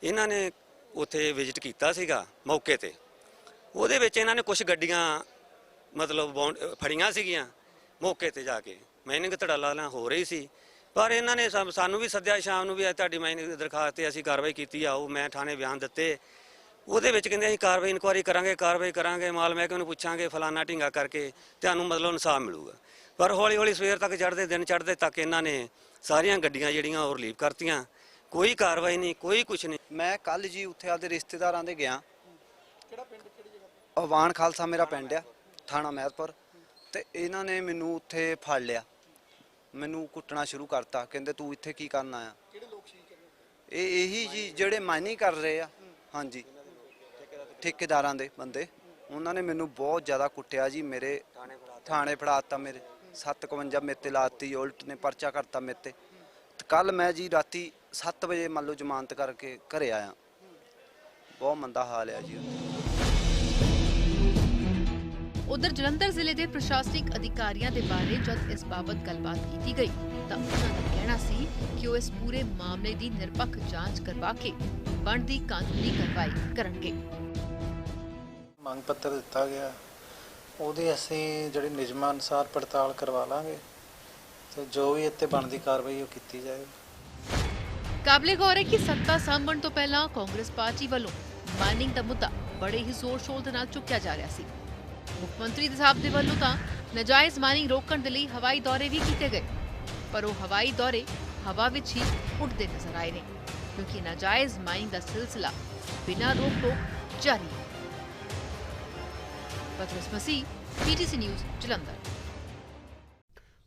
ਇਹਨਾਂ ਨੇ ਉੱਥੇ ਵਿਜ਼ਿਟ ਕੀਤਾ ਸੀਗਾ ਮੌਕੇ ਤੇ। ਉਹਦੇ ਵਿੱਚ ਇਹਨਾਂ ਨੇ ਕੁਝ ਗੱਡੀਆਂ ਮਤਲਬ ਫੜੀਆਂ ਸੀਗੀਆਂ ਮੌਕੇ ਤੇ ਜਾ ਕੇ, ਮਾਈਨਿੰਗ ਧੜੱਲਾ ਨਾਲ ਹੋ ਰਹੀ ਸੀ। ਪਰ ਇਹਨਾਂ ਨੇ ਸਾਨੂੰ ਵੀ ਸੱਦਿਆ ਸ਼ਾਮ ਨੂੰ ਵੀ ਤੁਹਾਡੀ ਮਾਈਨਿੰਗ ਦੀ ਦਰਖਾਸਤ ਤੇ ਅਸੀਂ ਕਾਰਵਾਈ ਕੀਤੀ ਆ। ਉਹ ਮੈਂ ਥਾਣੇ ਬਿਆਨ ਦਿੱਤੇ, ਉਹਦੇ ਵਿੱਚ ਕਹਿੰਦੇ ਅਸੀਂ ਕਾਰਵਾਈ ਇਨਕੁਆਇਰੀ ਕਰਾਂਗੇ, ਮਾਲ ਮਹਿਕਮੇ ਨੂੰ ਪੁੱਛਾਂਗੇ, ਫਲਾਨਾ ਢੀਂਗਾ ਕਰਕੇ ਤੁਹਾਨੂੰ ਮਤਲਬ ਇਨਸਾਫ ਮਿਲੂਗਾ। ਪਰ ਹੌਲੀ ਸਵੇਰ ਤੱਕ ਦਿਨ ਚੜ੍ਹਦੇ ਤੱਕ ਇਹਨਾਂ ਨੇ ਸਾਰੀਆਂ ਗੱਡੀਆਂ ਜਿਹੜੀਆਂ ਉਹ ਰਿਲੀਵ ਕਰਤੀਆਂ, ਕੋਈ ਕਾਰਵਾਈ ਨਹੀਂ, ਕੋਈ ਕੁਛ ਨਹੀਂ। ਮੈਂ ਕੱਲ ਜੀ ਉੱਥੇ ਆਪਦੇ ਰਿਸ਼ਤੇਦਾਰਾਂ ਦੇ ਗਿਆ। ਕਿਹੜਾ ਪਿੰਡ, ਕਿਹੜੀ ਜਗ੍ਹਾ? ਅਵਾਨ ਖਾਲਸਾ ਮੇਰਾ ਪਿੰਡ ਆ, ਥਾਣਾ ਮਹਿਤਪੁਰ। ਤੇ ਇਹਨਾਂ ਨੇ ਮੈਨੂੰ ਉੱਥੇ ਫੜ ਲਿਆ, ਮੈਨੂੰ ਕੁੱਟਣਾ ਸ਼ੁਰੂ ਕਰਤਾ। ਕਹਿੰਦੇ ਤੂੰ ਇੱਥੇ ਕੀ ਕਰਨ ਆਇਆ? ਕਿਹੜੇ ਲੋਕ ਸੀ? ਇਹ ਇਹੀ ਜੀ ਜਿਹੜੇ ਮਾਈਨਿੰਗ ਕਰ ਰਹੇ ਆ, ਹਾਂਜੀ, ਠੇਕੇਦਾਰਾਂ ਦੇ ਬੰਦੇ। ਉਹਨਾਂ ਨੇ ਮੈਨੂੰ ਬਹੁਤ ਜ਼ਿਆਦਾ ਕੁੱਟਿਆ ਜੀ, ਮੇਰੇ ਥਾਣੇ ਫੜਾਤਾ, ਮੇਰੇ 751 ਮੇਰੇ ਤੇ ਲਾਤੀ, ਉਲਟ ਨੇ ਪਰਚਾ ਕਰਤਾ ਮੇਰੇ ਤੇ। ਕੱਲ ਮੈਂ ਜੀ ਰਾਤੀ 7 ਵਜੇ ਮੰਨ ਲਓ ਜ਼ਮਾਨਤ ਕਰਕੇ ਘਰੇ ਆਇਆ। ਬਹੁਤ ਮੰਦਾ ਹਾਲ ਆ ਜੀ। ਉਧਰ ਜਲੰਧਰ ਜ਼ਿਲ੍ਹੇ ਦੇ ਪ੍ਰਸ਼ਾਸਨਿਕ ਅਧਿਕਾਰੀਆਂ ਦੇ ਬਾਰੇ ਜਦ ਇਸ ਬਾਬਤ ਗੱਲਬਾਤ ਕੀਤੀ ਗਈ ਤਾਂ ਉਹਨਾਂ ਦਾ ਕਹਿਣਾ ਸੀ ਕਿ ਉਹ ਇਸ ਪੂਰੇ ਮਾਮਲੇ ਦੀ ਨਿਰਪੱਖ ਜਾਂਚ ਕਰਵਾ ਕੇ ਬਣਦੀ ਕਾਨੂੰਨੀ ਕਾਰਵਾਈ ਕਰਨਗੇ। ਮੰਗ ਪੱਤਰ ਦਿੱਤਾ ਗਿਆ, ਉਹਦੇ ਅਸੀਂ ਜਿਹੜੀ ਨਿਯਮਾਂ ਅਨੁਸਾਰ ਪੜਤਾਲ ਕਰਵਾ ਲਾਂਗੇ ਤੇ ਜੋ ਵੀ ਇੱਥੇ ਬਣਦੀ ਕਾਰਵਾਈ ਉਹ ਕੀਤੀ ਜਾਏ। ਕਾਬਲੇ ਗੌਰ ਹੈ ਕਿ ਸੱਤਾ ਸਾਂਭਣ ਤੋਂ ਪਹਿਲਾਂ ਕਾਂਗਰਸ ਪਾਰਟੀ ਵੱਲੋਂ ਮਾਈਨਿੰਗ ਦਾ ਮੁੱਦਾ ਬੜੇ ਹੀ ਜ਼ੋਰ-ਸ਼ੋਰ ਦੇ ਨਾਲ ਚੁੱਕਿਆ ਜਾ ਰਿਹਾ ਸੀ। ਮੁੱਖ ਮੰਤਰੀ ਦੇ ਸਾਹਿਬ ਦੇ ਵੱਲੋਂ ਤਾਂ ਨਾਜਾਇਜ਼ ਮਾਈਨਿੰਗ ਰੋਕਣ ਦੇ ਲਈ ਹਵਾਈ ਦੌਰੇ ਵੀ ਕੀਤੇ ਗਏ, ਪਰ ਉਹ ਹਵਾਈ ਦੌਰੇ ਹਵਾ ਵਿੱਚ ਹੀ ਉੱਡਦੇ ਨਜ਼ਰ ਆਏ ਨੇ, ਕਿਉਂਕਿ ਨਾਜਾਇਜ਼ ਮਾਈਨਿੰਗ ਦਾ ਸਿਲਸਿਲਾ ਬਿਨਾਂ ਰੋਕ-ਟੋਕ ਜਾਰੀ ਹੈ। ਪਤਰਸ ਮਸੀਹ, PTC ਨਿਊਜ਼, ਜਲੰਧਰ।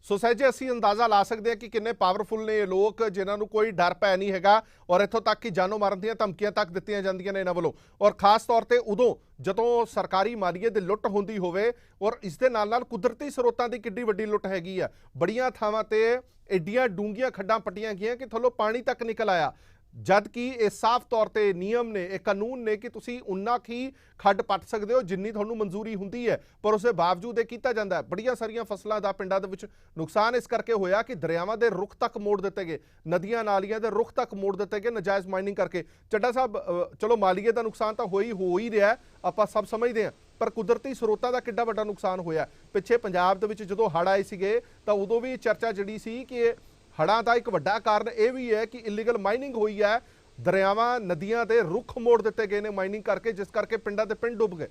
ਸੋ ਸਹਿਜੇ ਅਸੀਂ ਅੰਦਾਜ਼ਾ ਲਾ ਸਕਦੇ ਹਾਂ ਕਿ ਕਿੰਨੇ ਪਾਵਰਫੁਲ ਨੇ ਇਹ ਲੋਕ, ਜਿਨ੍ਹਾਂ ਨੂੰ ਕੋਈ ਡਰ ਭੈ ਨਹੀਂ ਹੈਗਾ ਔਰ ਇੱਥੋਂ ਤੱਕ ਕਿ ਜਾਨੋਂ ਮਾਰਨ ਦੀਆਂ ਧਮਕੀਆਂ ਤੱਕ ਦਿੱਤੀਆਂ ਜਾਂਦੀਆਂ ਨੇ ਇਹਨਾਂ ਵੱਲੋਂ, ਔਰ ਖਾਸ ਤੌਰ ਤੇ ਉਦੋਂ ਜਦੋਂ ਸਰਕਾਰੀ ਮਾਲੀਏ ਦੀ ਲੁੱਟ ਹੁੰਦੀ ਹੋਵੇ। ਔਰ ਇਸ ਦੇ ਨਾਲ ਕੁਦਰਤੀ ਸਰੋਤਾਂ ਦੀ ਕਿੱਡੀ ਵੱਡੀ ਲੁੱਟ ਹੈਗੀ ਆ। ਬੜੀਆਂ ਥਾਵਾਂ ਤੇ ਐਡੀਆਂ ਡੂੰਘੀਆਂ ਖੱਡਾਂ ਪੱਟੀਆਂ ਗਈਆਂ ਕਿ ਥੱਲੋਂ ਪਾਣੀ ਤੱਕ ਨਿਕਲ ਆਇਆ, ਜਦ ਕਿ ਇਹ ਸਾਫ਼ ਤੌਰ ਤੇ ਨਿਯਮ ਨੇ, ਇਹ ਕਾਨੂੰਨ ਨੇ ਕਿ ਤੁਸੀਂ ਉਨਾ ਹੀ ਖੱਡ ਪੱਟ ਸਕਦੇ ਹੋ ਜਿੰਨੀ ਤੁਹਾਨੂੰ ਮਨਜ਼ੂਰੀ ਹੁੰਦੀ ਹੈ, ਪਰ ਉਸ ਦੇ ਬਾਵਜੂਦ ਇਹ ਕੀਤਾ ਜਾਂਦਾ ਹੈ। ਬੜੀਆਂ ਸਾਰੀਆਂ ਫਸਲਾਂ ਦਾ ਪਿੰਡਾਂ ਦੇ ਵਿੱਚ ਨੁਕਸਾਨ ਇਸ ਕਰਕੇ ਹੋਇਆ ਕਿ ਦਰਿਆਵਾਂ ਦੇ ਰੁੱਖ ਤੱਕ ਮੋੜ ਦਿੱਤੇ ਗਏ, ਨਦੀਆਂ ਨਾਲੀਆਂ ਦੇ ਰੁੱਖ ਤੱਕ ਮੋੜ ਦਿੱਤੇ ਗਏ ਨਾਜਾਇਜ਼ ਮਾਈਨਿੰਗ ਕਰਕੇ। ਚੱਡਾ ਸਾਹਿਬ, ਚਲੋ ਮਾਲੀਏ ਦਾ ਨੁਕਸਾਨ ਤਾਂ ਹੋ ਹੀ ਰਿਹਾ, ਆਪਾਂ ਸਭ ਸਮਝਦੇ ਹਾਂ, ਪਰ ਕੁਦਰਤੀ ਸਰੋਤਾਂ ਦਾ ਕਿੱਡਾ ਵੱਡਾ ਨੁਕਸਾਨ ਹੋਇਆ। ਪਿੱਛੇ ਪੰਜਾਬ ਦੇ ਵਿੱਚ ਜਦੋਂ ਹੜ੍ਹ ਆਏ ਸੀਗੇ ਤਾਂ ਉਦੋਂ ਵੀ ਚਰਚਾ ਜਿਹੜੀ ਸੀ ਕਿ ਹੜ੍ਹਾਂ ਦਾ ਇੱਕ ਵੱਡਾ ਕਾਰਨ ਇਹ ਵੀ ਹੈ ਕਿ ਇਲੀਗਲ ਮਾਈਨਿੰਗ ਹੋਈ ਹੈ, ਦਰਿਆਵਾਂ ਨਦੀਆਂ ਦੇ ਰੁੱਖ ਮੋੜ ਦਿੱਤੇ ਗਏ ਨੇ ਮਾਈਨਿੰਗ ਕਰਕੇ, ਜਿਸ ਕਰਕੇ ਪਿੰਡਾਂ ਦੇ ਪਿੰਡ ਡੁੱਬ ਗਏ।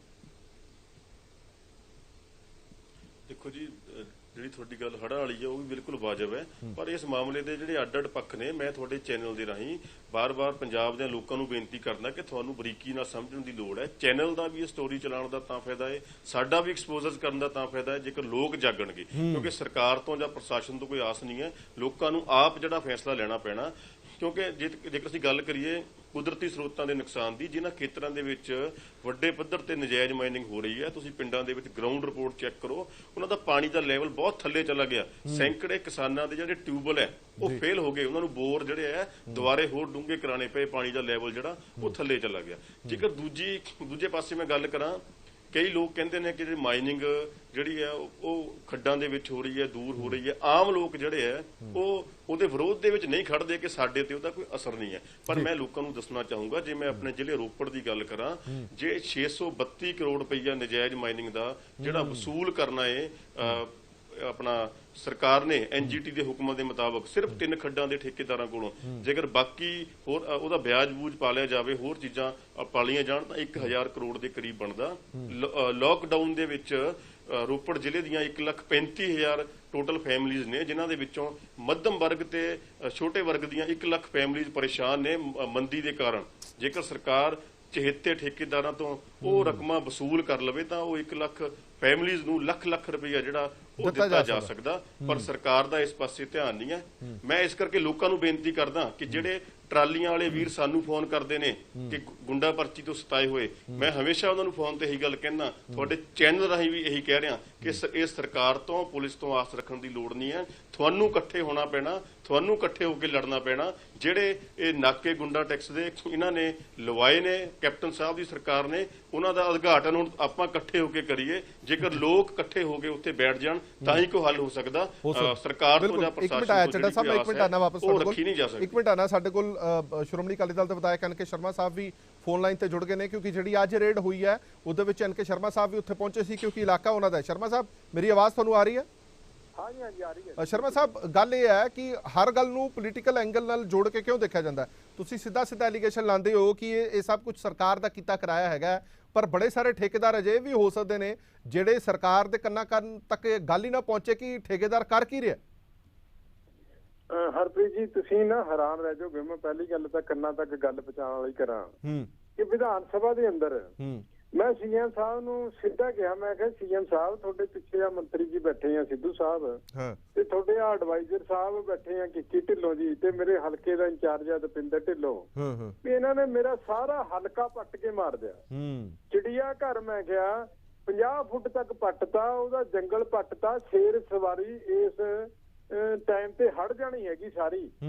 ਦੇਖੋ ਜੀ, ਜਿਹੜੀ ਤੁਹਾਡੀ ਗੱਲ ਹੜ੍ਹਾਂ ਵਾਲੀ ਹੈ ਉਹ ਵੀ ਬਿਲਕੁਲ ਵਾਜਬ ਹੈ, ਪਰ ਇਸ ਮਾਮਲੇ ਦੇ ਜਿਹੜੇ ਅੱਡ-ਅੱਡ ਪੱਖ ਨੇ, ਮੈਂ ਤੁਹਾਡੇ ਚੈਨਲ ਦੇ ਰਾਹੀਂ ਬਾਰ-ਬਾਰ ਪੰਜਾਬ ਦੇ ਲੋਕਾਂ ਨੂੰ ਬੇਨਤੀ ਕਰਦਾ ਕਿ ਤੁਹਾਨੂੰ ਬਰੀਕੀ ਨਾਲ ਸਮਝਣ ਦੀ ਲੋੜ ਹੈ। ਚੈਨਲ ਦਾ ਵੀ ਇਹ ਸਟੋਰੀ ਚਲਾਉਣ ਦਾ ਤਾਂ ਫਾਇਦਾ ਹੈ, ਸਾਡਾ ਵੀ ਐਕਸਪੋਜ਼ਰ ਕਰਨ ਦਾ ਤਾਂ ਫਾਇਦਾ ਹੈ ਜੇਕਰ ਲੋਕ ਜਾਗਣਗੇ, ਕਿਉਂਕਿ ਸਰਕਾਰ ਤੋਂ ਜਾਂ ਪ੍ਰਸ਼ਾਸਨ ਤੋਂ ਕੋਈ ਆਸ ਨਹੀਂ ਹੈ, ਲੋਕਾਂ ਨੂੰ ਆਪ ਜਿਹੜਾ ਫੈਸਲਾ ਲੈਣਾ ਪੈਣਾ। ਕਿਉਂਕਿ ਜੇਕਰ ਅਸੀਂ ਗੱਲ ਕਰੀਏ ਕੁਦਰਤੀ ਸਰੋਤਾਂ ਦੇ ਨੁਕਸਾਨ ਦੀ, ਜਿਨ੍ਹਾਂ ਖੇਤਰਾਂ ਦੇ ਵਿੱਚ ਵੱਡੇ ਪੱਧਰ ਤੇ ਨਜਾਇਜ਼ ਮਾਈਨਿੰਗ ਹੋ ਰਹੀ ਹੈ, ਤੁਸੀਂ ਪਿੰਡਾਂ ਦੇ ਵਿੱਚ ਗਰਾਊਂਡ ਰਿਪੋਰਟ ਚੈੱਕ ਕਰੋ, ਉਹਨਾਂ ਦਾ ਪਾਣੀ ਦਾ ਲੈਵਲ ਬਹੁਤ ਥੱਲੇ ਚਲਾ ਗਿਆ। ਸੈਂਕੜੇ ਕਿਸਾਨਾਂ ਦੇ ਜਿਹੜੇ ਟਿਊਬਵੈਲ ਹੈ ਉਹ ਫੇਲ ਹੋ ਗਏ, ਉਹਨਾਂ ਨੂੰ ਬੋਰ ਜਿਹੜੇ ਹੈ ਦੁਬਾਰੇ ਹੋਰ ਡੂੰਘੇ ਕਰਾਣੇ ਪਏ, ਪਾਣੀ ਦਾ ਲੈਵਲ ਜਿਹੜਾ ਉਹ ਥੱਲੇ ਚਲਾ ਗਿਆ। ਜੇਕਰ ਦੂਜੇ ਪਾਸੇ ਮੈਂ ਗੱਲ ਕਰਾਂ, ਕਈ ਲੋਕ ਕਹਿੰਦੇ ਨੇ ਕਿ ਜਿਹੜੀ ਮਾਈਨਿੰਗ ਜਿਹੜੀ ਹੈ ਉਹ ਖੱਡਾਂ ਦੇ ਵਿੱਚ ਹੋ ਰਹੀ ਹੈ, ਦੂਰ ਹੋ ਰਹੀ ਹੈ। ਆਮ ਲੋਕ ਜਿਹੜੇ ਹੈ ਉਹ ਉਹਦੇ ਵਿਰੋਧ ਦੇ ਵਿੱਚ ਨਹੀਂ ਖੜਦੇ ਕਿ ਸਾਡੇ ਤੇ ਉਹਦਾ ਕੋਈ ਅਸਰ ਨਹੀਂ ਹੈ, ਪਰ ਮੈਂ ਲੋਕਾਂ ਨੂੰ ਦੱਸਣਾ ਚਾਹੂੰਗਾ, ਜੇ ਮੈਂ ਆਪਣੇ ਜ਼ਿਲ੍ਹੇ ਰੋਪੜ ਦੀ ਗੱਲ ਕਰਾਂ, ਜੇ 632 ਕਰੋੜ ਰੁਪਈਆ ਨਜਾਇਜ਼ ਮਾਈਨਿੰਗ ਦਾ ਜਿਹੜਾ ਵਸੂਲ ਕਰਨਾ ਹੈ ਆਪਣਾ ਸਰਕਾਰ ਨੇ NGT ਦੇ ਹੁਕਮਾਂ ਦੇ ਮੁਤਾਬਕ ਸਿਰਫ 3 ਖੱਡਾਂ ਦੇ ਠੇਕੇਦਾਰਾਂ ਕੋਲੋਂ, ਜੇਕਰ ਬਾਕੀ ਹੋਰ ਉਹਦਾ ਵਿਆਜ ਬੂਝ ਪਾ ਲਿਆ ਜਾਵੇ, ਹੋਰ ਚੀਜ਼ਾਂ ਪਾਲੀਆਂ ਜਾਣ ਤਾਂ 1000 ਕਰੋੜ ਦੇ ਕਰੀਬ ਬਣਦਾ। ਲੋਕਡਾਊਨ ਦੇ ਵਿੱਚ ਰੋਪੜ ਜ਼ਿਲ੍ਹੇ ਦੀਆਂ 1,35,000 ਟੋਟਲ ਫੈਮਿਲੀਜ਼ ਨੇ, ਜਿਨ੍ਹਾਂ ਦੇ ਵਿੱਚੋਂ ਮੱਧਮ ਵਰਗ ਤੇ ਛੋਟੇ ਵਰਗ ਦੀਆਂ 1 ਲੱਖ ਫੈਮਿਲੀਜ਼ ਪਰੇਸ਼ਾਨ ਨੇ ਮੰਦੀ ਦੇ ਕਾਰਨ। ਜੇਕਰ ਸਰਕਾਰ ਚਹੇਤੇ ਠੇਕੇਦਾਰਾਂ ਤੋਂ ਉਹ ਰਕਮਾਂ ਵਸੂਲ ਕਰ ਲਵੇ ਤਾਂ ਉਹ 1 ਲੱਖ ਫੈਮਿਲੀਜ਼ ਨੂੰ ਲੱਖ ਰੁਪਈਆ ਜਿਹੜਾ ਉਹ ਦਿੱਤਾ ਜਾ ਸਕਦਾ, ਪਰ ਸਰਕਾਰ ਦਾ ਇਸ ਪਾਸੇ ਧਿਆਨ ਨਹੀਂ ਹੈ। ਮੈਂ ਇਸ ਕਰਕੇ ਲੋਕਾਂ ਨੂੰ ਬੇਨਤੀ ਕਰਦਾ ਕਿ ਜਿਹੜੇ ਟਰਾਲੀਆਂ ਵਾਲੇ ਵੀਰ ਸਾਨੂੰ ਫੋਨ ਕਰਦੇ ਨੇ ਕਿ ਗੁੰਡਾ ਪਰਚੀ ਤੋਂ ਸਤਾਏ ਹੋਏ, ਮੈਂ ਹਮੇਸ਼ਾ ਉਹਨਾਂ ਨੂੰ ਫੋਨ ਤੇ ਇਹੀ ਗੱਲ ਕਹਿਣਾ, ਤੁਹਾਡੇ ਚੈਨਲ ਰਾਹੀਂ ਵੀ ਇਹੀ ਕਹਿ ਰਿਹਾ ਕਿ ਇਸ ਸਰਕਾਰ ਤੋਂ, ਪੁਲਿਸ ਤੋਂ ਆਸ ਰੱਖਣ ਦੀ ਲੋੜ ਨਹੀਂ ਹੈ। ਤੁਹਾਨੂੰ ਇਕੱਠੇ ਹੋਣਾ ਪੈਣਾ, ਤੁਹਾਨੂੰ ਇਕੱਠੇ ਹੋ ਕੇ ਲੜਨਾ ਪੈਣਾ। ਜਿਹੜੇ ਇਹ ਨਾਕੇ ਗੁੰਡਾ ਟੈਕਸ ਦੇ ਇਹਨਾਂ ਨੇ ਲਵਾਏ ਨੇ, ਕੈਪਟਨ ਸਾਹਿਬ ਦੀ ਸਰਕਾਰ ਨੇ, ਉਹਨਾਂ ਦਾ ਉਦਘਾਟਨ ਹੁਣ ਆਪਾਂ ਇਕੱਠੇ ਹੋ ਕੇ ਕਰੀਏ। ਜੇਕਰ ਲੋਕ ਇਕੱਠੇ ਹੋ ਕੇ ਉੱਥੇ ਬੈਠ ਜਾਣ ਤਾਂ ਹੀ ਕੋਈ ਹੱਲ ਹੋ ਸਕਦਾ। ਸਰਕਾਰ ਤੋਂ ਜਾਂ ਪ੍ਰਸ਼ਾਸਨ ਤੋਂ ਰੱਖੀ ਨਹੀਂ ਜਾ ਸਕਦੀ। ਇੱਕ ਮਿੰਟ ਆਣਾ, ਸਾਡੇ ਕੋਲ ਸ਼੍ਰੋਮਣੀ ਅਕਾਲੀ ਦਲ ਦੇ ਵਿਧਾਇਕ NK ਸ਼ਰਮਾ ਸਾਹਿਬ ਵੀ ਫੋਨ ਲਾਈਨ ਤੇ ਜੁੜ ਗਏ ਨੇ, ਕਿਉਂਕਿ ਜਿਹੜੀ ਅੱਜ ਰੇਡ ਹੋਈ ਹੈ ਉਹਦੇ ਵਿੱਚ NK ਸ਼ਰਮਾ ਸਾਹਿਬ ਵੀ ਉੱਥੇ ਪਹੁੰਚੇ ਸੀ, ਕਿਉਂਕਿ ਇਲਾਕਾ ਉਹਨਾਂ ਦਾ ਹੈ। ਸ਼ਰਮਾ ਸਾਹਿਬ, ਮੇਰੀ ਆਵਾਜ਼ ਤੁਹਾਨੂੰ ਆ ਰਹੀ ਹੈ? ਹਾਂਜੀ ਹਾਂਜੀ ਆ ਰਹੀ ਹੈ। ਸ਼ਰਮਾ ਸਾਹਿਬ, ਗੱਲ ਇਹ ਹੈ ਕਿ ਹਰ ਗੱਲ ਨੂੰ ਪੋਲੀਟੀਕਲ ਐਂਗਲ ਨਾਲ ਜੋੜ ਕੇ ਕਿਉਂ ਦੇਖਿਆ ਜਾਂਦਾ? ਤੁਸੀਂ ਸਿੱਧਾ ਐਲੀਗੇਸ਼ਨ ਲਾਉਂਦੇ ਹੋ ਕਿ ਇਹ ਸਭ ਕੁਝ ਸਰਕਾਰ ਦਾ ਕੀਤਾ ਕਰਾਇਆ ਹੈਗਾ, ਪਰ ਬੜੇ ਸਾਰੇ ਠੇਕੇਦਾਰ ਅਜੇ ਵੀ ਹੋ ਸਕਦੇ ਨੇ ਜਿਹੜੇ ਸਰਕਾਰ ਦੇ ਕੰਨਾਂ ਤੱਕ ਗੱਲ ਹੀ ਨਾ ਪਹੁੰਚੇ ਕਿ ਠੇਕੇਦਾਰ ਕਰ ਕੀ ਰਿਹਾ। ਹਰਪ੍ਰੀਤ ਜੀ, ਤੁਸੀਂ ਨਾ ਹੈਰਾਨ ਰਹਿ ਜਾਓਗੇ। ਮੈਂ ਪਹਿਲੀ ਗੱਲ ਤਾਂ ਕੰਨਾਂ ਤੱਕ ਗੱਲ ਪਹੁੰਚਾਉਣ ਵਾਲੀ ਕਰਾਂ ਕਿ ਵਿਧਾਨ ਸਭਾ ਦੇ ਅੰਦਰ ਮੈਂ CM ਸਾਹਿਬ ਨੂੰ ਸਿੱਧਾ ਕਿਹਾ, ਮੈਂ ਕਿਹਾ CM ਸਾਹਿਬ, ਤੁਹਾਡੇ ਪਿੱਛੇ ਆ ਮੰਤਰੀ ਜੀ ਬੈਠੇ ਆ ਸਿੱਧੂ ਸਾਹਿਬ, ਤੇ ਤੁਹਾਡੇ ਆ ਐਡਵਾਈਜ਼ਰ ਸਾਹਿਬ ਬੈਠੇ ਆ ਕਿੱਕੀ ਢਿੱਲੋਂ ਜੀ, ਤੇ ਮੇਰੇ ਹਲਕੇ ਦਾ ਇੰਚਾਰਜ ਆ ਦਪਿੰਦਰ ਢਿੱਲੋਂ, ਵੀ ਇਹਨਾਂ ਨੇ ਮੇਰਾ ਸਾਰਾ ਹਲਕਾ ਪੱਟ ਕੇ ਮਾਰ ਦਿਆ। ਚਿੜੀਆ ਘਰ ਮੈਂ ਕਿਹਾ 50 ਫੁੱਟ ਤੱਕ ਪੱਟਤਾ, ਉਹਦਾ ਜੰਗਲ ਪੱਟਤਾ, ਸ਼ੇਰ ਸਵਾਰੀ ਇਸ ਟਾਈਮ ਤੇ ਹੜ ਜਾਣੀ ਹੈਗੀ ਸਾਰੀ,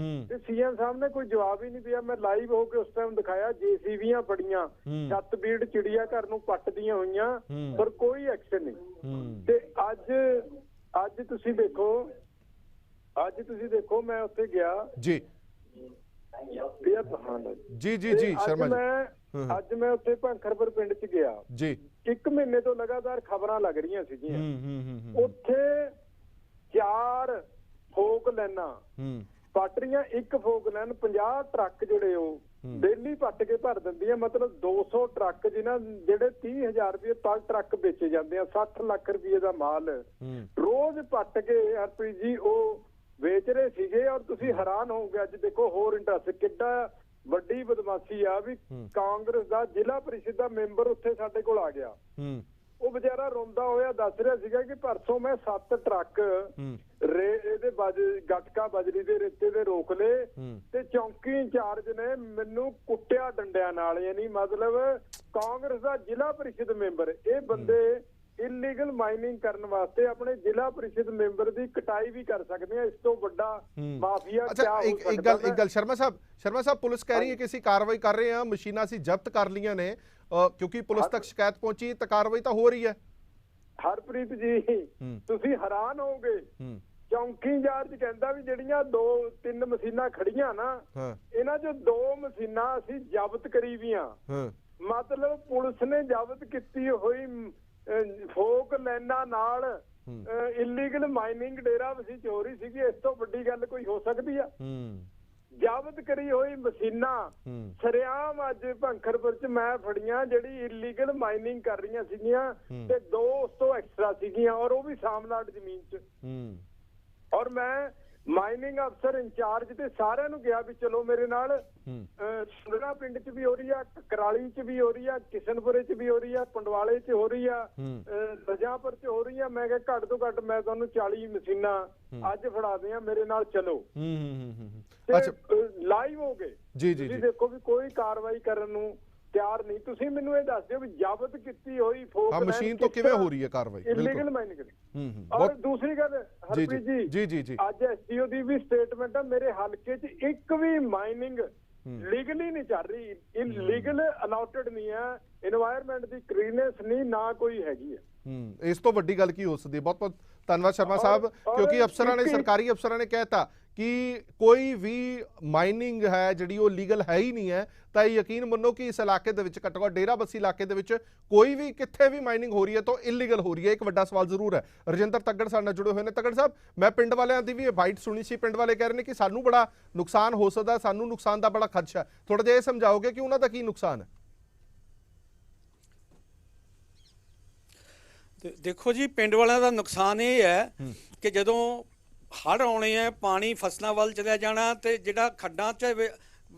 ਤੇ CM ਸਾਹਿਬ ਨੇ ਕੋਈ ਜਵਾਬ ਹੀ ਨਹੀਂ ਦਿਆ। ਮੈਂ ਲਾਈਵ ਹੋ ਕੇ ਉਸ ਟਾਈਮ ਦਿਖਾਇਆ, JCBਆਂ ਬੜੀਆਂ ਛੱਤ ਬੀੜ ਚਿੜੀਆ ਘਰ ਨੂੰ ਪੱਟਦੀਆਂ ਹੋਈਆਂ, ਪਰ ਕੋਈ ਐਕਸ਼ਨ ਨਹੀਂ। ਤੇ ਅੱਜ ਤੁਸੀਂ ਦੇਖੋ ਮੈਂ ਉੱਥੇ ਗਿਆ ਜੀ ਜੀ ਸ਼ਰਮਾ ਜੀ, ਅੱਜ ਮੈਂ ਉੱਥੇ ਭੰਖਰਪੁਰ ਪਿੰਡ ਚ ਗਿਆ ਜੀ। 1 ਮਹੀਨੇ ਤੋਂ ਲਗਾਤਾਰ ਖਬਰਾਂ ਲੱਗ ਰਹੀਆਂ ਸੀਗੀਆਂ, ਉੱਥੇ 4 ਫੋਕ ਲੈਣਾ ਪੱਟ ਰਹੀਆਂ, ਇੱਕ ਫੋਕ ਲੈਣ 50 ਟਰੱਕ ਜਿਹੜੇ ਉਹ ਡੇਲੀ ਪੱਟ ਕੇ ਭਰ ਦਿੰਦੀ ਹੈ। ਮਤਲਬ 200 ਟਰੱਕ ਜਿਹੜੇ 30,000 ਰੁਪਏ ਪਰ ਟਰੱਕ ਵੇਚੇ ਜਾਂਦੇ ਆ, 60 ਲੱਖ ਰੁਪਏ ਦਾ ਮਾਲ ਰੋਜ਼ ਪੱਟ ਕੇ ਹਰਪ੍ਰੀਤ ਜੀ ਉਹ ਵੇਚ ਰਹੇ ਸੀਗੇ। ਔਰ ਤੁਸੀਂ ਹੈਰਾਨ ਹੋਵੋਗੇ, ਅੱਜ ਦੇਖੋ ਹੋਰ ਇੰਟਰਸਟ ਕਿੱਡਾ ਵੱਡੀ ਬਦਮਾਸ਼ੀ ਆ ਵੀ ਕਾਂਗਰਸ ਦਾ ਜ਼ਿਲ੍ਹਾ ਪਰਿਸ਼ਦ ਦਾ ਮੈਂਬਰ ਉੱਥੇ ਸਾਡੇ ਕੋਲ ਆ ਗਿਆ। ਉਹ ਵਿਚਾਰਾ ਰੋਂਦਾ ਹੋਇਆ ਦੱਸ ਰਿਹਾ ਸੀਗਾ ਕਿ ਪਰਸੋਂ ਮੈਂ 7 ਟਰੱਕ ਇਹਦੇ ਗਟਕਾ ਬਜਰੀ ਦੇ ਰੇਤੇ ਦੇ ਰੋਕ ਲਏ ਤੇ ਚੌਂਕੀ ਇੰਚਾਰਜ ਨੇ ਮੈਨੂੰ ਕੁੱਟਿਆ ਡੰਡਿਆਂ ਨਾਲ। ਯਾਨੀ ਮਤਲਬ ਕਾਂਗਰਸ ਦਾ ਜ਼ਿਲ੍ਹਾ ਪਰਿਸ਼ਦ ਮੈਂਬਰ, ਇਹ ਬੰਦੇ ਇਲੀਗਲ ਮਾਈਨਿੰਗ ਕਰਨ ਵਾਸਤੇ ਆਪਣੇ ਜ਼ਿਲ੍ਹਾ ਪਰਿਸ਼ਦ ਮੈਂਬਰ ਦੀ ਕਟਾਈ ਵੀ ਕਰ ਸਕਦੇ ਆ। ਇਸ ਤੋਂ ਵੱਡਾ ਮਾਫੀਆ ਕਿਆ ਹੋ ਸਕਦਾ? ਇੱਕ ਗੱਲ ਸ਼ਰਮਾ ਸਾਹਿਬ ਪੁਲਿਸ ਕਹਿ ਰਹੀ ਹੈ ਕਿ ਅਸੀਂ ਕਾਰਵਾਈ ਕਰ ਰਹੇ ਹਾਂ, ਮਸ਼ੀਨਾਂ ਅਸੀਂ ਜ਼ਬਤ ਕਰ ਲਈਆਂ ਨੇ, ਕਿਉਂਕਿ ਪੁਲਿਸ ਤੱਕ ਸ਼ਿਕਾਇਤ ਪਹੁੰਚੀ ਤਾਂ ਕਾਰਵਾਈ ਤਾਂ ਹੋ ਰਹੀ ਹੈ। ਹਰਪ੍ਰੀਤ ਜੀ ਤੁਸੀਂ ਹੈਰਾਨ ਹੋਗੇ, ਚੌਂਕੀ ਇੰਚਾਰਜ ਕਹਿੰਦਾ ਵੀ ਜਿਹੜੀਆਂ 2-3 ਮਸ਼ੀਨਾਂ ਖੜੀਆਂ ਨਾ, ਇਹਨਾਂ ਚੋਂ 2 ਮਸ਼ੀਨਾਂ ਅਸੀਂ ਜ਼ਬਤ ਕਰੀ ਵੀਆਂ। ਮਤਲਬ ਪੁਲਿਸ ਨੇ ਜ਼ਬਤ ਕੀਤੀ ਹੋਈ ਫੋਕ ਲਾਈਨਾਂ ਨਾਲ ਇਲੀਗਲ ਮਾਈਨਿੰਗ ਡੇਰਾਬੱਸੀ ਚ ਹੋ ਰਹੀ ਸੀਗੀ। ਇਸ ਤੋਂ ਵੱਡੀ ਗੱਲ ਕੋਈ ਹੋ ਸਕਦੀ ਆ? ਜ਼ਬਤ ਕਰੀ ਹੋਈ ਮਸ਼ੀਨਾਂ ਸਰੇਆਮ ਅੱਜ ਭੰਖਰਪੁਰ ਚ ਮੈਂ ਫੜੀਆਂ ਜਿਹੜੀ ਇਲੀਗਲ ਮਾਈਨਿੰਗ ਕਰ ਰਹੀਆਂ ਸੀਗੀਆਂ ਤੇ 2 ਉਸ ਤੋਂ ਐਕਸਟਰਾ ਸੀਗੀਆਂ, ਔਰ ਉਹ ਵੀ ਸਾਮਲਾਟ ਜ਼ਮੀਨ ਚ। ਔਰ ਮੈਂ ਮਾਈਨਿੰਗ ਅਫਸਰ ਇੰਚਾਰਜ ਤੇ ਸਾਰਿਆਂ ਨੂੰ ਕਿਹਾ ਵੀ ਚਲੋ ਮੇਰੇ ਨਾਲ। ਸੁੰਦਰਾ ਪਿੰਡ ਚ ਵੀ ਹੋ ਰਹੀ ਆ, ਕਰਾਲੀ ਚ ਵੀ ਹੋ ਰਹੀ ਆ, ਕਿਸ਼ਨਪੁਰੇ ਚ ਵੀ ਹੋ ਰਹੀ ਆ, ਪੰਡਵਾਲੇ ਚ ਹੋ ਰਹੀ ਆ, ਰਜਾਪੁਰ ਚ ਹੋ ਰਹੀ ਆ। ਮੈਂ ਕਿਹਾ ਘੱਟ ਤੋਂ ਘੱਟ ਮੈਂ ਤੁਹਾਨੂੰ 40 ਮਸ਼ੀਨਾਂ ਅੱਜ ਫੜਾ ਦਿਆਂ, ਮੇਰੇ ਨਾਲ ਚਲੋ। ਲਾਈਵ ਹੋ ਗਏ ਤੁਸੀਂ ਦੇਖੋ ਵੀ ਕੋਈ ਕਾਰਵਾਈ ਕਰਨ ਨੂੰ ਤਿਆਰ ਨਹੀਂ। ਤੁਸੀਂ ਮੈਨੂੰ ਇਹ ਦੱਸ ਦਿਓ ਵੀ ਜ਼ਬਤ ਕੀਤੀ ਹੋਈ ਫੋਕ ਮਸ਼ੀਨ ਤੋਂ ਕਿਵੇਂ ਹੋ ਰਹੀ ਹੈ ਕਾਰਵਾਈ? Illegal mining. ਔਰ ਦੂਸਰੀ ਗੱਲ ਹਰਪ੍ਰੀਤ ਜੀ ਅੱਜ ਐਸਡੀਓ ਦੀ ਵੀ ਸਟੇਟਮੈਂਟ ਆ, ਮੇਰੇ ਹਲਕੇ 'ਚ ਇੱਕ ਵੀ ਮਾਈਨਿੰਗ ਲੀਗਲੀ ਨਹੀਂ ਚੱਲ ਰਹੀ, ਇਲੀਗਲ ਅਲਾਟਡ ਨਹੀਂ ਹੈ, এনवायरमेंट ਦੀ ਕਲੀਨੈਸ ਨਹੀਂ ਨਾ ਕੋਈ ਹੈਗੀ ਹੈ। ਇਸ ਤੋਂ ਵੱਡੀ ਗੱਲ ਕੀ ਹੋ ਸਕਦੀ ਹੈ? ਬਹੁਤ ਬਹੁਤ ਧੰਨਵਾਦ ਸ਼ਰਮਾ ਸਾਹਿਬ, ਕਿਉਂਕਿ ਅਫਸਰਾਂ ਨੇ, ਸਰਕਾਰੀ ਅਫਸਰਾਂ ਨੇ ਕਹਿਤਾ ਕਿ ਕੋਈ ਵੀ ਮਾਈਨਿੰਗ ਹੈ ਜਿਹੜੀ ਉਹ ਲੀਗਲ ਹੈ ਹੀ ਨਹੀਂ ਹੈ। ਤਾਂ ਯਕੀਨ ਮੰਨੋ ਕਿ ਇਸ ਇਲਾਕੇ ਦੇ ਵਿੱਚ ਘੱਟੋ ਘੱਟ ਡੇਰਾਬੱਸੀ ਇਲਾਕੇ ਦੇ ਵਿੱਚ ਕੋਈ ਵੀ ਕਿੱਥੇ ਵੀ ਮਾਈਨਿੰਗ ਹੋ ਰਹੀ ਹੈ ਤਾਂ ਇਲੀਗਲ ਹੋ ਰਹੀ ਹੈ। ਇੱਕ ਵੱਡਾ ਸਵਾਲ ਜ਼ਰੂਰ ਹੈ। ਰਜਿੰਦਰ ਤੱਗੜ ਸਾਡੇ ਨਾਲ ਜੁੜੇ ਹੋਏ ਨੇ। ਤੱਗੜ ਸਾਹਿਬ, ਮੈਂ ਪਿੰਡ ਵਾਲਿਆਂ ਦੀ ਵੀ ਇਹ ਬਾਈਟ ਸੁਣੀ ਸੀ, ਪਿੰਡ ਵਾਲੇ ਕਹਿ ਰਹੇ ਨੇ ਕਿ ਸਾਨੂੰ ਬੜਾ ਨੁਕਸਾਨ ਹੋ ਸਕਦਾ, ਸਾਨੂੰ ਨੁਕਸਾਨ ਦਾ ਬੜਾ ਖਦਸ਼ਾ। ਥੋੜਾ ਜਿਹਾ ਇਹ ਸਮਝਾਓਗੇ ਕਿ ਉਹਨਾਂ ਦਾ ਕੀ ਨੁਕਸਾਨ ਹੈ? ਦੇਖੋ ਜੀ, ਪਿੰਡ ਵਾਲਿਆਂ ਦਾ ਨੁਕਸਾਨ ਇਹ ਹੈ ਕਿ ਜਦੋਂ ਹੜ੍ਹ ਆਉਣੇ ਆ, ਪਾਣੀ ਫਸਲਾਂ ਵੱਲ ਚਲਿਆ ਜਾਣਾ, ਤੇ ਜਿਹੜਾ ਖੱਡਾਂ 'ਚ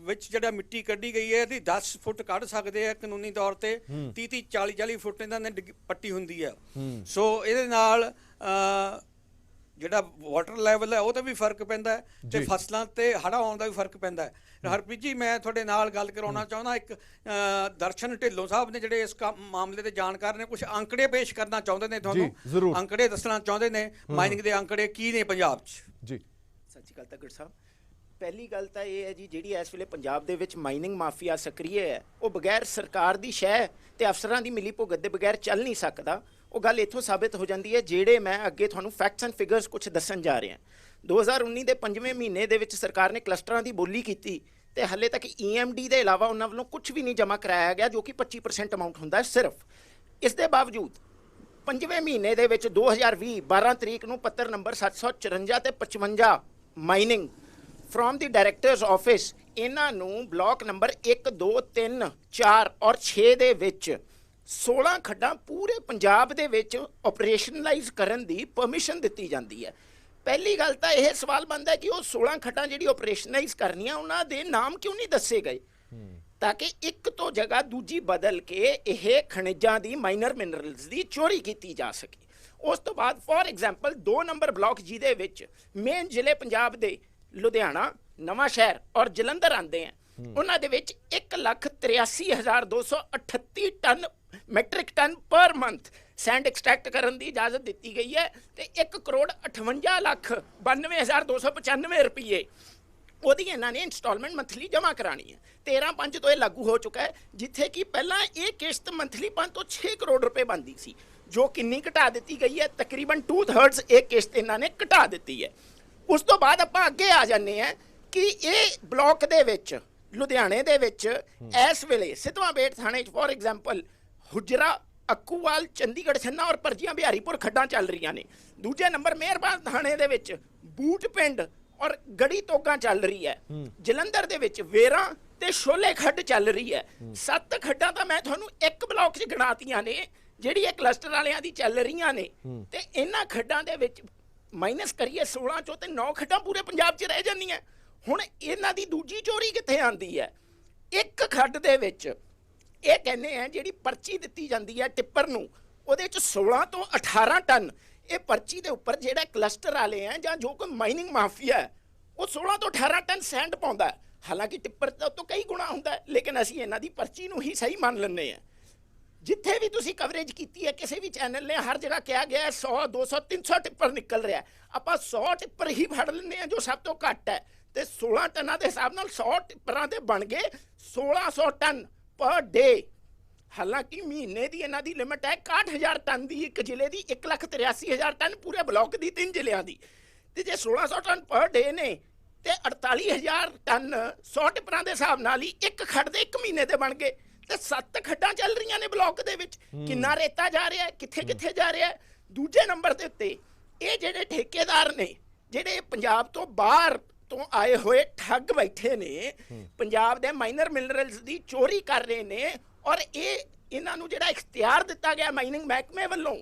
ਵਿੱਚ ਜਿਹੜਾ ਮਿੱਟੀ ਕੱਢੀ ਗਈ ਹੈ ਇਹਦੀ 10 ਫੁੱਟ ਕੱਢ ਸਕਦੇ ਆ ਕਾਨੂੰਨੀ ਤੌਰ ਤੇ, 30-30 40-40 ਫੁੱਟ ਇਹਨਾਂ ਨੇ ਪੱਟੀ ਹੁੰਦੀ ਹੈ। ਸੋ ਇਹਦੇ ਨਾਲ ਜਿਹੜਾ ਵਾਟਰ ਲੈਵਲ ਹੈ ਉਹ ਤੇ ਵੀ ਫਰਕ ਪੈਂਦਾ ਹੈ ਤੇ ਫਸਲਾਂ ਤੇ ਹੜ੍ਹ ਆਉਣ ਦਾ ਵੀ ਫਰਕ ਪੈਂਦਾ ਹੈ। ਹਰਪ੍ਰੀਤ ਜੀ, ਮੈਂ ਤੁਹਾਡੇ ਨਾਲ ਗੱਲ ਕਰਾਉਣਾ ਚਾਹੁੰਦਾ। ਇੱਕ ਦਰਸ਼ਨ ਢਿੱਲੋਂ ਸਾਹਿਬ ਨੇ ਜਿਹੜੇ ਇਸ ਮਾਮਲੇ ਦੇ ਜਾਣਕਾਰ ਨੇ, ਕੁਝ ਅੰਕੜੇ ਪੇਸ਼ ਕਰਨਾ ਚਾਹੁੰਦੇ ਨੇ ਤੁਹਾਨੂੰ, ਅੰਕੜੇ ਦੱਸਣਾ ਚਾਹੁੰਦੇ ਨੇ ਮਾਈਨਿੰਗ ਦੇ ਅੰਕੜੇ ਕੀ ਨੇ ਪੰਜਾਬ 'ਚ। ਜੀ ਸਤਿ ਸ਼੍ਰੀ ਅਕਾਲ ਤੱਗੜ ਸਾਹਿਬ। ਪਹਿਲੀ ਗੱਲ ਤਾਂ ਇਹ ਹੈ ਜੀ, ਜਿਹੜੀ ਇਸ ਵੇਲੇ ਪੰਜਾਬ ਦੇ ਵਿੱਚ ਮਾਈਨਿੰਗ ਮਾਫੀਆ ਸਕਰੀਏ ਹੈ, ਉਹ ਬਗੈਰ ਸਰਕਾਰ ਦੀ ਸ਼ਹਿ ਤੇ ਅਫਸਰਾਂ ਦੀ ਮਿਲੀ ਭੁਗਤ ਦੇ ਬਗੈਰ ਚੱਲ ਨਹੀਂ ਸਕਦਾ। ਉਹ ਗੱਲ ਇੱਥੋਂ ਸਾਬਿਤ ਹੋ ਜਾਂਦੀ ਹੈ ਜਿਹੜੇ ਮੈਂ ਅੱਗੇ ਤੁਹਾਨੂੰ ਫੈਕਟਸ ਐਂਡ ਫਿਗਰਸ ਕੁਝ ਦੱਸਣ ਜਾ ਰਿਹਾ। 2019 ਦੇ 5ਵੇਂ ਮਹੀਨੇ ਦੇ ਵਿੱਚ ਸਰਕਾਰ ਨੇ ਕਲਸਟਰਾਂ ਦੀ ਬੋਲੀ ਕੀਤੀ ਤੇ ਹਾਲੇ ਤੱਕ EMD ਦੇ ਇਲਾਵਾ ਉਹਨਾਂ ਵੱਲੋਂ ਕੁਝ ਵੀ ਨਹੀਂ ਜਮ੍ਹਾਂ ਕਰਾਇਆ ਗਿਆ, ਜੋ ਕਿ 25% ਅਮਾਊਂਟ ਹੁੰਦਾ ਹੈ ਸਿਰਫ। ਇਸ ਦੇ ਬਾਵਜੂਦ 5ਵੇਂ ਮਹੀਨੇ ਦੇ ਵਿੱਚ 2020 12 ਤਰੀਕ ਨੂੰ ਪੱਤਰ ਨੰਬਰ 754 ਤੇ 55 mining from the directors office, ਇਹਨਾਂ ਨੂੰ ਬਲਾਕ ਨੰਬਰ 1 2 3 4 ਔਰ 6 ਦੇ ਵਿੱਚ 16 ਖੱਡਾਂ ਪੂਰੇ ਪੰਜਾਬ ਦੇ ਵਿੱਚ ਆਪਰੇਸ਼ਨਲਾਈਜ਼ ਕਰਨ ਦੀ ਪਰਮਿਸ਼ਨ ਦਿੱਤੀ ਜਾਂਦੀ ਹੈ। ਪਹਿਲੀ ਗੱਲ ਤਾਂ ਇਹ ਸਵਾਲ ਬਣਦਾ ਹੈ ਕਿ ਉਹ 16 ਖੱਡਾਂ ਜਿਹੜੀ ਆਪਰੇਸ਼ਨਲਾਈਜ਼ ਕਰਨੀਆਂ, ਉਹਨਾਂ ਦੇ ਨਾਮ ਕਿਉਂ ਨਹੀਂ ਦੱਸੇ ਗਏ, ਤਾਂ ਕਿ ਇੱਕ ਤੋਂ ਜਗ੍ਹਾ ਦੂਜੀ ਬਦਲ ਕੇ ਇਹ ਖਣਿਜਾਂ ਦੀ, ਮਾਈਨਰ ਮਿਨਰਲਸ ਦੀ ਚੋਰੀ ਕੀਤੀ ਜਾ ਸਕੇ। ਉਸ ਤੋਂ ਬਾਅਦ ਫੋਰ ਐਗਜ਼ਾਮਪਲ 2 ਨੰਬਰ ਬਲਾਕ ਜਿਹਦੇ ਵਿੱਚ ਮੇਨ ਜ਼ਿਲ੍ਹੇ ਪੰਜਾਬ ਦੇ ਲੁਧਿਆਣਾ, ਨਵਾਂ ਸ਼ਹਿਰ ਔਰ ਜਲੰਧਰ ਆਉਂਦੇ ਆ, ਉਹਨਾਂ ਦੇ ਵਿੱਚ 1,83,238 ton matric ton per month send extract ਕਰਨ ਦੀ ਇਜਾਜ਼ਤ ਦਿੱਤੀ ਗਈ ਹੈ ਤੇ 1,58,92,295 ਰੁਪਏ ਉਹਦੀ ਇਹਨਾਂ ਨੇ ਇੰਸਟਾਲਮੈਂਟ ਮੰਥਲੀ ਜਮ੍ਹਾਂ ਕਰਾਣੀ ਹੈ। 13/5 ਤੋਂ ਇਹ ਲਾਗੂ ਹੋ ਚੁੱਕਾ ਹੈ, ਜਿੱਥੇ ਕਿ ਪਹਿਲਾਂ ਇਹ ਕਿਸ਼ਤ ਮੰਥਲੀ 5 ਤੋਂ 6 ਕਰੋੜ ਰੁਪਏ ਬਣਦੀ ਸੀ, ਜੋ ਕਿੰਨੀ ਘਟਾ ਦਿੱਤੀ ਗਈ ਹੈ, ਤਕਰੀਬਨ 2/3 ਇਹ ਕਿਸ਼ਤ ਇਹਨਾਂ ਨੇ ਘਟਾ ਦਿੱਤੀ ਹੈ। ਉਸ ਤੋਂ ਬਾਅਦ ਆਪਾਂ ਅੱਗੇ ਆ ਜਾਂਦੇ ਹਾਂ ਕਿ ਇਹ ਬਲਾਕ ਦੇ ਵਿੱਚ ਲੁਧਿਆਣੇ ਦੇ ਵਿੱਚ ਇਸ ਵੇਲੇ ਸਿੱਧਵਾਂ ਬੇਟ ਥਾਣੇ 'ਚ ਫੋਰ ਐਗਜ਼ਾਮਪਲ ਹੁਜਰਾ ਅਕੂਵਾਲ ਚੰਡੀਗੜ੍ਹ ਛੰਨਾ ਔਰ ਪਰਜੀਆਂ ਬਿਹਾਰੀਪੁਰ ਖੱਡਾਂ ਚੱਲ ਰਹੀਆਂ ਨੇ। ਦੂਜੇ ਨੰਬਰ ਮਿਹਰਬਾਨ ਥਾਣੇ ਦੇ ਵਿੱਚ ਬੂਟ ਪਿੰਡ ਔਰ ਗੜੀ ਤੋਗਾ ਚੱਲ ਰਹੀ ਹੈ। ਜਲੰਧਰ ਦੇ ਵਿੱਚ ਵੇਰਾਂ ਤੇ ਸ਼ੋਲੇ ਖੱਡ ਚੱਲ ਰਹੀ ਹੈ। 7 ਖੱਡਾਂ ਤਾਂ ਮੈਂ ਤੁਹਾਨੂੰ ਇੱਕ ਬਲਾਕ 'ਚ ਗਿਣਾਤੀਆਂ ਨੇ ਜਿਹੜੀ ਇਹ ਕਲਸਟਰ ਵਾਲਿਆਂ ਦੀ ਚੱਲ ਰਹੀਆਂ ਨੇ। ਤੇ ਇਹਨਾਂ ਖੱਡਾਂ ਦੇ ਵਿੱਚ ਮਾਈਨਸ ਕਰੀਏ 16 ਚੋਂ ਤੇ 9 ਖੱਡਾਂ ਪੂਰੇ ਪੰਜਾਬ 'ਚ ਰਹਿ ਜਾਂਦੀਆਂ। ਹੁਣ ਇਹਨਾਂ ਦੀ ਦੂਜੀ ਚੋਰੀ ਕਿੱਥੇ ਆਂਦੀ ਹੈ? ਇੱਕ ਖੱਡ ਦੇ ਵਿੱਚ ਇਹ ਕਹਿੰਦੇ ਆ ਜਿਹੜੀ ਪਰਚੀ ਦਿੱਤੀ ਜਾਂਦੀ ਹੈ ਟਿੱਪਰ ਨੂੰ ਉਹਦੇ 'ਚ 16 ਤੋਂ 18 ਟਨ ਇਹ ਪਰਚੀ ਦੇ ਉੱਪਰ ਜਿਹੜਾ ਕਲਸਟਰ ਵਾਲੇ ਆ ਜਾਂ ਜੋ ਕੋਈ ਮਾਈਨਿੰਗ ਮਾਫੀਆ ਹੈ ਉਹ 16 ਤੋਂ 18 ਟਨ ਸੈਂਡ ਪਾਉਂਦਾ। ਹਾਲਾਂਕਿ ਟਿੱਪਰ ਤੋਂ ਕਈ ਗੁਣਾ ਹੁੰਦਾ, ਲੇਕਿਨ ਅਸੀਂ ਇਹਨਾਂ ਦੀ ਪਰਚੀ ਨੂੰ ਹੀ ਸਹੀ ਮੰਨ ਲੈਂਦੇ ਹਾਂ। ਜਿੱਥੇ ਵੀ ਤੁਸੀਂ ਕਵਰੇਜ ਕੀਤੀ ਹੈ ਕਿਸੇ ਵੀ ਚੈਨਲ ਨੇ ਹਰ ਜਗ੍ਹਾ ਕਿਹਾ ਗਿਆ 100 200 300 ਟਿੱਪਰ ਨਿਕਲ ਰਿਹਾ। ਆਪਾਂ 100 ਟਿੱਪਰ ਹੀ ਫੜ ਲੈਂਦੇ ਹਾਂ ਜੋ ਸਭ ਤੋਂ ਘੱਟ ਹੈ ਤੇ 16 ਟਨਾਂ ਦੇ ਹਿਸਾਬ ਨਾਲ 100 ਟਿੱਪਰਾਂ ਦੇ ਬਣ ਗਏ 1600 ਟਨ ਪਰ ਡੇ। ਹਾਲਾਂਕਿ ਮਹੀਨੇ ਦੀ ਇਹਨਾਂ ਦੀ ਲਿਮਟ ਹੈ 61000 ਟਨ ਦੀ, ਇੱਕ ਜ਼ਿਲ੍ਹੇ ਦੀ 1,83,000 ਟਨ ਪੂਰੇ ਬਲਾਕ ਦੀ 3 ਜ਼ਿਲ੍ਹਿਆਂ ਦੀ। ਤੇ ਜੇ 1600 ਟਨ ਪਰ ਡੇ ਨੇ ਤੇ 48,000 ਟਨ 100 ਟਿੱਪਰਾਂ ਦੇ ਹਿਸਾਬ ਨਾਲ ਹੀ ਇੱਕ ਖੱਡ ਦੇ ਇੱਕ ਮਹੀਨੇ ਦੇ ਬਣ ਗਏ। ਤੇ 7 ਖੱਡਾਂ ਚੱਲ ਰਹੀਆਂ ਨੇ ਬਲਾਕ ਦੇ ਵਿੱਚ। ਕਿੰਨਾ ਰੇਤਾ ਜਾ ਰਿਹਾ, ਕਿੱਥੇ ਕਿੱਥੇ ਜਾ ਰਿਹਾ। ਦੂਜੇ ਨੰਬਰ ਦੇ ਉੱਤੇ ਇਹ ਜਿਹੜੇ ਠੇਕੇਦਾਰ ਨੇ ਜਿਹੜੇ ਪੰਜਾਬ ਤੋਂ ਬਾਹਰ ਤੋਂ ਆਏ ਹੋਏ ਠੱਗ ਬੈਠੇ ਨੇ, ਪੰਜਾਬ ਦੇ ਮਾਈਨਰ ਮਿਨਰਲਸ ਦੀ ਚੋਰੀ ਕਰ ਰਹੇ ਨੇ ਔਰ ਇਹਨਾਂ ਨੂੰ ਜਿਹੜਾ ਇਖਤਿਆਰ ਦਿੱਤਾ ਗਿਆ ਮਾਈਨਿੰਗ ਮਹਿਕਮੇ ਵੱਲੋਂ,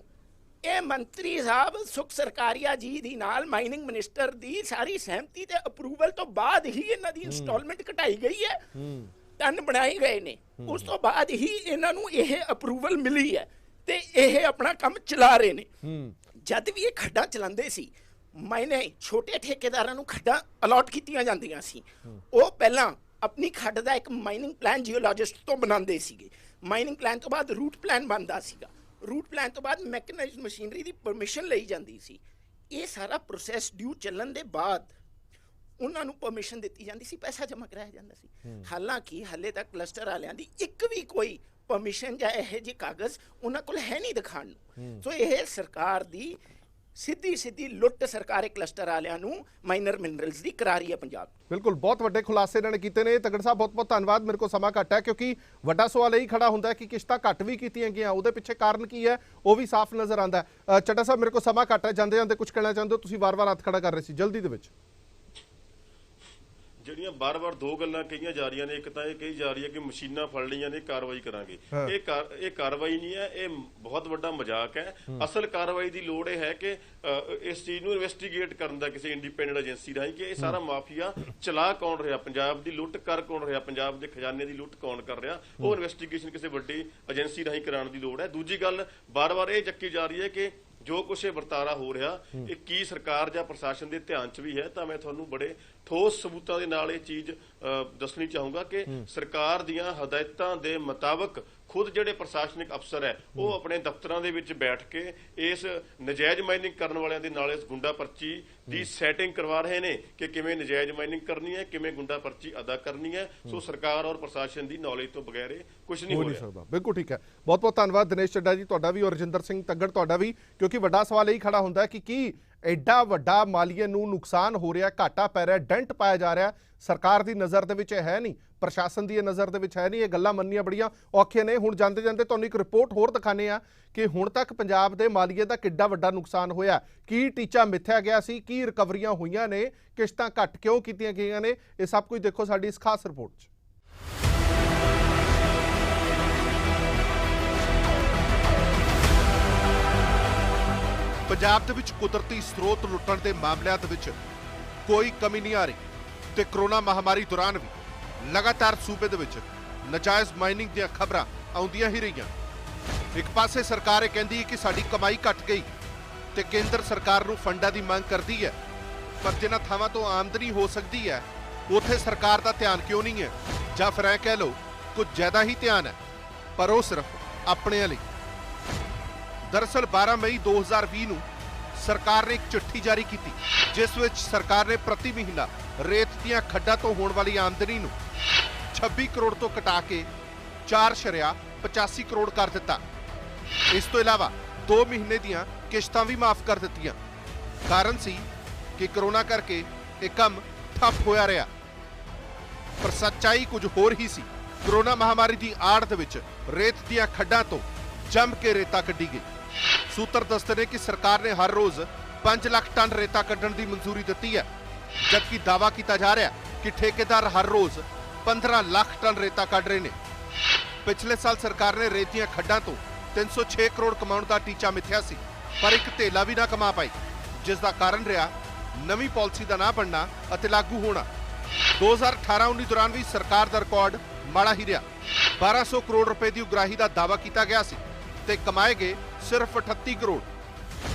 ਇਹ ਮੰਤਰੀ ਸਾਹਿਬ ਸੁਖ ਸਰਕਾਰੀਆ ਜੀ ਦੀ ਨਾਲ ਮਾਈਨਿੰਗ ਮਿਨਿਸਟਰ ਦੀ ਸਾਰੀ ਸਹਿਮਤੀ ਤੇ ਅਪਰੂਵਲ ਤੋਂ ਬਾਅਦ ਹੀ ਇਹਨਾਂ ਦੀ ਇੰਸਟਾਲਮੈਂਟ ਘਟਾਈ ਗਈ ਹੈ। ਟਨ ਬਣਾਏ ਗਏ ਨੇ, ਉਸ ਤੋਂ ਬਾਅਦ ਹੀ ਇਹਨਾਂ ਨੂੰ ਇਹ ਅਪਰੂਵਲ ਮਿਲੀ ਹੈ ਤੇ ਇਹ ਆਪਣਾ ਕੰਮ ਚਲਾ ਰਹੇ ਨੇ। ਜਦ ਵੀ ਇਹ ਖੱਡਾਂ ਚਲਾਉਂਦੇ ਸੀ ਮੈਨੇ ਛੋਟੇ ਠੇਕੇਦਾਰਾਂ ਨੂੰ ਖੱਡਾਂ ਅਲਾਟ ਕੀਤੀਆਂ ਜਾਂਦੀਆਂ ਸੀ। ਉਹ ਪਹਿਲਾਂ ਆਪਣੀ ਖੱਡ ਦਾ ਇੱਕ ਮਾਈਨਿੰਗ ਪਲਾਨ ਜੀਓਲੋਜਿਸਟ ਤੋਂ ਬਣਾਉਂਦੇ ਸੀਗੇ। ਮਾਈਨਿੰਗ ਪਲਾਨ ਤੋਂ ਬਾਅਦ ਰੂਟ ਪਲਾਨ ਬਣਦਾ ਸੀਗਾ। ਰੂਟ ਪਲਾਨ ਤੋਂ ਬਾਅਦ ਮੈਕਨਾਈਜ਼ਡ ਮਸ਼ੀਨਰੀ ਦੀ ਪਰਮਿਸ਼ਨ ਲਈ ਜਾਂਦੀ ਸੀ। ਇਹ ਸਾਰਾ ਪ੍ਰੋਸੈਸ ਡਿਊ ਚੱਲਣ ਦੇ ਬਾਅਦ ਉਹਨਾਂ ਨੂੰ ਪਰਮਿਸ਼ਨ ਦਿੱਤੀ ਜਾਂਦੀ ਸੀ, ਪੈਸਾ ਜਮ੍ਹਾਂ ਕਰਾਇਆ ਜਾਂਦਾ ਸੀ। ਹਾਲਾਂਕਿ ਹੱਲੇ ਤੱਕ ਕਲਸਟਰ ਵਾਲਿਆਂ ਦੀ ਇੱਕ ਵੀ ਕੋਈ ਪਰਮਿਸ਼ਨ ਜਾਂ ਇਹੋ ਜਿਹੇ ਕਾਗਜ਼ ਉਹਨਾਂ ਕੋਲ ਹੈ ਨਹੀਂ ਦਿਖਾਉਣ ਨੂੰ। ਸੋ ਇਹ ਸਰਕਾਰ ਦੀ ਸਿੱਧੀ ਲੁੱਟ ਸਰਕਾਰੀ ਕਲਸਟਰ ਵਾਲਿਆਂ ਨੂੰ ਮਾਈਨਰ ਮਿਨਰਲਸ ਦੀ ਕਰਾ ਰਹੀ ਹੈ ਪੰਜਾਬ। ਬਿਲਕੁਲ, ਬਹੁਤ ਵੱਡੇ ਖੁਲਾਸੇ ਇਹਨਾਂ ਨੇ ਕੀਤੇ ਨੇ। ਤਗੜ ਸਾਹਿਬ ਬਹੁਤ ਬਹੁਤ ਧੰਨਵਾਦ। ਮੇਰੇ ਕੋਲ ਸਮਾਂ ਘੱਟ ਹੈ ਕਿਉਂਕਿ ਵੱਡਾ ਸਵਾਲ ਇਹੀ ਖੜਾ ਹੁੰਦਾ ਕਿ ਕਿਸ਼ਤਾਂ ਘੱਟ ਵੀ ਕੀਤੀਆਂ ਗਈਆਂ, ਉਹਦੇ ਪਿੱਛੇ ਕਾਰਨ ਕੀ ਹੈ ਉਹ ਵੀ ਸਾਫ਼ ਨਜ਼ਰ ਆਉਂਦਾ। ਚੱਡਾ ਸਾਹਿਬ ਮੇਰੇ ਕੋਲ ਸਮਾਂ ਘੱਟ ਹੈ, ਜਾਂਦੇ ਜਾਂਦੇ ਕੁਝ ਕਹਿਣਾ ਚਾਹੁੰਦੇ ਹੋ? ਤੁਸੀਂ ਵਾਰ-ਵਾਰ ਹੱਥ ਖੜਾ ਕਰ ਰਹੇ ਸੀ, ਜਲਦੀ ਦੇ ਵਿੱਚ। ਜਿਹੜੀਆਂ ਬਾਰ-ਬਾਰ ਦੋ ਗੱਲਾਂ ਕਹੀਆਂ ਜਾ ਰਹੀਆਂ ਨੇ, ਇੱਕ ਤਾਂ ਇਹ ਕਹੀ ਜਾ ਰਹੀ ਹੈ ਕਿ ਮਸ਼ੀਨਾਂ ਫੜ ਲਈਆਂ ਨੇ ਕਾਰਵਾਈ ਕਰਾਂਗੇ। ਇਹ ਕਾਰਵਾਈ ਨਹੀਂ ਹੈ, ਇਹ ਬਹੁਤ ਵੱਡਾ ਮਜ਼ਾਕ ਹੈ। ਅਸਲ ਕਾਰਵਾਈ ਦੀ ਲੋੜ ਇਹ ਹੈ ਕਿ ਇਸ ਚੀਜ਼ ਨੂੰ ਇਨਵੈਸਟੀਗੇਟ ਕਰਨ ਦਾ ਕਿਸੇ ਇੰਡੀਪੈਂਡੈਂਟ ਏਜੰਸੀ ਰਾਹੀਂ ਕਿ ਇਹ ਸਾਰਾ ਮਾਫੀਆ ਚਲਾ ਕੌਣ ਰਿਹਾ, ਪੰਜਾਬ ਦੀ ਲੁੱਟ ਕਰ ਕੌਣ ਰਿਹਾ, ਪੰਜਾਬ ਦੇ ਖਜ਼ਾਨੇ ਦੀ ਲੁੱਟ ਕੌਣ ਕਰ ਰਿਹਾ, ਉਹ ਇਨਵੈਸਟੀਗੇਸ਼ਨ ਕਿਸੇ ਵੱਡੀ ਏਜੰਸੀ ਰਾਹੀਂ ਕਰਾਉਣ ਦੀ ਲੋੜ ਹੈ। ਦੂਜੀ ਗੱਲ ਬਾਰ-ਬਾਰ ਇਹ ਚੱਕੀ ਜਾ ਰਹੀ ਹੈ ਕਿ ਜੋ ਕੁਛ ਇਹ ਵਰਤਾਰਾ ਹੋ ਰਿਹਾ ਇਹ ਕੀ ਸਰਕਾਰ ਜਾਂ ਪ੍ਰਸ਼ਾਸਨ ਦੇ ਧਿਆਨ 'ਚ ਵੀ ਹੈ। ਤਾਂ ਮੈਂ ਤੁਹਾਨੂੰ ਬੜੇ ਠੋਸ ਸਬੂਤਾਂ ਦੇ ਨਾਲ ਇਹ ਚੀਜ਼ ਦੱਸਣੀ ਚਾਹੂੰਗਾ ਕਿ ਸਰਕਾਰ ਦੀਆਂ ਹਦਾਇਤਾਂ ਦੇ ਮੁਤਾਬਕ ਖੁਦ ਜਿਹੜੇ ਪ੍ਰਸ਼ਾਸਨਿਕ ਅਫਸਰ ਹੈ ਉਹ ਆਪਣੇ ਦਫ਼ਤਰਾਂ ਦੇ ਵਿੱਚ ਬੈਠ ਕੇ ਇਸ ਨਜਾਇਜ਼ ਮਾਈਨਿੰਗ ਕਰਨ ਵਾਲਿਆਂ ਦੇ ਨਾਲ ਇਸ ਗੁੰਡਾ ਪਰਚੀ ਦੀ ਸੈਟਿੰਗ ਕਰਵਾ ਰਹੇ ਨੇ ਕਿ ਕਿਵੇਂ ਨਜਾਇਜ਼ ਮਾਈਨਿੰਗ ਕਰਨੀ ਹੈ, ਕਿਵੇਂ ਗੁੰਡਾ ਪਰਚੀ ਅਦਾ ਕਰਨੀ ਹੈ। ਸੋ ਸਰਕਾਰ ਔਰ ਪ੍ਰਸ਼ਾਸਨ ਦੀ ਨੌਲੇਜ ਤੋਂ ਬਗੈਰ ਇਹ ਕੁਝ ਨਹੀਂ ਹੋ ਰਿਹਾ। ਬਿਲਕੁਲ ਠੀਕ ਹੈ, ਬਹੁਤ ਬਹੁਤ ਧੰਨਵਾਦ ਦਿਨੇਸ਼ ਚੱਡਾ ਜੀ ਤੁਹਾਡਾ ਵੀ ਔਰ ਰਜਿੰਦਰ ਸਿੰਘ ਤੱਗੜ ਤੁਹਾਡਾ ਵੀ, ਕਿਉਂਕਿ ਵੱਡਾ ਸਵਾਲ ਇਹੀ ਖੜਾ ਹੁੰਦਾ ਕਿ ਕੀ ਐਡਾ ਵੱਡਾ ਮਾਲੀਏ ਨੂੰ ਨੁਕਸਾਨ ਹੋ ਰਿਹਾ, ਘਾਟਾ ਪੈ ਰਿਹਾ, ਡੈਂਟ ਪਾਇਆ ਜਾ ਰਿਹਾ। ਸਰਕਾਰ ਦੀ ਨਜ਼ਰ ਦੇ ਵਿੱਚ ਇਹ ਹੈ ਨਹੀਂ, ਪ੍ਰਸ਼ਾਸਨ ਦੀ ਨਜ਼ਰ ਦੇ ਵਿੱਚ ਹੈ ਨਹੀਂ। ਇਹ ਗੱਲਾਂ ਮੰਨਣੀਆਂ ਬੜੀਆਂ ਔਖੀਆਂ ਨੇ। ਹੁਣ ਜਾਂਦੇ ਜਾਂਦੇ ਤੁਹਾਨੂੰ ਇੱਕ ਰਿਪੋਰਟ ਹੋਰ ਦਿਖਾਣੇ ਆ ਕਿ ਹੁਣ ਤੱਕ ਪੰਜਾਬ ਦੇ ਮਾਲੀਏ ਦਾ ਕਿੱਡਾ ਵੱਡਾ ਨੁਕਸਾਨ ਹੋਇਆ, ਕੀ ਟੀਚਾ ਮਿੱਥਿਆ ਗਿਆ ਸੀ, ਕੀ ਰਿਕਵਰੀਆਂ ਹੋਈਆਂ ਨੇ, ਕਿਸ਼ਤਾਂ ਘੱਟ ਕਿਉਂ ਕੀਤੀਆਂ ਗਈਆਂ ਨੇ, ਇਹ ਸਭ ਕੁਝ ਦੇਖੋ ਸਾਡੀ ਇਸ ਖਾਸ ਰਿਪੋਰਟ 'ਚ। ਪੰਜਾਬ ਦੇ ਵਿੱਚ ਕੁਦਰਤੀ ਸਰੋਤ ਲੁੱਟਣ ਦੇ ਮਾਮਲਿਆਂ ਦੇ ਵਿੱਚ ਕੋਈ ਕਮੀ ਨਹੀਂ ਆ ਰਹੀ ਤੇ ਕਰੋਨਾ ਮਹਾਮਾਰੀ ਦੌਰਾਨ ਵੀ ਲਗਾਤਾਰ ਸੂਬੇ ਦੇ ਵਿੱਚ ਨਜਾਇਜ਼ ਮਾਈਨਿੰਗ ਦੀਆਂ ਖਬਰਾਂ ਆਉਂਦੀਆਂ ਹੀ ਰਹੀਆਂ। ਇੱਕ ਪਾਸੇ ਸਰਕਾਰ ਇਹ ਕਹਿੰਦੀ ਹੈ ਕਿ ਸਾਡੀ ਕਮਾਈ ਘਟ ਗਈ ਤੇ ਕੇਂਦਰ ਸਰਕਾਰ ਨੂੰ ਫੰਡਾਂ ਦੀ ਮੰਗ ਕਰਦੀ ਹੈ, ਪਰ ਜਿਨ੍ਹਾਂ ਥਾਵਾਂ ਤੋਂ ਆਮਦਨੀ ਹੋ ਸਕਦੀ ਹੈ ਉੱਥੇ ਸਰਕਾਰ ਦਾ ਧਿਆਨ ਕਿਉਂ ਨਹੀਂ ਹੈ, ਜਾਂ ਫਿਰ ਐ ਕਹਿ ਲਓ ਕੁਝ ਜ਼ਿਆਦਾ ਹੀ ਧਿਆਨ ਹੈ, ਪਰ ਉਹ ਸਿਰਫ ਆਪਣਿਆਂ ਲਈ। ਦਰਅਸਲ 12 ਮਈ 2020 ਨੂੰ ਸਰਕਾਰ ਨੇ ਇੱਕ ਚਿੱਠੀ ਜਾਰੀ ਕੀਤੀ ਜਿਸ ਵਿੱਚ ਸਰਕਾਰ ਨੇ ਪ੍ਰਤੀ ਮਹੀਨਾ ਰੇਤ ਦੀਆਂ ਖੱਡਾਂ ਤੋਂ ਹੋਣ ਵਾਲੀ ਆਮਦਨੀ ਨੂੰ 26 ਕਰੋੜ ਤੋਂ ਘਟਾ ਕੇ 4.85 ਕਰੋੜ ਕਰ ਦਿੱਤਾ। ਇਸ ਤੋਂ ਇਲਾਵਾ 2 ਮਹੀਨੇ ਦੀਆਂ ਕਿਸ਼ਤਾਂ ਵੀ ਮਾਫ ਕਰ ਦਿੱਤੀਆਂ। ਕਾਰਨ ਸੀ ਕਿ ਕਰੋਨਾ ਕਰਕੇ ਇਹ ਕੰਮ ਠੱਪ ਹੋਇਆ ਰਿਹਾ, ਪਰ ਸੱਚਾਈ ਕੁਝ ਹੋਰ ਹੀ ਸੀ। ਕਰੋਨਾ ਮਹਾਮਾਰੀ ਦੀ ਆੜ ਦੇ ਵਿੱਚ ਰੇਤ ਦੀਆਂ ਖੱਡਾਂ ਤੋਂ जम के रेता कड्डी गई। सूत्र दसदे ने कि सरकार ने हर रोज 5 लाख टन रेता कड्ढण की मंजूरी दी है, जबकि दावा किया जा रहा है कि ठेकेदार हर रोज 15 लाख टन रेता कढ़ रहे हैं। पिछले साल सरकार ने रेतियां खड्डां तो 306 करोड़ कमाउण का टीचा मिथ्या सी, पर एक धेला भी ना कमा पाई, जिसका कारण रहा नवी पॉलिसी का ना बनना अते लागू होना। 2018-19 दौरान भी सरकार का रिकॉर्ड माड़ा ही रहा। 1200 करोड़ रुपए की उगराही का दावा किया गया सी ते कमाए गए सिर्फ 38 करोड़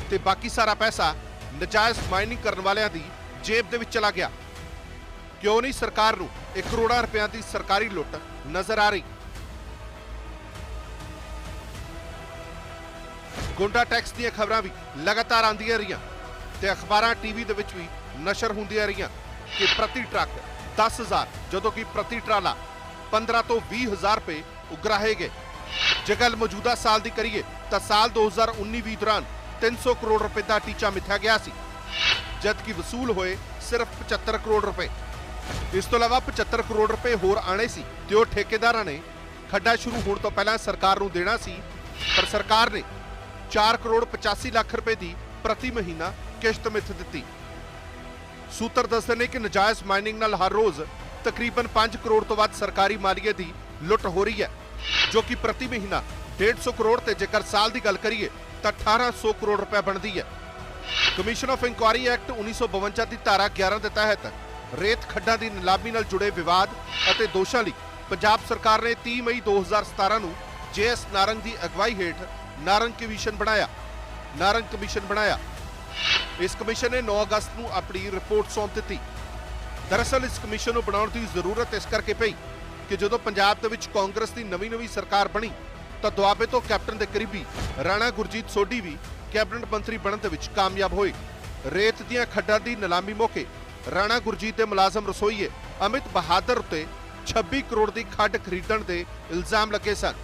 ते बाकी सारा पैसा नजायज माइनिंग करने वालियां दी जेब दे विच चला गया। क्यों नहीं सरकार नूं 1 करोड़ रुपया की सरकारी लुट नजर आ रही? गुंडा टैक्स दी खबरां भी लगातार आंदियां रहियां ते अखबारां टीवी दे विच भी नशर हुंदियां रहियां कि प्रति ट्रक 10,000 जदों कि प्रति ट्राला 15 तो 20,000 रुपए उगराहे गए। जे गल मौजूदा साल की करिए तो साल 2019-20 दौरान 300 करोड़ रुपए का टीचा मिथ्या गया सी, जबकि वसूल होए सिर्फ 75 करोड़ रुपए। इस तो इलावा 75 करोड़ रुपए होर आने सी ते ओह ठेकेदारां ने खड्डा शुरू होने तो पहला सरकार नूं देना सी, पर सरकार ने 4 करोड़ 85 लाख रुपए की प्रति महीना किश्त मिथ दी। सूत्र दसदे ने कि नजायज माइनिंग नाल हर रोज तकरीबन 5 करोड़ तो वध सरकारी मालीए की लुट हो रही है, जो कि प्रति महीना 150 करोड़ ते जेकर साल की गल करिए तो 1800 करोड़ रुपए बनती है। कमीशन ऑफ इंक्वायरी एक्ट 1952 की धारा 11 के तहत रेत खड्डा की नीलामी नाल जुड़े विवाद और दोषों लई पंजाब सरकार ने 30 मई 2017 ਨੂੰ JS नारंग की अगवाई हेठ नारंग कमीशन बनाया। इस कमीशन ने 9 अगस्त को अपनी रिपोर्ट सौंप दी। दरअसल इस कमीशन को बनाने की जरूरत इस करके पई कि जो पंजाब दे विच कांग्रेस की नवी सरकार बनी तो दुआबे तो कैप्टन के करीबी राणा गुरजीत सोढी भी कैबिनेट मंत्री बनने विच कामयाब होए। रेत दीआं खड्डां की नीलामी मौके राणा गुरजीत के मुलाजम रसोईए अमित बहादुर उत्ते 26 करोड़ की खड्ड खरीदण के इल्जाम लगे सन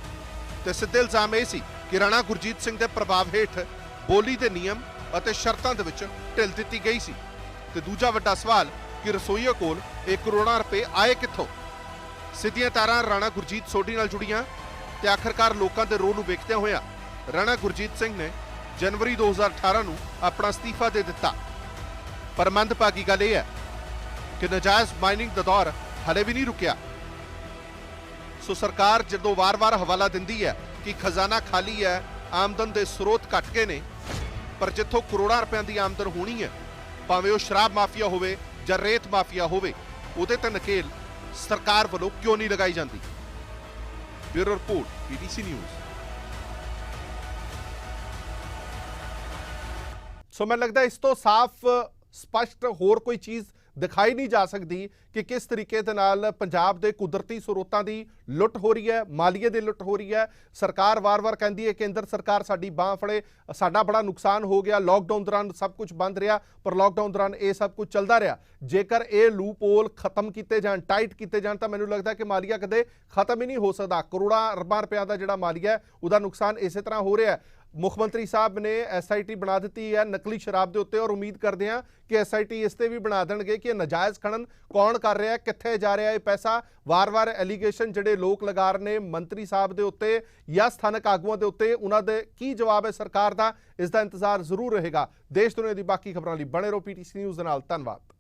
ते सिद्धे इल्जाम यह सी कि राणा गुरजीत सिंह के प्रभाव हेठ बोली के नियम और शर्तों के विच ढिल दी गई सी। ते दूजा वड्डा सवाल कि रसोईए कोल 1 करोड़ रुपए आए कित्थों? सीधियां तारां राणा गुरजीत सोढी नाल जुड़ियां ते आखिरकार लोकां दे रोह नूं वेखदे होया राणा गुरजीत सिंह ने जनवरी 2018 ਨੂੰ अपना अस्तीफा दे दिता। पर मंदभागी गल यह है कि नजायज माइनिंग का दौर हले भी नहीं रुकिया। सो सरकार जो वार-वार हवाला दिंदी है कि खजाना खाली है, आमदन के स्रोत घट गए ने, पर जिथों करोड़ों रुपयों की आमदन होनी है, भावें वो शराब माफिया होवे या रेत माफिया होवे, उहदे ते नकेल सरकार वालों क्यों नहीं लगाई जाती? Bureau report PTC news. So मैं लगता है इस तो साफ स्पष्ट होर कोई चीज़ दिखाई नहीं जा सकती कि किस तरीके दे नाल पंजाब दे कुदरती स्रोतां दी लुट हो रही है, मालीए दी लुट हो रही है। सरकार वार-वार कहती है केंद्र सरकार साडी बांह फड़े, साडा बड़ा नुकसान हो गया, लॉकडाउन दौरान सब कुछ बंद रहा, पर लॉकडाउन दौरान ये सब कुछ चलता रहा। जेकर ये लूप होल खत्म किए जान, टाइट किए जान, तो मैनूं लगता है कि मालीआ कदे खत्म ही नहीं हो सकता। करोड़ों अरबां रुपया का जिहड़ा मालीआ है उहदा नुकसान इस तरह हो रहा है। मुख्यमंत्री साहब ने SIT बना दी है नकली शराब के उत्ते, और उम्मीद करते हैं कि SIT इस ते भी बना देंगे कि नजायज़ खनन कौन कर रहा है, कित्थे जा रहा है पैसा। वार-वार एलीगेशन जिहड़े लोग लगा रहे हैं मंत्री साहब के उत्ते या स्थानक आगुआं के उत्ते, उन्हां दे की जवाब है सरकार का, इसका इंतजार जरूर रहेगा। देश दुनिया की बाकी खबरों लई बने रहो PTC न्यूज़ दे नाल। धन्नवाद।